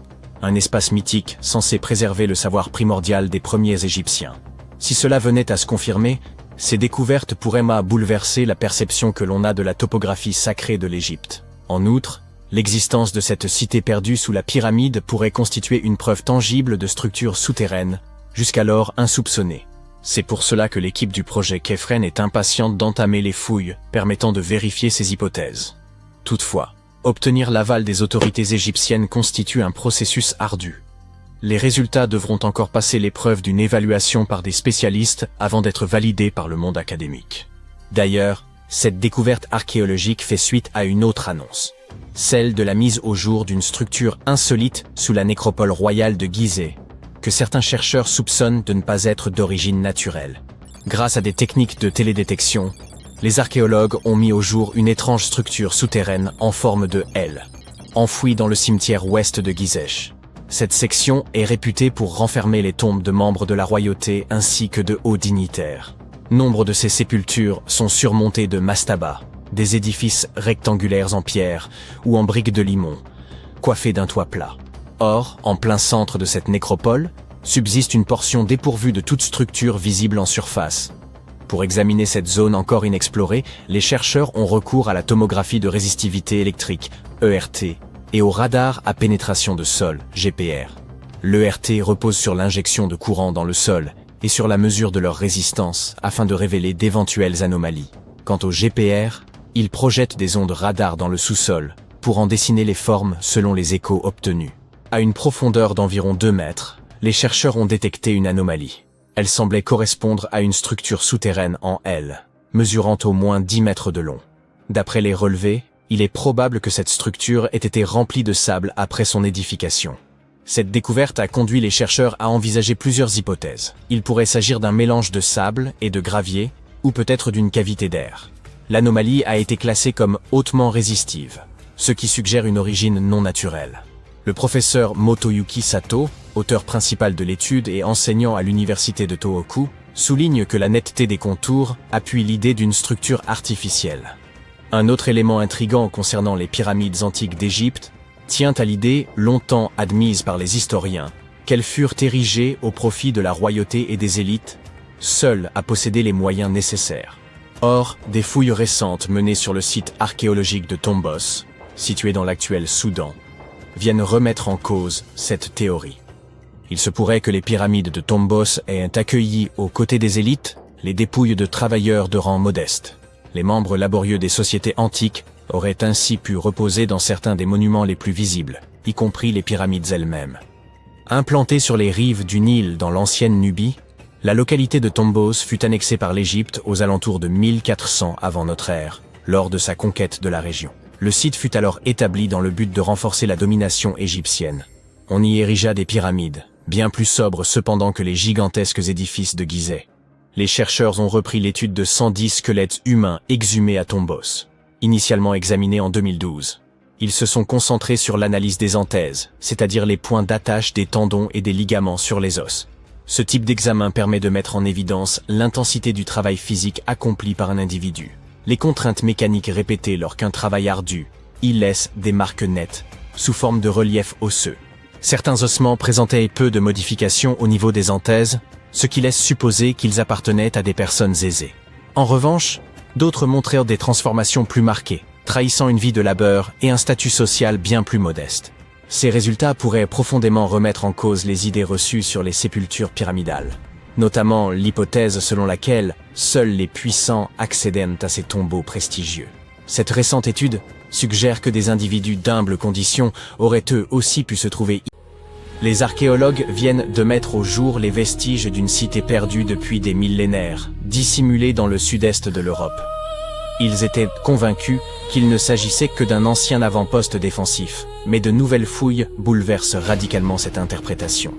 un espace mythique censé préserver le savoir primordial des premiers Égyptiens. Si cela venait à se confirmer, ces découvertes pourraient bouleverser la perception que l'on a de la topographie sacrée de l'Égypte. En outre, l'existence de cette cité perdue sous la pyramide pourrait constituer une preuve tangible de structures souterraines, jusqu'alors insoupçonnées. C'est pour cela que l'équipe du projet Kephren est impatiente d'entamer les fouilles permettant de vérifier ces hypothèses. Toutefois, obtenir l'aval des autorités égyptiennes constitue un processus ardu. Les résultats devront encore passer l'épreuve d'une évaluation par des spécialistes avant d'être validés par le monde académique. D'ailleurs, cette découverte archéologique fait suite à une autre annonce, celle de la mise au jour d'une structure insolite sous la nécropole royale de Gizeh, que certains chercheurs soupçonnent de ne pas être d'origine naturelle. Grâce à des techniques de télédétection, les archéologues ont mis au jour une étrange structure souterraine en forme de L, enfouie dans le cimetière ouest de Gizeh. Cette section est réputée pour renfermer les tombes de membres de la royauté ainsi que de hauts dignitaires. Nombre de ces sépultures sont surmontées de mastabas, des édifices rectangulaires en pierre ou en briques de limon, coiffés d'un toit plat. Or, en plein centre de cette nécropole, subsiste une portion dépourvue de toute structure visible en surface. Pour examiner cette zone encore inexplorée, les chercheurs ont recours à la tomographie de résistivité électrique, ERT, et au radar à pénétration de sol, GPR. L'ERT repose sur l'injection de courant dans le sol et sur la mesure de leur résistance afin de révéler d'éventuelles anomalies. Quant au GPR, il projette des ondes radar dans le sous-sol pour en dessiner les formes selon les échos obtenus. À une profondeur d'environ 2 mètres, les chercheurs ont détecté une anomalie. Elle semblait correspondre à une structure souterraine en L, mesurant au moins 10 mètres de long. D'après les relevés, il est probable que cette structure ait été remplie de sable après son édification. Cette découverte a conduit les chercheurs à envisager plusieurs hypothèses. Il pourrait s'agir d'un mélange de sable et de gravier, ou peut-être d'une cavité d'air. L'anomalie a été classée comme hautement résistive, ce qui suggère une origine non naturelle. Le professeur Motoyuki Sato, auteur principal de l'étude et enseignant à l'université de Tohoku, souligne que la netteté des contours appuie l'idée d'une structure artificielle. Un autre élément intrigant concernant les pyramides antiques d'Égypte tient à l'idée, longtemps admise par les historiens, qu'elles furent érigées au profit de la royauté et des élites, seules à posséder les moyens nécessaires. Or, des fouilles récentes menées sur le site archéologique de Tombos, situé dans l'actuel Soudan, viennent remettre en cause cette théorie. Il se pourrait que les pyramides de Tombos aient accueilli, aux côtés des élites, les dépouilles de travailleurs de rang modeste. Les membres laborieux des sociétés antiques auraient ainsi pu reposer dans certains des monuments les plus visibles, y compris les pyramides elles-mêmes. Implantées sur les rives du Nil dans l'ancienne Nubie, La localité de Tombos fut annexée par l'Égypte aux alentours de 1400 avant notre ère, lors de sa conquête de la région. Le site fut alors établi dans le but de renforcer la domination égyptienne. On y érigea des pyramides, bien plus sobres cependant que les gigantesques édifices de Gizeh. Les chercheurs ont repris l'étude de 110 squelettes humains exhumés à Tombos, initialement examinés en 2012. Ils se sont concentrés sur l'analyse des anthèses, c'est-à-dire les points d'attache des tendons et des ligaments sur les os. Ce type d'examen permet de mettre en évidence l'intensité du travail physique accompli par un individu. Les contraintes mécaniques répétées lors qu'un travail ardu y laissent des marques nettes, sous forme de relief osseux. Certains ossements présentaient peu de modifications au niveau des anthèses, ce qui laisse supposer qu'ils appartenaient à des personnes aisées. En revanche, d'autres montrèrent des transformations plus marquées, trahissant une vie de labeur et un statut social bien plus modeste. Ces résultats pourraient profondément remettre en cause les idées reçues sur les sépultures pyramidales, notamment l'hypothèse selon laquelle seuls les puissants accédaient à ces tombeaux prestigieux. Cette récente étude suggère que des individus d'humbles conditions auraient eux aussi pu se trouver. Les archéologues viennent de mettre au jour les vestiges d'une cité perdue depuis des millénaires, dissimulée dans le sud-est de l'Europe. Ils étaient convaincus qu'il ne s'agissait que d'un ancien avant-poste défensif, mais de nouvelles fouilles bouleversent radicalement cette interprétation.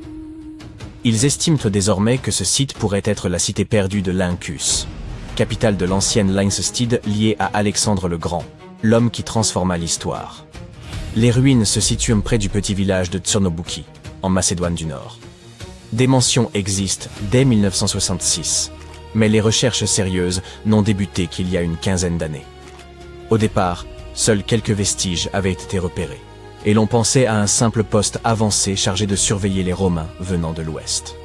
Ils estiment désormais que ce site pourrait être la cité perdue de Lynceus, capitale de l'ancienne Lyncestide liée à Alexandre le Grand, l'homme qui transforma l'histoire. Les ruines se situent près du petit village de Tchernobouki, en Macédoine du Nord. Des mentions existent dès 1966, mais les recherches sérieuses n'ont débuté qu'il y a une quinzaine d'années. Au départ, seuls quelques vestiges avaient été repérés, et l'on pensait à un simple poste avancé chargé de surveiller les Romains venant de l'Ouest.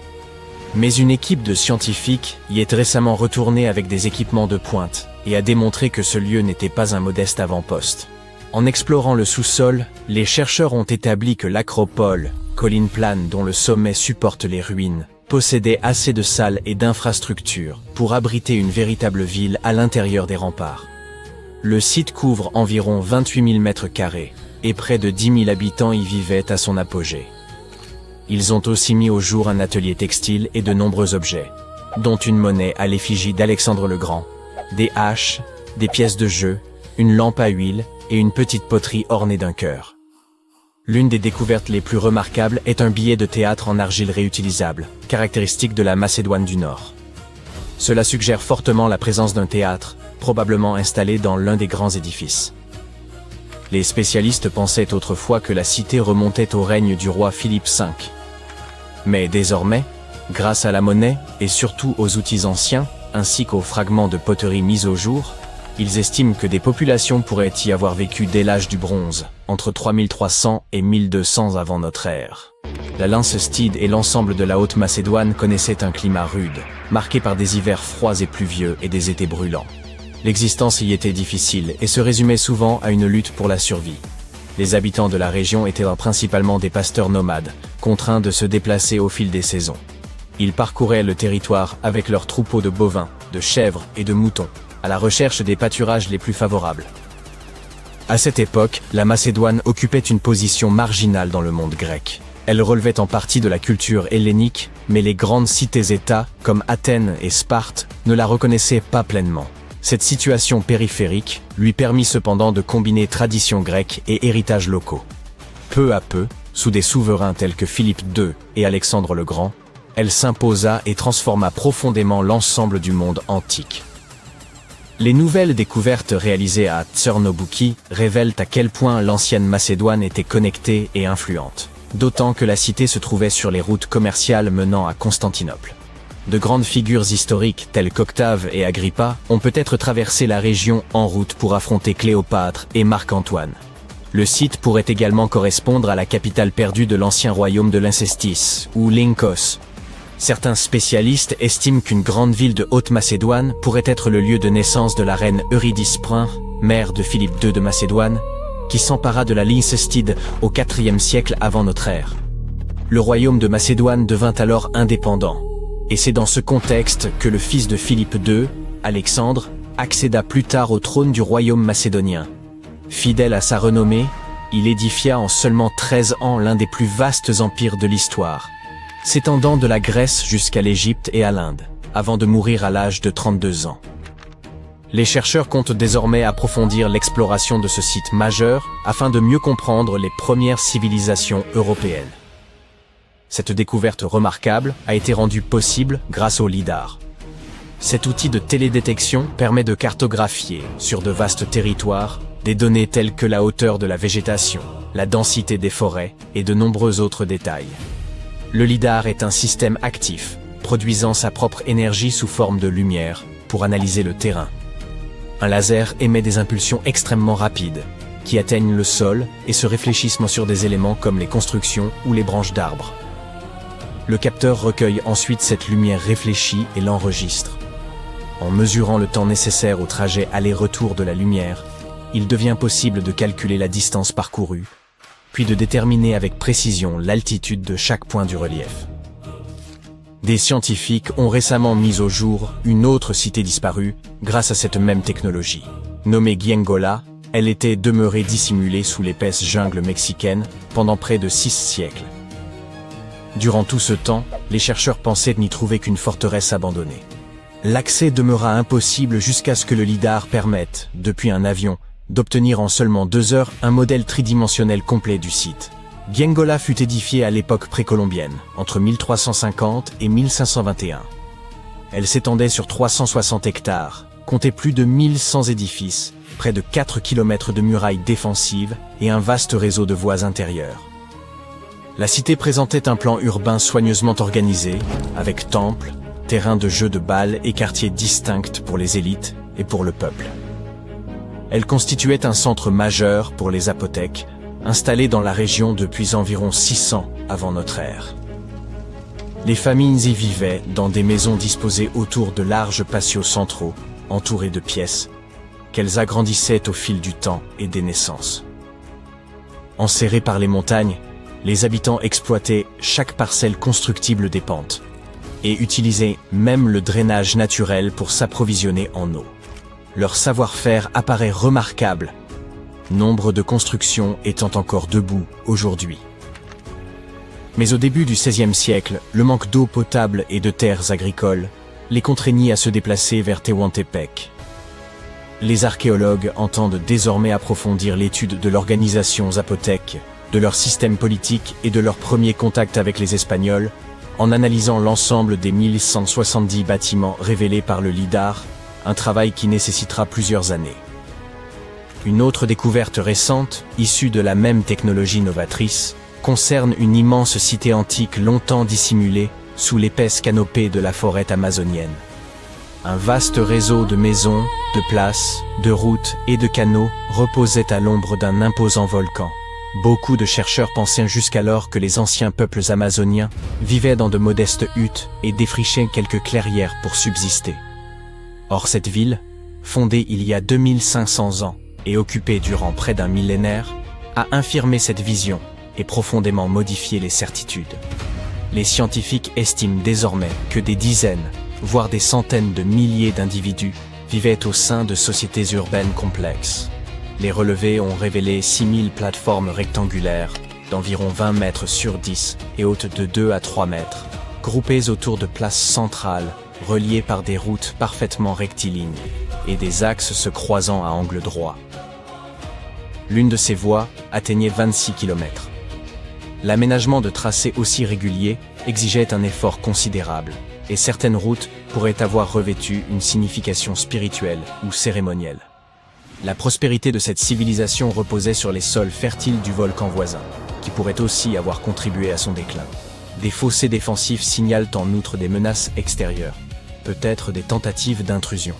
Mais une équipe de scientifiques y est récemment retournée avec des équipements de pointe et a démontré que ce lieu n'était pas un modeste avant-poste. En explorant le sous-sol, les chercheurs ont établi que l'acropole, colline plane dont le sommet supporte les ruines, possédait assez de salles et d'infrastructures pour abriter une véritable ville à l'intérieur des remparts. Le site couvre environ 28 000 mètres carrés, et près de 10 000 habitants y vivaient à son apogée. Ils ont aussi mis au jour un atelier textile et de nombreux objets, dont une monnaie à l'effigie d'Alexandre le Grand, des haches, des pièces de jeu, une lampe à huile et une petite poterie ornée d'un cœur. L'une des découvertes les plus remarquables est un billet de théâtre en argile réutilisable, caractéristique de la Macédoine du Nord. Cela suggère fortement la présence d'un théâtre, probablement installé dans l'un des grands édifices. Les spécialistes pensaient autrefois que la cité remontait au règne du roi Philippe V. Mais désormais, grâce à la monnaie et surtout aux outils anciens, ainsi qu'aux fragments de poterie mis au jour, ils estiment que des populations pourraient y avoir vécu dès l'âge du bronze, entre 3300 et 1200 avant notre ère. La Lyncestide et l'ensemble de la Haute-Macédoine connaissaient un climat rude, marqué par des hivers froids et pluvieux et des étés brûlants. L'existence y était difficile et se résumait souvent à une lutte pour la survie. Les habitants de la région étaient principalement des pasteurs nomades, contraints de se déplacer au fil des saisons. Ils parcouraient le territoire avec leurs troupeaux de bovins, de chèvres et de moutons, à la recherche des pâturages les plus favorables. À cette époque, la Macédoine occupait une position marginale dans le monde grec. Elle relevait en partie de la culture hellénique, mais les grandes cités-États, comme Athènes et Sparte, ne la reconnaissaient pas pleinement. Cette situation périphérique lui permit cependant de combiner traditions grecques et héritages locaux. Peu à peu, sous des souverains tels que Philippe II et Alexandre le Grand, elle s'imposa et transforma profondément l'ensemble du monde antique. Les nouvelles découvertes réalisées à Tchernobouki révèlent à quel point l'ancienne Macédoine était connectée et influente, d'autant que la cité se trouvait sur les routes commerciales menant à Constantinople. De grandes figures historiques telles qu'Octave et Agrippa ont peut-être traversé la région en route pour affronter Cléopâtre et Marc-Antoine. Le site pourrait également correspondre à la capitale perdue de l'ancien royaume de Lyncestis, ou Lynkos. Certains spécialistes estiment qu'une grande ville de Haute-Macédoine pourrait être le lieu de naissance de la reine Eurydice I, mère de Philippe II de Macédoine, qui s'empara de la Lyncestide au IVe siècle avant notre ère. Le royaume de Macédoine devint alors indépendant. Et c'est dans ce contexte que le fils de Philippe II, Alexandre, accéda plus tard au trône du royaume macédonien. Fidèle à sa renommée, il édifia en seulement 13 ans l'un des plus vastes empires de l'histoire. s'étendant de la Grèce jusqu'à l'Égypte et à l'Inde, avant de mourir à l'âge de 32 ans. Les chercheurs comptent désormais approfondir l'exploration de ce site majeur afin de mieux comprendre les premières civilisations européennes. Cette découverte remarquable a été rendue possible grâce au lidar. Cet outil de télédétection permet de cartographier, sur de vastes territoires, des données telles que la hauteur de la végétation, la densité des forêts et de nombreux autres détails. Le lidar est un système actif, produisant sa propre énergie sous forme de lumière pour analyser le terrain. Un laser émet des impulsions extrêmement rapides, qui atteignent le sol et se réfléchissent sur des éléments comme les constructions ou les branches d'arbres. Le capteur recueille ensuite cette lumière réfléchie et l'enregistre. En mesurant le temps nécessaire au trajet aller-retour de la lumière, il devient possible de calculer la distance parcourue, puis de déterminer avec précision l'altitude de chaque point du relief. Des scientifiques ont récemment mis au jour une autre cité disparue grâce à cette même technologie. Nommée Giengola, elle était demeurée dissimulée sous l'épaisse jungle mexicaine pendant près de 6 siècles. Durant tout ce temps, les chercheurs pensaient n'y trouver qu'une forteresse abandonnée. L'accès demeura impossible jusqu'à ce que le lidar permette, depuis un avion, d'obtenir en seulement 2 heures un modèle tridimensionnel complet du site. Giengola fut édifiée à l'époque précolombienne, entre 1350 et 1521. Elle s'étendait sur 360 hectares, comptait plus de 1100 édifices, près de 4 km de murailles défensives et un vaste réseau de voies intérieures. La cité présentait un plan urbain soigneusement organisé, avec temples, terrains de jeux de balles et quartiers distincts pour les élites et pour le peuple. Elle constituait un centre majeur pour les apothèques, installés dans la région depuis environ 600 avant notre ère. Les familles y vivaient dans des maisons disposées autour de larges patios centraux, entourés de pièces, qu'elles agrandissaient au fil du temps et des naissances. Enserrés par les montagnes, les habitants exploitaient chaque parcelle constructible des pentes et utilisaient même le drainage naturel pour s'approvisionner en eau. Leur savoir-faire apparaît remarquable, nombre de constructions étant encore debout aujourd'hui. Mais au début du XVIe siècle, le manque d'eau potable et de terres agricoles les contraignit à se déplacer vers Tehuantepec. Les archéologues entendent désormais approfondir l'étude de l'organisation zapotèque, de leur système politique et de leur premier contact avec les Espagnols, en analysant l'ensemble des 1170 bâtiments révélés par le lidar, un travail qui nécessitera plusieurs années. Une autre découverte récente, issue de la même technologie novatrice, concerne une immense cité antique longtemps dissimulée sous l'épaisse canopée de la forêt amazonienne. Un vaste réseau de maisons, de places, de routes et de canaux reposait à l'ombre d'un imposant volcan. Beaucoup de chercheurs pensaient jusqu'alors que les anciens peuples amazoniens vivaient dans de modestes huttes et défrichaient quelques clairières pour subsister. Or cette ville, fondée il y a 2500 ans et occupée durant près d'un millénaire, a infirmé cette vision et profondément modifié les certitudes. Les scientifiques estiment désormais que des dizaines, voire des centaines de milliers d'individus vivaient au sein de sociétés urbaines complexes. Les relevés ont révélé 6000 plateformes rectangulaires d'environ 20 mètres sur 10 et hautes de 2 à 3 mètres, groupées autour de places centrales, reliées par des routes parfaitement rectilignes et des axes se croisant à angle droit. L'une de ces voies atteignait 26 km. L'aménagement de tracés aussi réguliers exigeait un effort considérable, et certaines routes pourraient avoir revêtu une signification spirituelle ou cérémonielle. La prospérité de cette civilisation reposait sur les sols fertiles du volcan voisin, qui pourrait aussi avoir contribué à son déclin. Des fossés défensifs signalent en outre des menaces extérieures, peut-être des tentatives d'intrusion.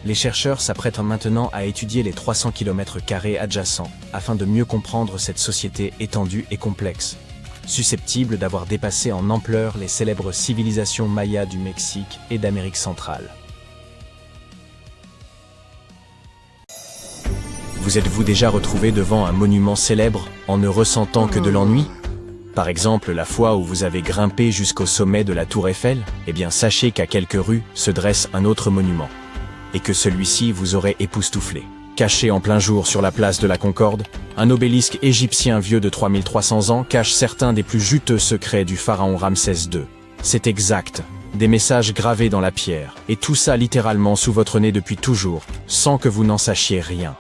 Les chercheurs s'apprêtent maintenant à étudier les 300 km² adjacents afin de mieux comprendre cette société étendue et complexe, susceptible d'avoir dépassé en ampleur les célèbres civilisations mayas du Mexique et d'Amérique centrale. Vous êtes-vous déjà retrouvé devant un monument célèbre en ne ressentant que de l'ennui ? Par exemple, la fois où vous avez grimpé jusqu'au sommet de la Tour Eiffel ? Eh bien, sachez qu'à quelques rues se dresse un autre monument, et que celui-ci vous aurait époustouflé. Caché en plein jour sur la place de la Concorde, un obélisque égyptien vieux de 3300 ans cache certains des plus juteux secrets du pharaon Ramsès II. C'est exact, des messages gravés dans la pierre, et tout ça littéralement sous votre nez depuis toujours, sans que vous n'en sachiez rien.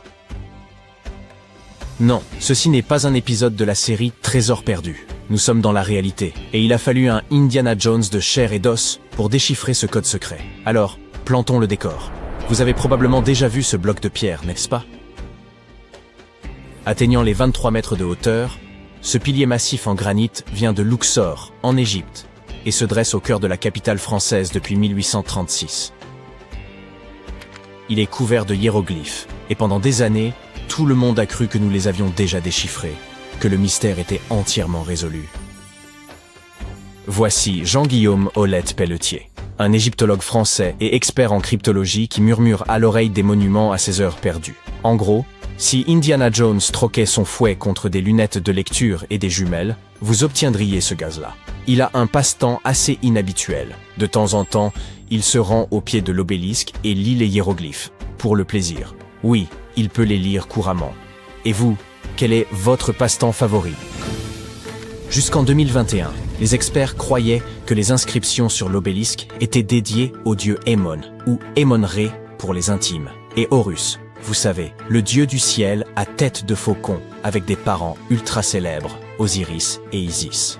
Non, ceci n'est pas un épisode de la série Trésor perdu. Nous sommes dans la réalité, et il a fallu un Indiana Jones de chair et d'os pour déchiffrer ce code secret. Alors, plantons le décor. Vous avez probablement déjà vu ce bloc de pierre, n'est-ce pas? Atteignant les 23 mètres de hauteur, ce pilier massif en granit vient de Luxor, en Égypte, et se dresse au cœur de la capitale française depuis 1836. Il est couvert de hiéroglyphes, et pendant des années, tout le monde a cru que nous les avions déjà déchiffrés, que le mystère était entièrement résolu. Voici Jean-Guillaume Hollette-Pelletier, un égyptologue français et expert en cryptologie qui murmure à l'oreille des monuments à ses heures perdues. En gros, si Indiana Jones troquait son fouet contre des lunettes de lecture et des jumelles, vous obtiendriez ce gaz-là. Il a un passe-temps assez inhabituel. De temps en temps, il se rend au pied de l'obélisque et lit les hiéroglyphes, pour le plaisir. Oui, il peut les lire couramment. Et vous, quel est votre passe-temps favori? Jusqu'en 2021, les experts croyaient que les inscriptions sur l'obélisque étaient dédiées au dieu Ammon, ou Ammon-Ré pour les intimes, et Horus, vous savez, le dieu du ciel à tête de faucon, avec des parents ultra célèbres, Osiris et Isis.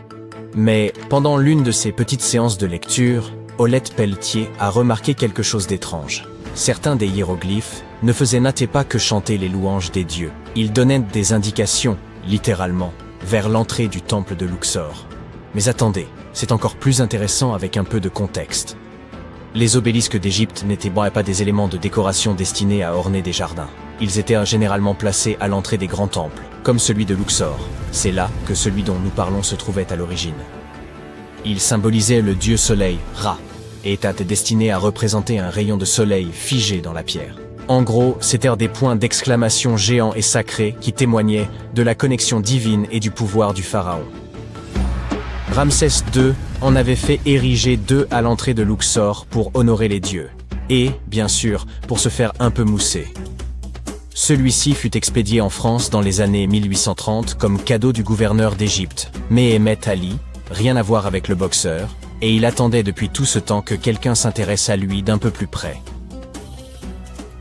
Mais pendant l'une de ces petites séances de lecture, Hollette-Pelletier a remarqué quelque chose d'étrange. Certains des hiéroglyphes ne faisaient pas que chanter les louanges des dieux. Ils donnaient des indications, littéralement, vers l'entrée du temple de Luxor. Mais attendez, c'est encore plus intéressant avec un peu de contexte. Les obélisques d'Égypte n'étaient pas des éléments de décoration destinés à orner des jardins. Ils étaient généralement placés à l'entrée des grands temples, comme celui de Luxor. C'est là que celui dont nous parlons se trouvait à l'origine. Il symbolisait le dieu soleil, Ra, et était destiné à représenter un rayon de soleil figé dans la pierre. En gros, c'étaient des points d'exclamation géants et sacrés qui témoignaient de la connexion divine et du pouvoir du pharaon. Ramsès II en avait fait ériger 2 à l'entrée de Luxor pour honorer les dieux, et, bien sûr, pour se faire un peu mousser. Celui-ci fut expédié en France dans les années 1830 comme cadeau du gouverneur d'Égypte, Méhémet Ali, rien à voir avec le boxeur, et il attendait depuis tout ce temps que quelqu'un s'intéresse à lui d'un peu plus près.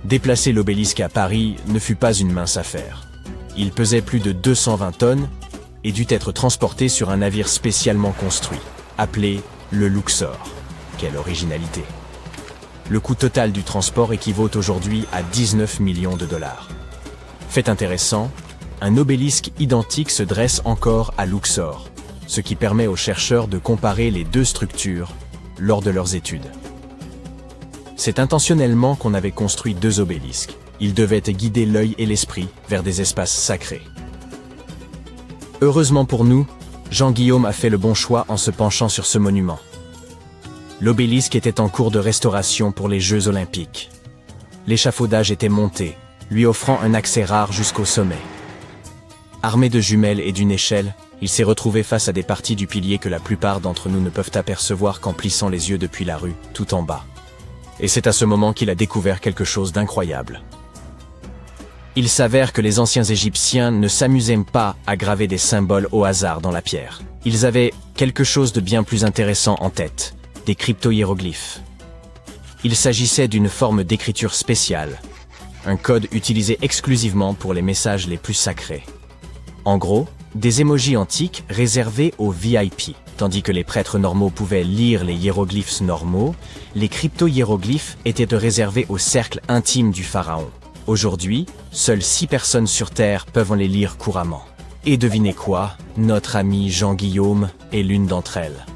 Déplacer l'obélisque à Paris ne fut pas une mince affaire. Il pesait plus de 220 tonnes et dut être transporté sur un navire spécialement construit, appelé le Luxor. Quelle originalité! Le coût total du transport équivaut aujourd'hui à 19 millions de dollars. Fait intéressant, un obélisque identique se dresse encore à Luxor, ce qui permet aux chercheurs de comparer les 2 structures lors de leurs études. C'est intentionnellement qu'on avait construit 2 obélisques. Ils devaient guider l'œil et l'esprit vers des espaces sacrés. Heureusement pour nous, Jean-Guillaume a fait le bon choix en se penchant sur ce monument. L'obélisque était en cours de restauration pour les Jeux Olympiques. L'échafaudage était monté, lui offrant un accès rare jusqu'au sommet. Armé de jumelles et d'une échelle, il s'est retrouvé face à des parties du pilier que la plupart d'entre nous ne peuvent apercevoir qu'en plissant les yeux depuis la rue, tout en bas. Et c'est à ce moment qu'il a découvert quelque chose d'incroyable. Il s'avère que les anciens Égyptiens ne s'amusaient pas à graver des symboles au hasard dans la pierre. Ils avaient quelque chose de bien plus intéressant en tête, des crypto-hiéroglyphes. Il s'agissait d'une forme d'écriture spéciale, un code utilisé exclusivement pour les messages les plus sacrés. En gros, des émojis antiques réservés aux VIP. Tandis que les prêtres normaux pouvaient lire les hiéroglyphes normaux, les crypto-hiéroglyphes étaient réservés au cercle intime du pharaon. Aujourd'hui, seules 6 personnes sur Terre peuvent les lire couramment. Et devinez quoi? Notre ami Jean-Guillaume est l'une d'entre elles.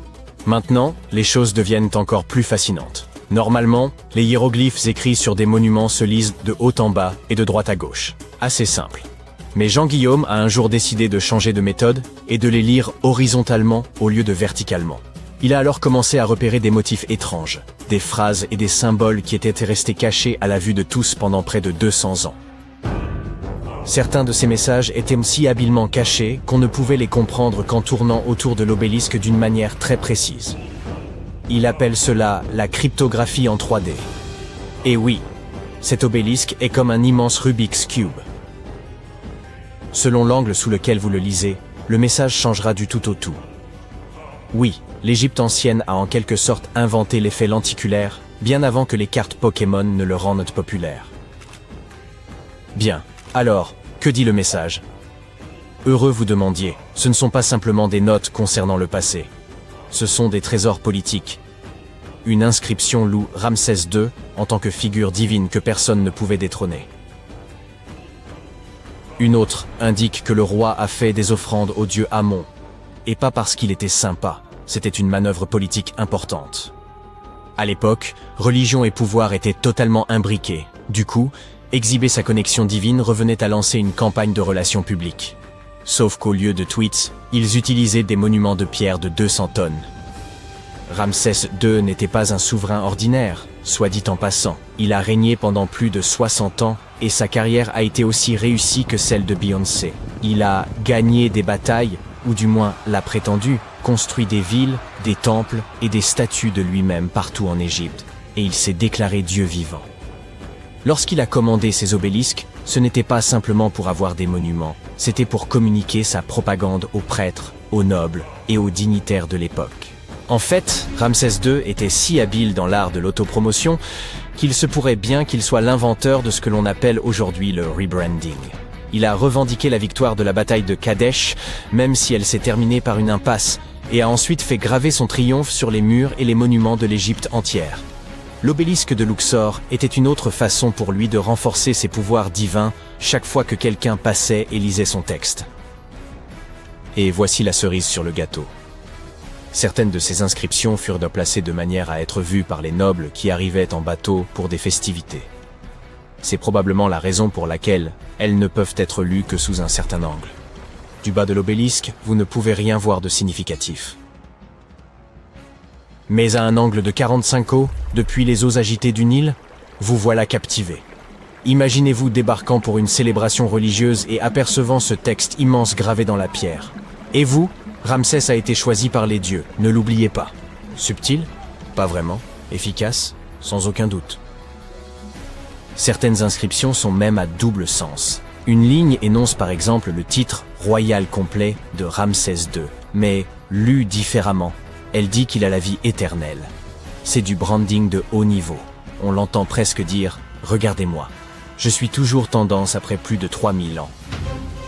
Maintenant, les choses deviennent encore plus fascinantes. Normalement, les hiéroglyphes écrits sur des monuments se lisent de haut en bas et de droite à gauche. Assez simple. Mais Jean-Guillaume a un jour décidé de changer de méthode et de les lire horizontalement au lieu de verticalement. Il a alors commencé à repérer des motifs étranges, des phrases et des symboles qui étaient restés cachés à la vue de tous pendant près de 200 ans. Certains de ces messages étaient si habilement cachés qu'on ne pouvait les comprendre qu'en tournant autour de l'obélisque d'une manière très précise. Il appelle cela la cryptographie en 3D. Et oui, Cet obélisque est comme un immense Rubik's Cube. Selon l'angle sous lequel vous le lisez, le message changera du tout au tout. Oui, l'Égypte ancienne a en quelque sorte inventé l'effet lenticulaire, bien avant que les cartes Pokémon ne le rendent populaire. Bien, alors, que dit le message? Heureux vous demandiez, ce ne sont pas simplement des notes concernant le passé. Ce sont des trésors politiques. Une inscription loue Ramsès II en tant que figure divine que personne ne pouvait détrôner. Une autre indique que le roi a fait des offrandes au dieu Amon, et pas parce qu'il était sympa, c'était une manœuvre politique importante. À l'époque, religion et pouvoir étaient totalement imbriqués. Du coup, exhiber sa connexion divine revenait à lancer une campagne de relations publiques. Sauf qu'au lieu de tweets, ils utilisaient des monuments de pierre de 200 tonnes. Ramsès II n'était pas un souverain ordinaire, soit dit en passant. Il a régné pendant plus de 60 ans et sa carrière a été aussi réussie que celle de Beyoncé. Il a gagné des batailles, ou du moins l'a prétendu, construit des villes, des temples et des statues de lui-même partout en Égypte, et il s'est déclaré Dieu vivant. Lorsqu'il a commandé ces obélisques, ce n'était pas simplement pour avoir des monuments, c'était pour communiquer sa propagande aux prêtres, aux nobles et aux dignitaires de l'époque. En fait, Ramsès II était si habile dans l'art de l'autopromotion qu'il se pourrait bien qu'il soit l'inventeur de ce que l'on appelle aujourd'hui le rebranding. Il a revendiqué la victoire de la bataille de Kadesh, même si elle s'est terminée par une impasse, et a ensuite fait graver son triomphe sur les murs et les monuments de l'Égypte entière. L'obélisque de Luxor était une autre façon pour lui de renforcer ses pouvoirs divins chaque fois que quelqu'un passait et lisait son texte. Et voici la cerise sur le gâteau. Certaines de ces inscriptions furent placées de manière à être vues par les nobles qui arrivaient en bateau pour des festivités. C'est probablement la raison pour laquelle elles ne peuvent être lues que sous un certain angle. Du bas de l'obélisque, vous ne pouvez rien voir de significatif. Mais à un angle de 45 eaux, depuis les eaux agitées du Nil, vous voilà captivé. Imaginez-vous débarquant pour une célébration religieuse et apercevant ce texte immense gravé dans la pierre. Et vous, Ramsès a été choisi par les dieux, ne l'oubliez pas. Subtil? Pas vraiment. Efficace? Sans aucun doute. Certaines inscriptions sont même à double sens. Une ligne énonce par exemple le titre royal complet de Ramsès II, mais lue différemment, elle dit qu'il a la vie éternelle. C'est du branding de haut niveau. On l'entend presque dire « Regardez-moi, je suis toujours tendance après plus de 3000 ans ».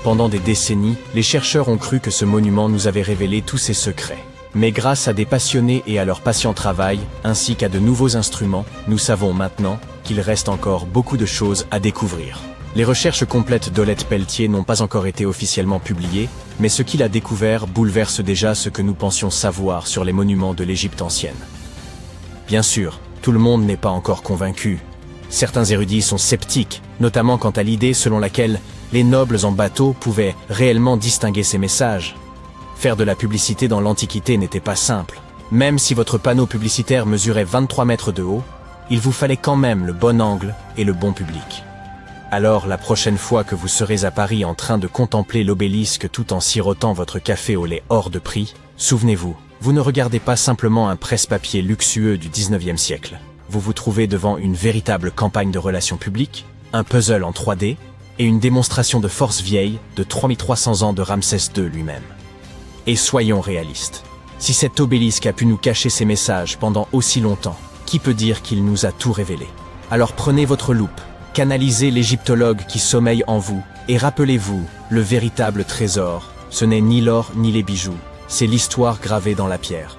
Pendant des décennies, les chercheurs ont cru que ce monument nous avait révélé tous ses secrets. Mais grâce à des passionnés et à leur patient travail, ainsi qu'à de nouveaux instruments, nous savons maintenant qu'il reste encore beaucoup de choses à découvrir. Les recherches complètes d'Olette Pelletier n'ont pas encore été officiellement publiées, mais ce qu'il a découvert bouleverse déjà ce que nous pensions savoir sur les monuments de l'Égypte ancienne. Bien sûr, tout le monde n'est pas encore convaincu. Certains érudits sont sceptiques, notamment quant à l'idée selon laquelle les nobles en bateau pouvaient réellement distinguer ces messages. Faire de la publicité dans l'Antiquité n'était pas simple. Même si votre panneau publicitaire mesurait 23 mètres de haut, il vous fallait quand même le bon angle et le bon public. Alors, la prochaine fois que vous serez à Paris en train de contempler l'obélisque tout en sirotant votre café au lait hors de prix, souvenez-vous, vous ne regardez pas simplement un presse-papier luxueux du 19e siècle. Vous vous trouvez devant une véritable campagne de relations publiques, un puzzle en 3D et une démonstration de force vieille de 3300 ans de Ramsès II lui-même. Et soyons réalistes. Si cet obélisque a pu nous cacher ses messages pendant aussi longtemps, qui peut dire qu'il nous a tout révélé? Alors prenez votre loupe, canalisez l'égyptologue qui sommeille en vous, et rappelez-vous, le véritable trésor, ce n'est ni l'or ni les bijoux, c'est l'histoire gravée dans la pierre.